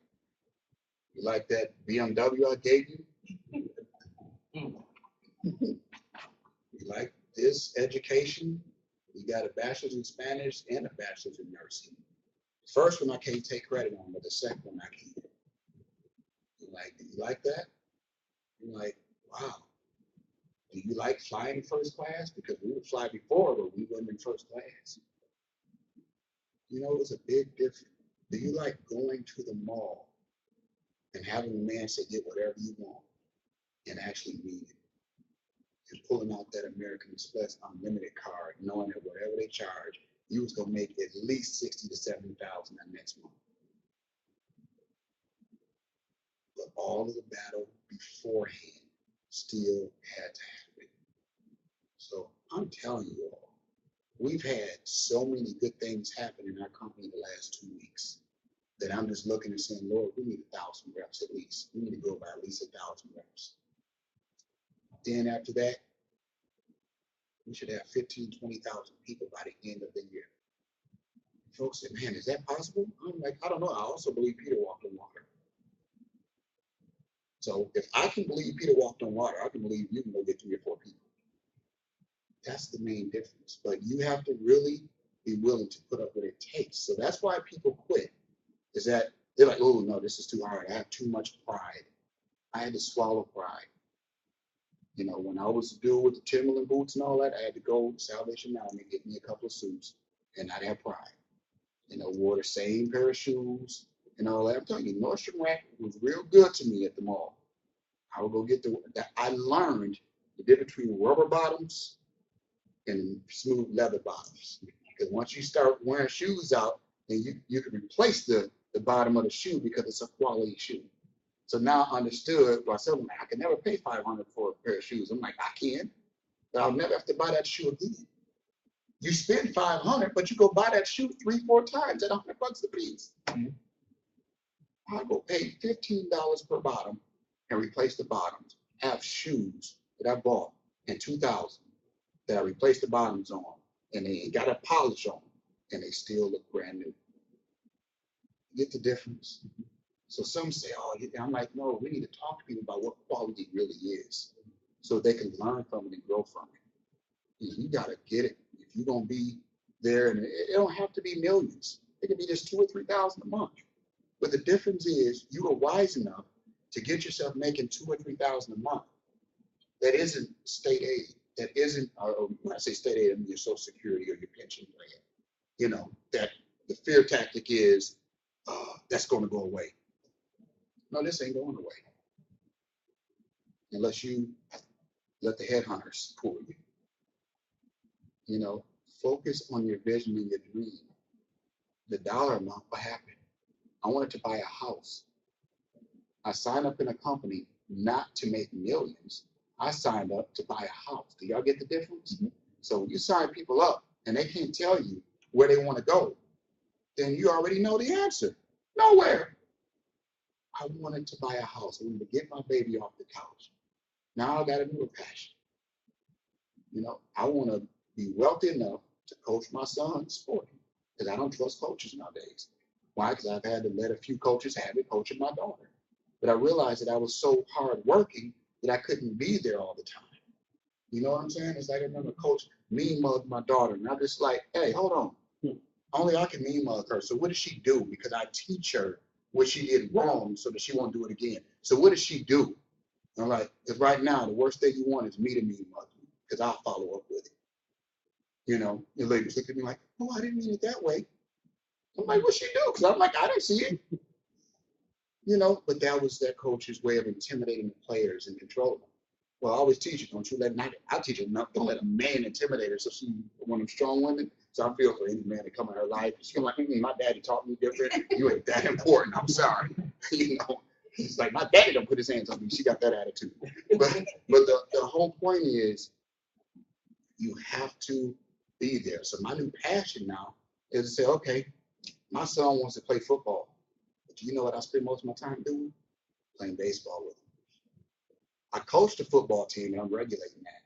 you like that BMW I gave you? You like this education? You got a bachelor's in Spanish and a bachelor's in nursing. The first one I can't take credit on, but the second one I can. You like that? You're like, wow. Do you like flying first class? Because we would fly before, but we weren't in first class. You know, it's a big difference. Do you like going to the mall and having a man say, get whatever you want and actually need it? And pulling out that American Express Unlimited card, knowing that whatever they charge, you was gonna make at least 60 to 70,000 that next month. But all of the battle beforehand still had to happen. So I'm telling you all, we've had so many good things happen in our company the last 2 weeks that I'm just looking and saying, Lord, we need 1,000 reps at least. We need to go by at least 1,000 reps. Then after that, we should have 15, 20,000 people by the end of the year. Folks said, man, is that possible? I'm like, I don't know. I also believe Peter walked on water. So if I can believe Peter walked on water, I can believe you can go get 3 or 4 people. That's the main difference. But you have to really be willing to put up what it takes. So that's why people quit, is that they're like, oh, no, this is too hard. I have too much pride. I had to swallow pride. You know, when I was a dude with the Timberland boots and all that, I had to go to Salvation Army and get me a couple of suits and not have pride. You know, wore the same pair of shoes and all that. I'm telling you, Nordstrom Rack was real good to me at the mall. I would go get I learned the difference between rubber bottoms and smooth leather bottoms. Because once you start wearing shoes out, then you can replace the bottom of the shoe because it's a quality shoe. So now I understood, well, I said, I can never pay $500 for a pair of shoes. I'm like, I can, but I'll never have to buy that shoe again. You spend $500, but you go buy that shoe 3-4 times at $100 a piece. I'll go pay $15 per bottom and replace the bottoms. Have shoes that I bought in 2000 that I replaced the bottoms on, and they got a polish on them, and they still look brand new. Get the difference? So some say, oh, I'm like, no, we need to talk to people about what quality really is so they can learn from it and grow from it. You got to get it. If you're going to be there, and it don't have to be millions. It could be just 2,000 or 3,000 a month. But the difference is you are wise enough to get yourself making 2,000 or 3,000 a month. That isn't state aid. That isn't, when I say state aid, I mean your Social Security or your pension plan. You know, that the fear tactic is that's going to go away. No, this ain't going away. Unless you let the headhunters pull you. You know, focus on your vision and your dream. The dollar amount will happen. I wanted to buy a house. I signed up in a company not to make millions. I signed up to buy a house. Do y'all get the difference? Mm-hmm. So you sign people up and they can't tell you where they want to go, then you already know the answer. Nowhere. I wanted to buy a house. I wanted to get my baby off the couch. Now I got a newer passion. You know, I want to be wealthy enough to coach my son's sport because I don't trust coaches nowadays. Why? Because I've had to let a few coaches have it coaching my daughter. But I realized that I was so hard working that I couldn't be there all the time. You know what I'm saying? It's like I remember coach mean mug my daughter, and I'm just like, hey, hold on. Only I can mean mug her. So what does she do? Because I teach her what she did wrong so that she won't do it again. So what does she do? I'm like, because right now the worst thing you want is me to mean mug you, because I'll follow up with it. You know, the ladies look at me like, oh, I didn't mean it that way. I'm like, what she do? Because I'm like, I didn't see it. You know, but that was that coach's way of intimidating the players and controlling them. Well, I always teach you, don't you let, I teach her, don't let a man intimidate her. So she's one of them strong women. So I feel for any man to come in her life. She's like, my daddy taught me different. You ain't that important. I'm sorry. You know, he's like, my daddy don't put his hands on me. She got that attitude. But the whole point is you have to be there. So my new passion now is to say, okay, my son wants to play football. But do you know what I spend most of my time doing? Playing baseball with him. I coach the football team and I'm regulating that.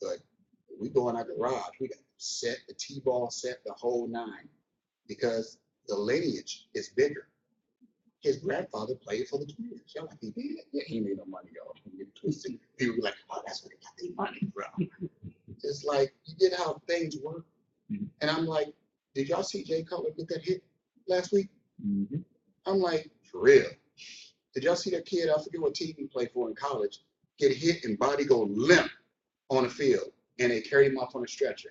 But we go in our garage, we got set the T-ball set, the whole 9, because the lineage is bigger. His grandfather played for the Twins. Y'all like, he did? Yeah, he made no money, y'all. People be like, oh, that's where they got their money from. It's like, you get how things work. Mm-hmm. And I'm like, did y'all see Jay Cutler get that hit last week? Mm-hmm. I'm like, for real. Did y'all see that kid? I forget what team he played for in college. get hit and body go limp on the field, and they carried him off on a stretcher.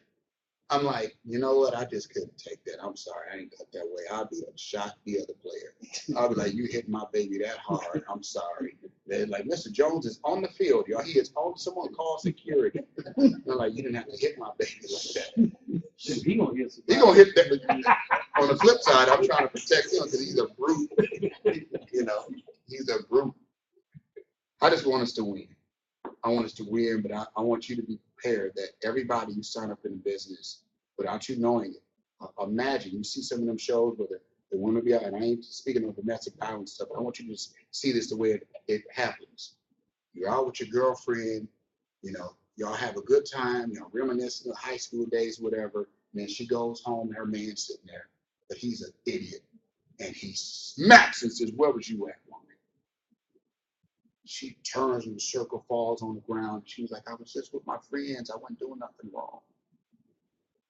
I'm like, you know what? I just couldn't take that. I'm sorry, I ain't got that way. I'll be a shot the other player. I'll be like, you hit my baby that hard. I'm sorry. They're like, Mr. Jones is on the field, y'all. He is on. Someone call security. I'm like, you didn't have to hit my baby like that. He gonna hit some. He gonna hit that. On the flip side, I'm trying to protect him because he's a brute. You know, he's a brute. I just want us to win. I want us to win, but I want you to be prepared that everybody you sign up in the business, without you knowing it, imagine you see some of them shows where the women be out, and I ain't speaking of domestic violence stuff, but I want you to just see this the way it happens. You're out with your girlfriend, you know, y'all have a good time, you know, reminiscing of high school days, whatever, and then she goes home and her man's sitting there, but he's an idiot, and he smacks and says, where was you at, woman? She turns in the circle, falls on the ground. She was like, I was just with my friends. I wasn't doing nothing wrong.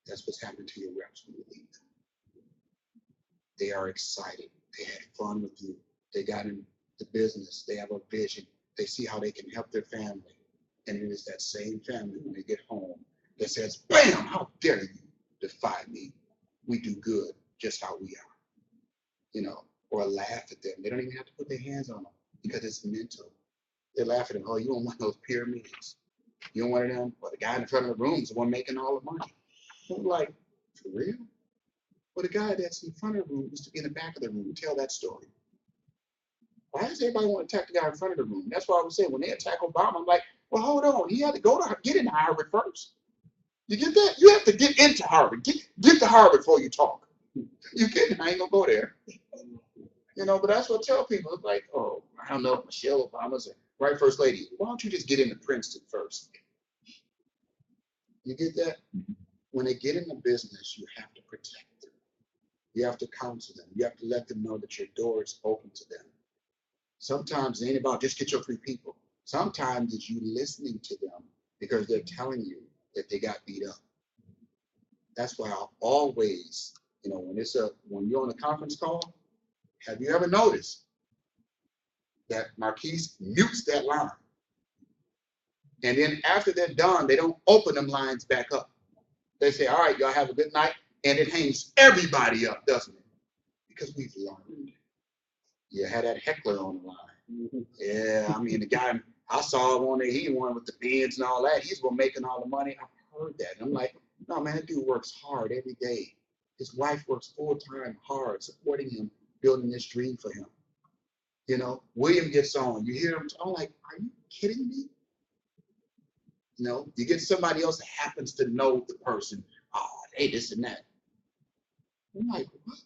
That's what's happening to your reps when you leave them. They are excited. They had fun with you. They got in the business. They have a vision. They see how they can help their family. And it is that same family when they get home that says, bam, how dare you defy me? We do good just how we are. You know, or laugh at them. They don't even have to put their hands on them because it's mental. They laugh at him. Oh, you don't want those pyramids. You don't want them. Well, the guy in the front of the room is the one making all the money. I'm like, for real? Well, the guy that's in front of the room used to be in the back of the room. Tell that story. Why does everybody want to attack the guy in front of the room? That's why I was saying when they attack Obama, I'm like, well, hold on. He had to go to get into Harvard first. You get that? You have to get into Harvard. Get to Harvard before you talk. You kidding? I ain't gonna go there. You know, but that's what I tell people. It's like, oh, I don't know if Michelle Obama's a right first lady. Why don't you just get into Princeton first? You get that? When they get into business, you have to protect them. You have to counsel them. You have to let them know that your door is open to them. Sometimes it ain't about just get your 3 people. Sometimes it's you listening to them because they're telling you that they got beat up. That's why I'll always, you know, when you're on a conference call, have you ever noticed that Marquise mutes that line? And then after they're done, they don't open them lines back up. They say, all right, y'all have a good night. And it hangs everybody up, doesn't it? Because we've learned. You had that heckler on the line. Yeah, I mean, the guy, I saw one there, he won with the Benz and all that. He's one making all the money. I've heard that. And I'm like, no, man, that dude works hard every day. His wife works full-time hard, supporting him, building this dream for him. You know, William gets on. You hear him, I'm like, are you kidding me? You know, you get somebody else that happens to know the person. Oh, hey, this and that. I'm like, what?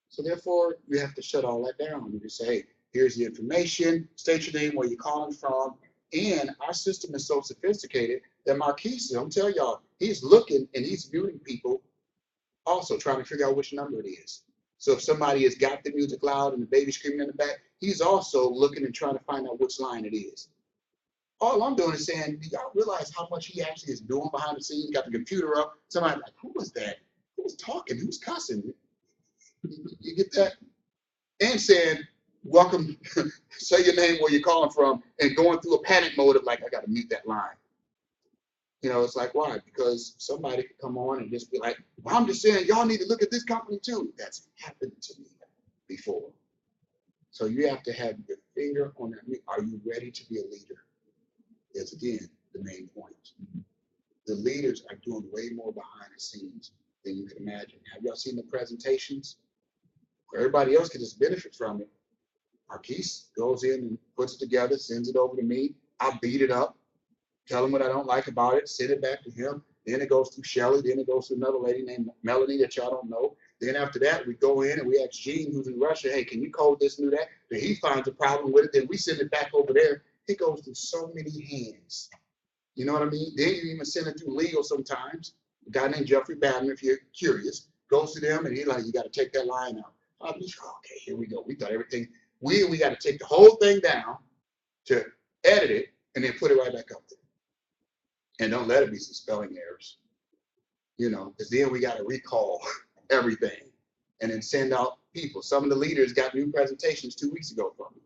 So therefore, you have to shut all that down. You just say, hey, here's the information, state your name, where you're calling from. And our system is so sophisticated that Marquise, I'm telling y'all, he's looking and he's muting people, also trying to figure out which number it is. So if somebody has got the music loud and the baby screaming in the back, he's also looking and trying to find out which line it is. All I'm doing is saying, do y'all realize how much he actually is doing behind the scenes? Got the computer up. Somebody like, who was that? Who was talking? Who's cussing? You get that? And saying, welcome, say your name, where you're calling from, and going through a panic mode of like, I got to mute that line. You know, it's like, why? Because somebody could come on and just be like, well, I'm just saying, y'all need to look at this company too. That's happened to me before. So you have to have your finger on that. Are you ready to be a leader? Is again the main point. The leaders are doing way more behind the scenes than you can imagine. Have y'all seen the presentations? Everybody else can just benefit from it. Marquise goes in and puts it together, sends it over to me. I beat it up, tell him what I don't like about it, send it back to him. Then it goes to Shelly. Then it goes to another lady named Melanie that y'all don't know. Then after that, we go in and we ask Gene, who's in Russia, hey, can you code this and do that? Then he finds a problem with it. Then we send it back over there. It goes through so many hands. You know what I mean? Then you even send it through legal sometimes. A guy named Jeffrey Badner, if you're curious, goes to them and he's like, you got to take that line out. I'm just, okay, here we go. We thought everything, we got to take the whole thing down to edit it and then put it right back up there. And don't let it be some spelling errors. You know, because then we got to recall everything and then send out people. Some of the leaders got new presentations 2 weeks ago from me.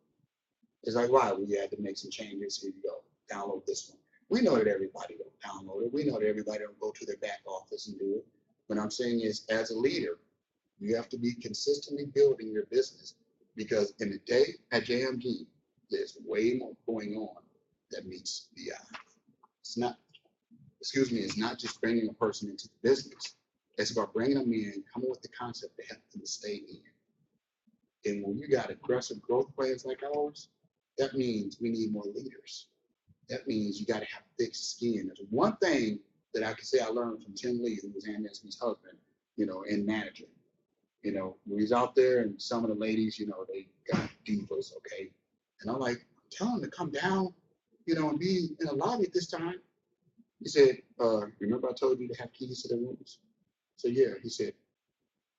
It's like, why? We had to make some changes. Here you go. Download this one. We know that everybody don't download it. We know that everybody don't go to their back office and do it. What I'm saying is, as a leader, you have to be consistently building your business, because in the day at JMG, there's way more going on that meets the eye. It's not, it's not just bringing a person into the business. It's about bringing them in, coming with the concept to help them to stay in. And when you got aggressive growth plans like ours, that means we need more leaders. That means you got to have thick skin. There's one thing that I can say I learned from Tim Lee, who was Ann Nesby's husband, and manager. When he's out there and some of the ladies, they got divas, okay? And I'm like, tell them to come down, and be in the lobby at this time. He said, remember I told you to have keys to the rooms? So yeah, he said,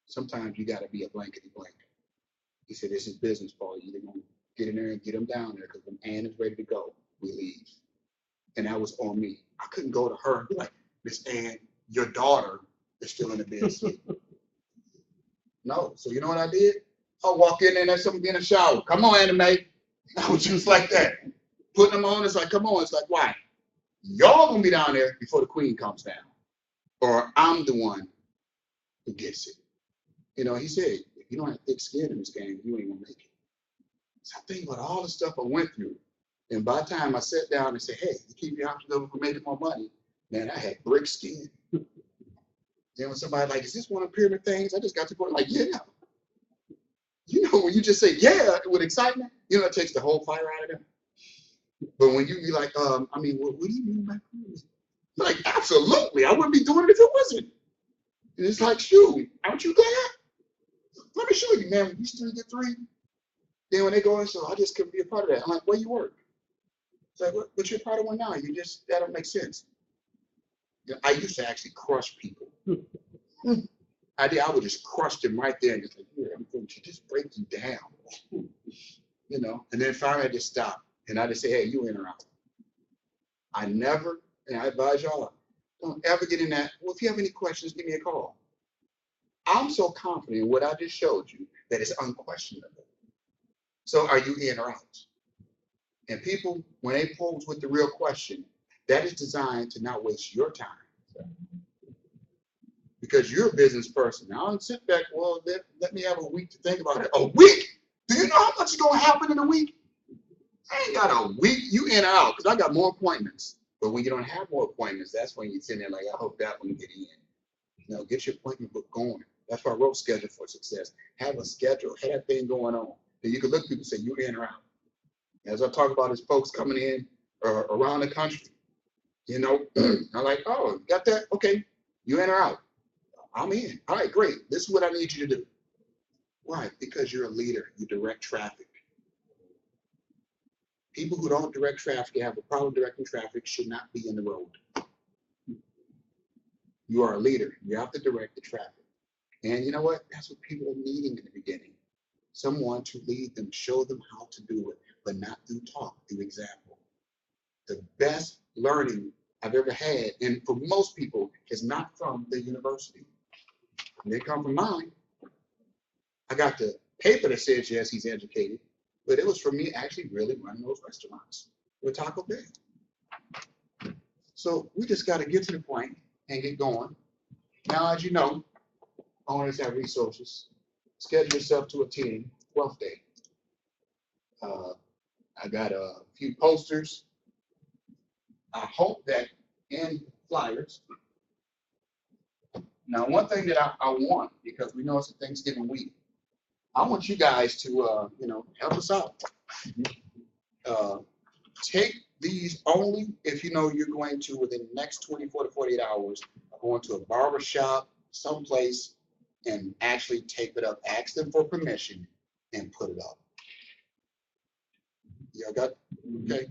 sometimes you got to be a blankety blank. He said, this is business, Paul. You're going to get in there and get them down there, because when Ann is ready to go, we leave. And that was on me. I couldn't go to her and be like, Miss Ann, your daughter is still in the business. No. So you know what I did? I walk in there and there's somebody in the shower. Come on, Anime. I was just like that. Putting them on, it's like, come on. It's like, why? Y'all gonna be down there before the queen comes down. Or I'm the one who gets it. He said, if you don't have thick skin in this game, you ain't gonna make it. So I think about all the stuff I went through. And by the time I sat down and said, hey, you keep your options open for making more money, man, I had brick skin. Then when somebody like, is this one of the pyramid things? I just got to the point like, yeah. When you just say, yeah, with excitement, it takes the whole fire out of them. But when you be like, what do you mean by pyramid? Like, absolutely. I wouldn't be doing it if it wasn't. And it's like, shoot, aren't you glad? Let me show you, man. When you still get 3, then when they go in, so I just couldn't be a part of that. I'm like, where you work? It's like, but you're part of one now. That don't make sense. I used to actually crush people. I would just crush them right there and just like, yeah, I'm going to just break you down. And then finally I just stopped. And I just say, hey, you in or out. And I advise y'all, don't ever get in that. Well, if you have any questions, give me a call. I'm so confident in what I just showed you that it's unquestionable. So are you in or out? And people, when they pose with the real question, that is designed to not waste your time. Because you're a business person. Now, I don't sit back, well, let me have a week to think about it. A week? Do you know how much is going to happen in a week? I ain't got a week. You in or out, because I got more appointments. But when you don't have more appointments, that's when you sit there like, I hope that one get in. Get your appointment book going. That's why I wrote Schedule for Success. Have a schedule. Have that thing going on. Then you can look at people and say, you're in or out. As I talk about, is folks coming in around the country. I'm like, oh, got that? Okay. You in or out? I'm in. All right, great. This is what I need you to do. Why? Because you're a leader. You direct traffic. People who don't direct traffic, have a problem directing traffic, should not be in the road. You are a leader. You have to direct the traffic. And you know what? That's what people are needing in the beginning. Someone to lead them, show them how to do it, but not through talk, through example. The best learning I've ever had, and for most people, is not from the university. They come from mine. I got the paper that says, yes, he's educated, but it was from me actually really running those restaurants with Taco Bell. So we just got to get to the point and get going. Now, as you know, owners have resources. Schedule yourself to attend Wealth Day. I got a few posters. I hope that in flyers. Now, one thing that I want, because we know it's a Thanksgiving week, I want you guys to, help us out. Take these only if you know you're going to, within the next 24 to 48 hours, go into a barber shop, someplace, and actually tape it up. Ask them for permission and put it up. Y'all got, okay?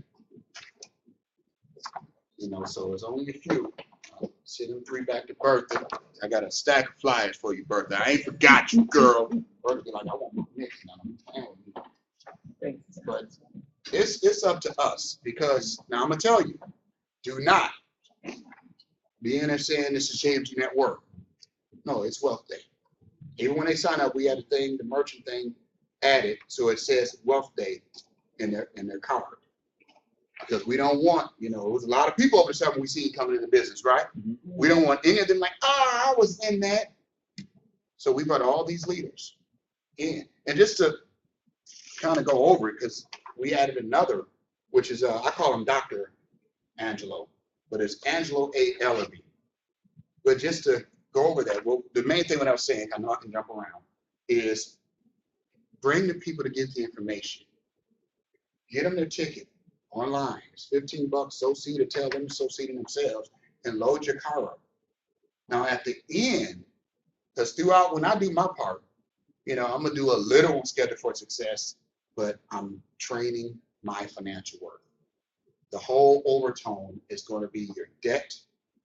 So it's only a few. Send them 3 back to Bertha. I got a stack of flyers for you, Bertha. I ain't forgot you, girl. Bertha, like, I want my mix now. But it's up to us, because now I'm gonna tell you, do not be in there saying this is JMG Network. No, it's Wealth Day. Even when they sign up, we had a thing, the merchant thing added, so it says Wealth Day. in their card. Because we don't want, there's a lot of people over the summer we see coming into business, right? We don't want any of them like, I was in that. So we brought all these leaders in. And just to kind of go over it, because we added another, which is, I call him Dr. Angelo, but it's Angelo A. Ellaby. But just to go over that, well, the main thing what I was saying, I know I can jump around, is bring the people to get the information. Get them their ticket online. It's $15, so see to tell them to so see to themselves, and load your car up. Now at the end, because throughout when I do my part, I'm gonna do a little on Schedule for Success, but I'm training my financial worth. The whole overtone is going to be your debt,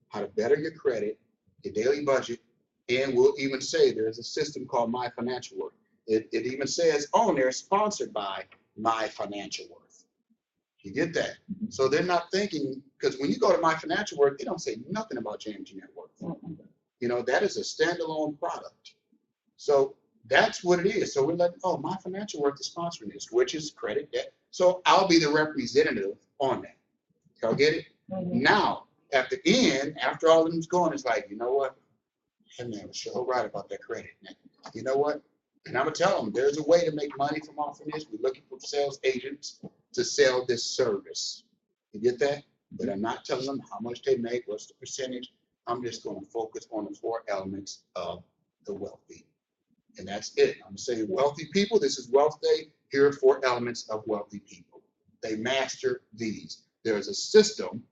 how to better your credit, your daily budget, and we'll even say there's a system called My Financial Worth. It even says on there, sponsored by My Financial Worth. You get that? So they're not thinking, because when you go to My Financial Worth, they don't say nothing about JMG Net Worth. That is a standalone product. So that's what it is. So we're like, oh, My Financial Worth is sponsoring this, which is credit, debt. So I'll be the representative on that. Y'all get it? Now, at the end, after all of them's going, it's like, you know what? That man was so right about that credit. You know what? And I'm going to tell them there's a way to make money from offering this. We're looking for sales agents to sell this service. You get that? But I'm not telling them how much they make, what's the percentage. I'm just going to focus on the 4 elements of the wealthy. And that's it. I'm saying wealthy people, this is Wealth Day. Here are 4 elements of wealthy people. They master these. There's a system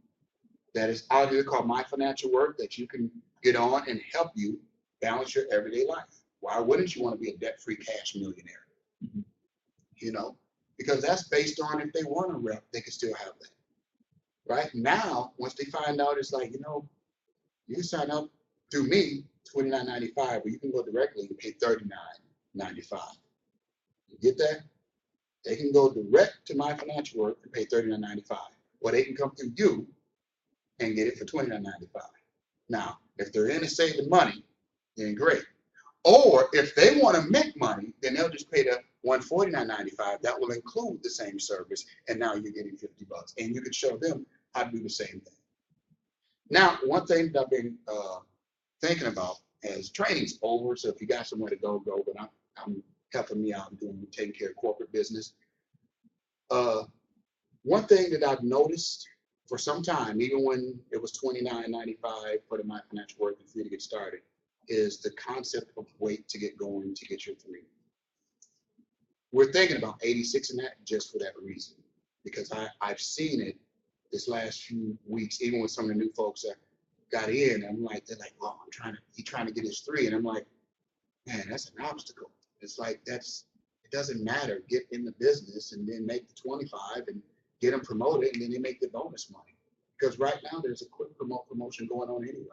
that is out here called My Financial Worth that you can get on and help you balance your everyday life. Why wouldn't you want to be a debt-free cash millionaire? Because that's based on if they want a rep, they can still have that. Right now, once they find out, it's like, you can sign up through me, $29.95, but you can go directly and pay $39.95. You get that? They can go direct to My Financial Worth and pay $39.95, or they can come through you and get it for $29.95. Now, if they're in to save the money, then great. Or if they want to make money, then they'll just pay the $149.95. That will include the same service, and now you're getting $50, and you can show them how to do the same thing. Now, one thing that I've been thinking about as training's over, so if you got somewhere to go, but I'm helping me out doing taking care of corporate business. One thing that I've noticed for some time, even when it was $29.95 for the My Financial Worth and free to get started, is the concept of wait to get going to get your 3. We're thinking about 86 in that just for that reason, because I've seen it this last few weeks, even with some of the new folks that got in. I'm like, they're like, well, he's trying to get his 3, and I'm like, man, that's an obstacle. It's like it doesn't matter. Get in the business and then make the 25 and get them promoted, and then they make the bonus money. Because right now there's a quick promotion going on anyway.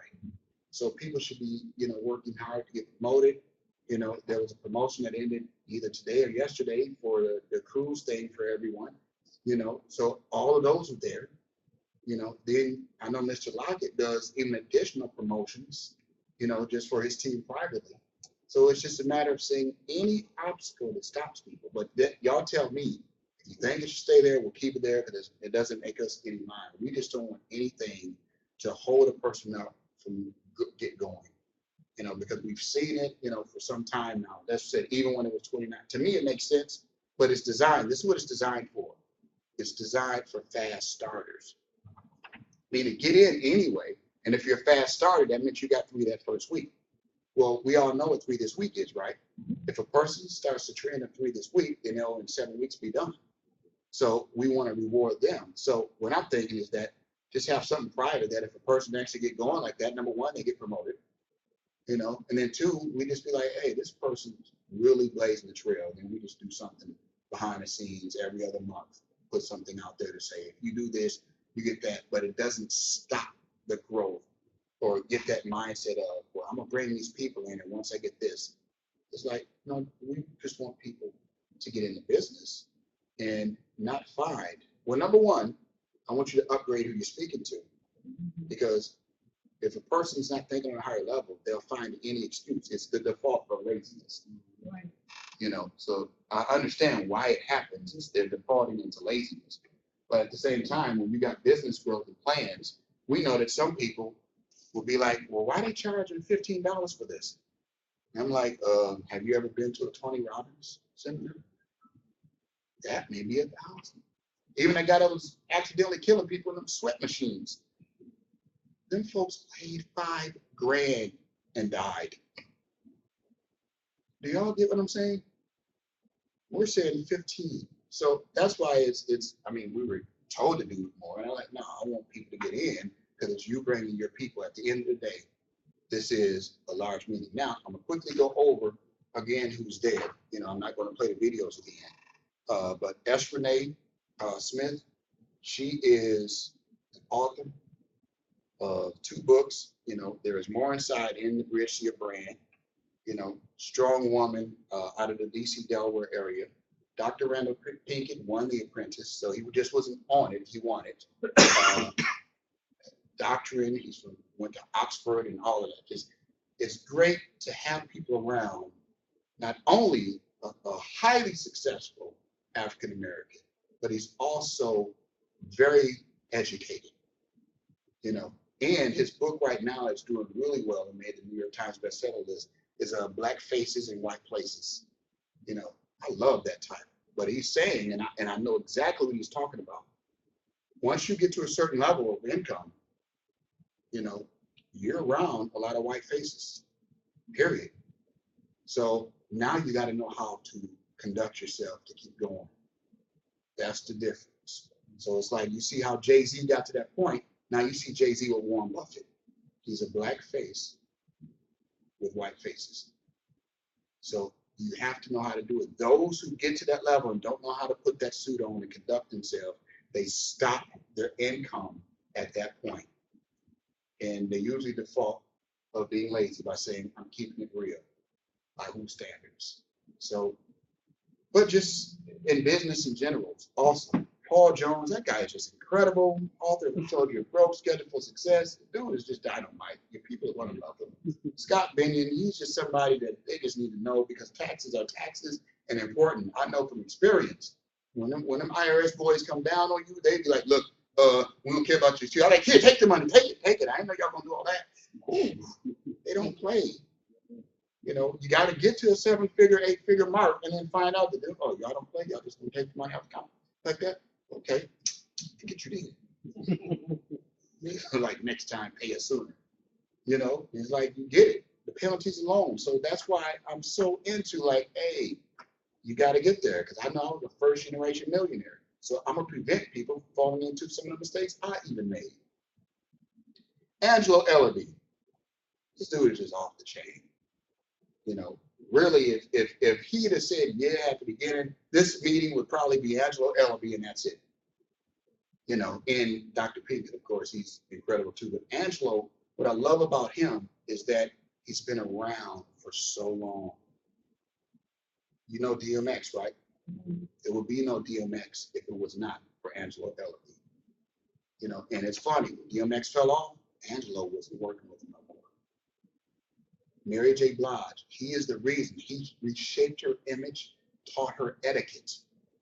So people should be, working hard to get promoted. There was a promotion that ended either today or yesterday for the cruise thing for everyone. So all of those are there. Then I know Mr. Lockett does even additional promotions, just for his team privately. So it's just a matter of seeing any obstacle that stops people. But y'all tell me, if you think it should stay there, we'll keep it there, because it doesn't make us any mind. We just don't want anything to hold a person up from get going, because we've seen it, for some time now. That's said, even when it was 29. To me, it makes sense, but it's designed. This is what it's designed for. It's designed for fast starters. Meaning get in anyway, and if you're a fast starter, that means you got 3 that first week. Well, we all know what 3 this week is, right? If a person starts to train at 3 this week, then they'll in 7 weeks be done. So we want to reward them. So what I'm thinking is that just have something private that if a person actually get going like that, number 1, they get promoted, and then 2, we just be like, hey, this person's really blazing the trail, and we just do something behind the scenes every other month, put something out there to say, if you do this, you get that, but it doesn't stop the growth or get that mindset of, well, I'm gonna bring these people in, and once I get this, it's like, no, we just want people to get in the business and not find. Well, number 1, I want you to upgrade who you're speaking to, because if a person's not thinking on a higher level, they'll find any excuse. It's the default for laziness. Right. You know, so I understand why it happens. It's they're defaulting into laziness. But at the same time, when you got business growth and plans, we know that some people will be like, well, why they charging $15 for this? And I'm like, have you ever been to a Tony Robbins seminar? That may be $1,000. Even the guy that was accidentally killing people in them sweat machines. Them folks paid $5,000 and died. Do y'all get what I'm saying? We're saying 15. So that's why it's, I mean, we were told to do more. And I'm like, no, I want people to get in because it's you bringing your people at the end of the day. This is a large meeting. Now, I'm going to quickly go over again who's there. You know, I'm not going to play the videos again. But S. Renee Smith, she is an author of 2 books. You know, there is more inside in the Bridge to Your Brand. You know, strong woman out of the DC, Delaware area. Dr. Randall Pinkett won The Apprentice, so he just wasn't on it, he won it. Doctrine, went to Oxford and all of that. It's great to have people around, not only a highly successful African American, but he's also very educated, you know. And his book right now is doing really well and made the New York Times bestseller list. Is Black Faces in White Places. You know, I love that title. But he's saying, and I know exactly what he's talking about. Once you get to a certain level of income, you know, you're around a lot of white faces, period. So now you got to know how to conduct yourself to keep going. That's the difference. So it's like you see how Jay-Z got to that point. Now you see Jay-Z with Warren Buffett. He's a black face with white faces. So you have to know how to do it. Those who get to that level and don't know how to put that suit on and conduct themselves, they stop their income at that point. And they usually default of being lazy by saying, I'm keeping it real. By whose standards? So, but just in business in general, also, Paul Jones, that guy is just incredible. Author who told you broke, scheduled for success. The dude is just dynamite. Your people are going to love him. Scott Binion, he's just somebody that they just need to know because taxes are taxes and important. I know from experience. When them IRS boys come down on you, they be like, look, we don't care about you. I'm like, here, take the money, take it. I didn't know y'all gonna do all that. Ooh, they don't play. You know, you got to get to a 7-figure, 8-figure mark and then find out that, oh, y'all don't play. Y'all just gonna take the money out the account like that. Okay, get you in. Like next time, pay us sooner. You know, it's like you get it. The penalties alone. So that's why I'm so into like, hey, you got to get there because I know I was a 1st-generation millionaire. So I'm gonna prevent people from falling into some of the mistakes I even made. Angelo Ellaby, this dude is just off the chain. You know, really, if he'd have said yeah at the beginning, this meeting would probably be Angelo Ellaby and that's it. You know, and Dr. Pinkett, of course, he's incredible too. But Angelo, what I love about him is that he's been around for so long. You know DMX, right? There would be no DMX if it was not for Angelo Ellaby. You know, and it's funny, when DMX fell off, Angelo wasn't working with him no more. Mary J. Blige, he is the reason. He reshaped her image, taught her etiquette,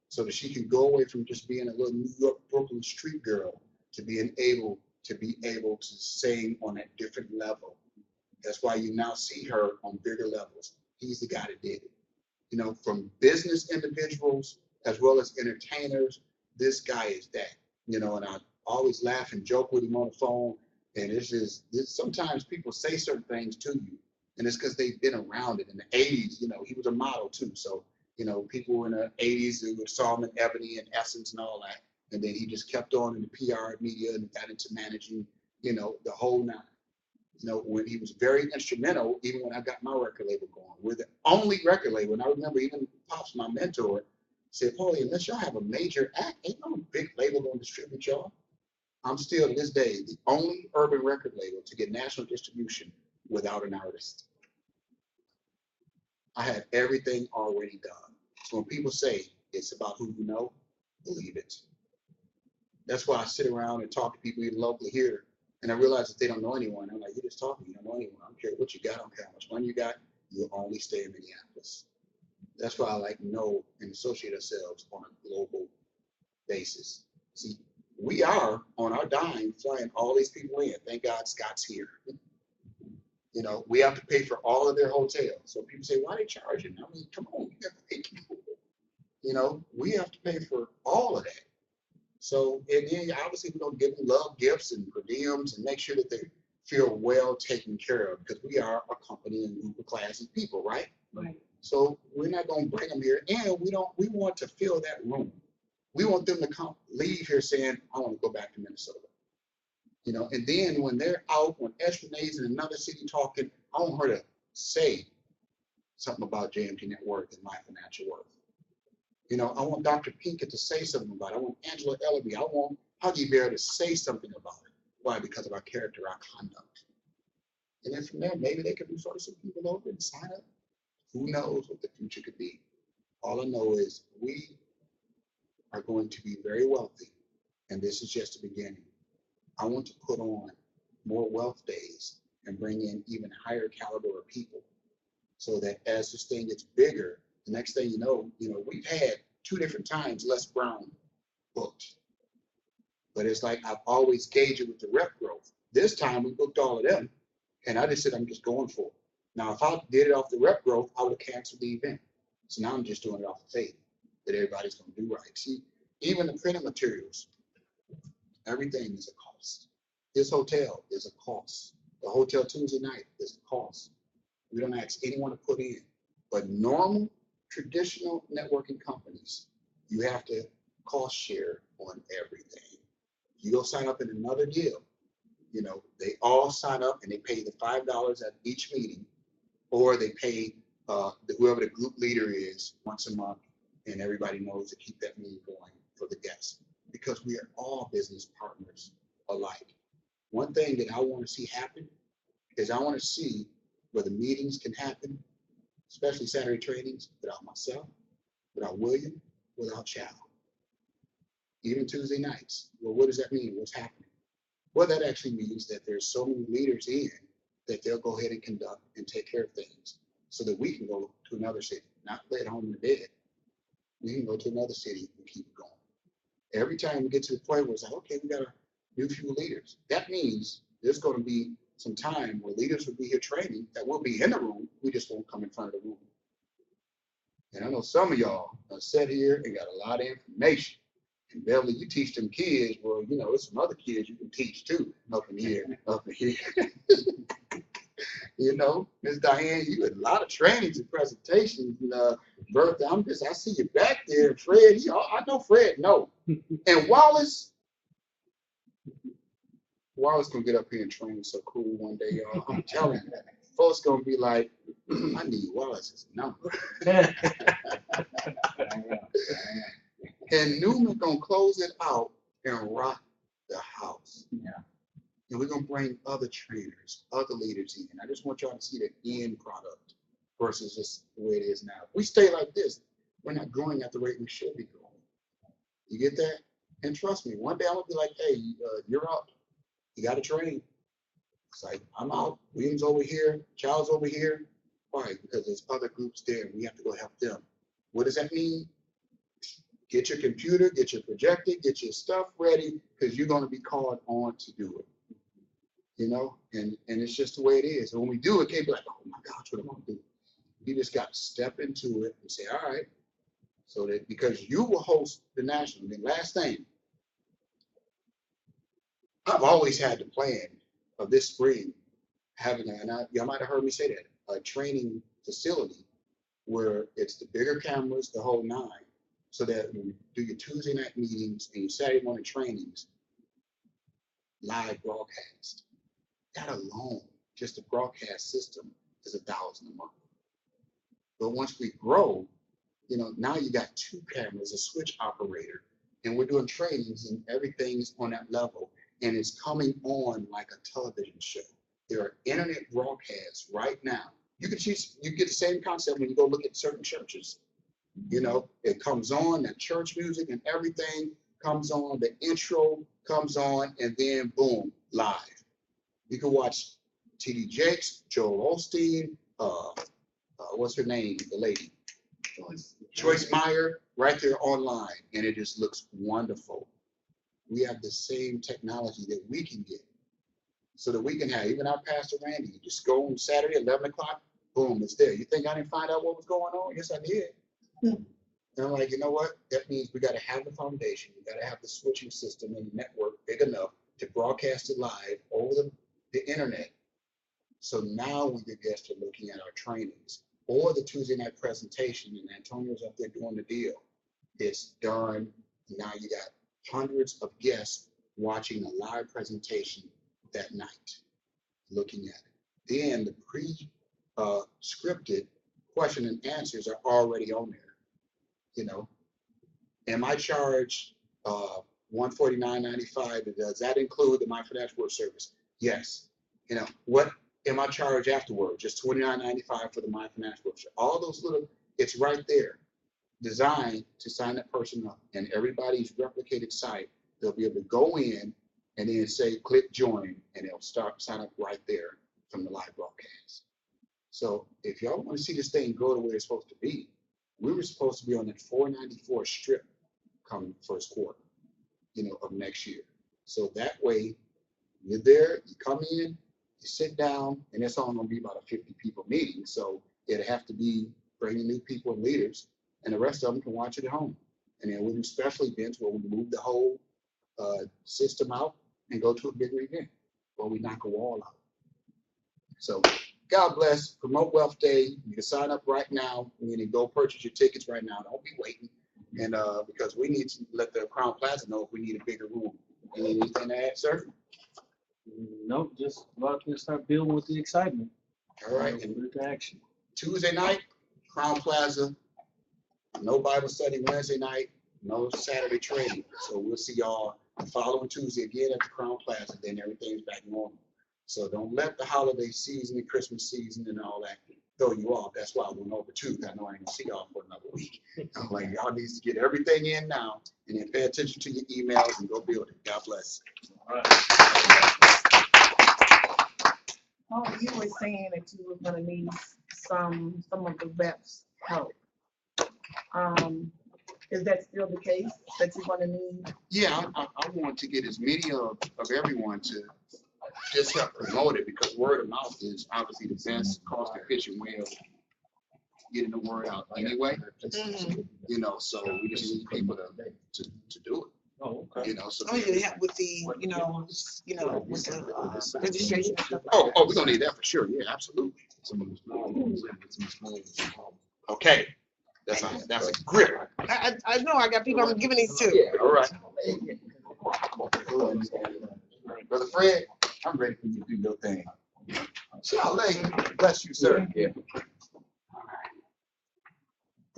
so that she can go away from just being a little New York, Brooklyn street girl to being able to sing on a different level. That's why you now see her on bigger levels. He's the guy that did it. You know, from business individuals as well as entertainers, this guy is that. You know, and I always laugh and joke with him on the phone. And sometimes people say certain things to you, and it's because they've been around it. In the 80s, you know, he was a model too. So, you know, people in the 80s who saw him in Ebony and Essence and all that. And then he just kept on in the PR media and got into managing, you know, the whole nine. You know, when he was very instrumental, even when I got my record label going. We're the only record label. And I remember even Pops, my mentor, said, Paulie, unless y'all have a major act, ain't no big label going to distribute y'all. I'm still to this day the only urban record label to get national distribution without an artist. I had everything already done. So when people say it's about who you know, believe it. That's why I sit around and talk to people even locally here. And I realize that they don't know anyone. I'm like, you're just talking, you don't know anyone. I don't care what you got, I don't care how much money you got, you'll only stay in Minneapolis. That's why I like know and associate ourselves on a global basis. See, we are on our dime flying all these people in. Thank God Scott's here. You know, we have to pay for all of their hotels. So people say, why are they charging? I mean, come on, you got to pay people. You know, we have to pay for all of that. So, and then obviously we're going to give them love gifts and per diems and make sure that they feel well taken care of, because we are a company and group of classy people, right? Right. So we're not going to bring them here, and we want to fill that room. We want them to come, leave here saying, I want to go back to Minnesota. You know, and then when they're out, when Esrenae's in another city talking, I want her to say something about JMT Net Worth and my financial worth. You know, I want Dr. Pinkett to say something about it. I want Angela Ellaby. I want Huggy Bear to say something about it. Why? Because of our character, our conduct. And then from there, maybe they could refer some people over and sign up. Who knows what the future could be? All I know is we are going to be very wealthy, and this is just the beginning. I want to put on more wealth days and bring in even higher caliber of people, so that as this thing gets bigger, the next thing you know, we've had 2 different times Les Brown booked. But it's like I've always gauged it with the rep growth. This time we booked all of them, and I just said I'm just going for it. Now, if I did it off the rep growth, I would have canceled the event. So now I'm just doing it off of faith that everybody's going to do right. See, even the printing materials, everything is a cost. This hotel is a cost. The hotel Tuesday night is a cost. We don't ask anyone to put in. But normal, traditional networking companies, you have to cost share on everything. You go sign up in another deal, you know, they all sign up and they pay the $5 at each meeting, or they pay whoever the group leader is once a month, and everybody knows to keep that meeting going for the guests, because we are all business partners alike. One thing that I want to see happen is I want to see where the meetings can happen, especially Saturday trainings, without myself, without William, without Chow. Even Tuesday nights. Well, what does that mean? What's happening? Well, that actually means that there's so many leaders in that they'll go ahead and conduct and take care of things, so that we can go to another city, not play at home in the bed. We can go to another city and keep it going. Every time we get to the point where it's like, okay, we got a new few leaders. That means there's going to be some time where leaders will be here training that will be in the room. We just won't come in front of the room. And I know some of y'all are sat here and got a lot of information. And Beverly, you teach them kids. Well, you know, there's some other kids you can teach too, up in here, up in here. You know, Ms. Diane, you had a lot of trainings and presentations. And Bertha, I see you back there. And Fred, I know Fred, no. And Wallace gonna get up here and train so cool one day, y'all. I'm telling you, folks gonna be like, I need Wallace's number. And Newman gonna close it out and rock the house. Yeah. And we're gonna bring other trainers, other leaders in. I just want y'all to see the end product versus just the way it is now. If we stay like this, we're not growing at the rate we should be growing. You get that? And trust me, one day I'm gonna be like, hey, you're up. You got to train. It's like, I'm out. William's over here. Child's over here. Why? Because there's other groups there. We have to go help them. What does that mean? Get your computer, get your projector, get your stuff ready, because you're going to be called on to do it. You know, and it's just the way it is. And when we do it, can't be like, oh my gosh, what am I going to do? You just got to step into it and say, all right. So that, because you will host the national. And last thing, I've always had the plan of this spring having, y'all might have heard me say that, a training facility where it's the bigger cameras, the whole 9, so that when you do your Tuesday night meetings and your Saturday morning trainings, live broadcast. That alone, just the broadcast system, is $1,000 a month. But once we grow, you know, now you got 2 cameras, a switch operator, and we're doing trainings and everything's on that level. And it's coming on like a television show. There are internet broadcasts right now. You get the same concept when you go look at certain churches. You know, it comes on, that church music and everything comes on, the intro comes on, and then boom, live. You can watch T.D. Jakes, Joel Osteen, what's her name, the lady? Joyce Meyer, right there online, and it just looks wonderful. We have the same technology that we can get, so that we can have, even our Pastor Randy, you just go on Saturday, 11 o'clock, boom, it's there. You think I didn't find out what was going on? Yes, I did. And I'm like, you know what? That means we got to have the foundation. We got to have the switching system and network big enough to broadcast it live over the internet. So now we get guests are looking at our trainings or the Tuesday night presentation, and Antonio's up there doing the deal. It's done. Now you got hundreds of guests watching a live presentation that night, looking at it. Then the pre-scripted question and answers are already on there. You know, am I charged $149.95? Does that include the My Financial World service? Yes. You know, what am I charged afterward? Just $29.95 for the My Financial World. All those little, it's right there, designed to sign that person up. And everybody's replicated site, they'll be able to go in and then say, click join, and they'll start sign up right there from the live broadcast. So if y'all want to see this thing go to where it's supposed to be, we were supposed to be on that 494 strip come first quarter, you know, of next year. So that way you're there, you come in, you sit down, and it's only going to be about a 50 people meeting. So it'll have to be bringing new people and leaders, and the rest of them can watch it at home. And then we do special events where we move the whole system out and go to a bigger event where we knock a wall out. So God bless. Promote Wealth Day. You can sign up right now. You can go purchase your tickets right now. Don't be waiting. And because we need to let the Crown Plaza know if we need a bigger room. Anything to add, sir? Nope, just go out there and start building with the excitement. All right. And put it to action. Tuesday night, Crown Plaza. No Bible study Wednesday night. No Saturday training. So we'll see y'all the following Tuesday again at the Crown Plaza. Then everything's back normal. So don't let the holiday season and Christmas season and all that throw you off. That's why I went over too. I know I ain't gonna see y'all for another week. I'm like, y'all need to get everything in now and then pay attention to your emails and go build it. God bless. All right. Oh, you were saying that you were gonna need some of the reps' help. Is that still the case that you're gonna need? Yeah, I want to get as many of everyone to just help promote it, because word of mouth is obviously the best cost efficient way of getting the word out anyway. You know, so we just need people to do it. Oh, okay. You know, so Oh, you help with the, with the registration and stuff. oh, we're gonna need that for sure. Yeah, absolutely. Okay, that's a grip. I know, I got people I'm giving these to. Yeah, all right. Brother Fred, I'm ready for you to do your thing. Bless you, sir. Yeah.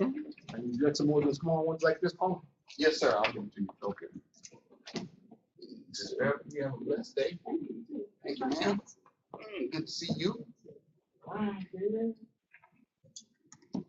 And you got some more of those small ones like this, Paul? Yes, sir. I'll give it to you. Okay. You have a blessed day. Thank you, man. Good to see you.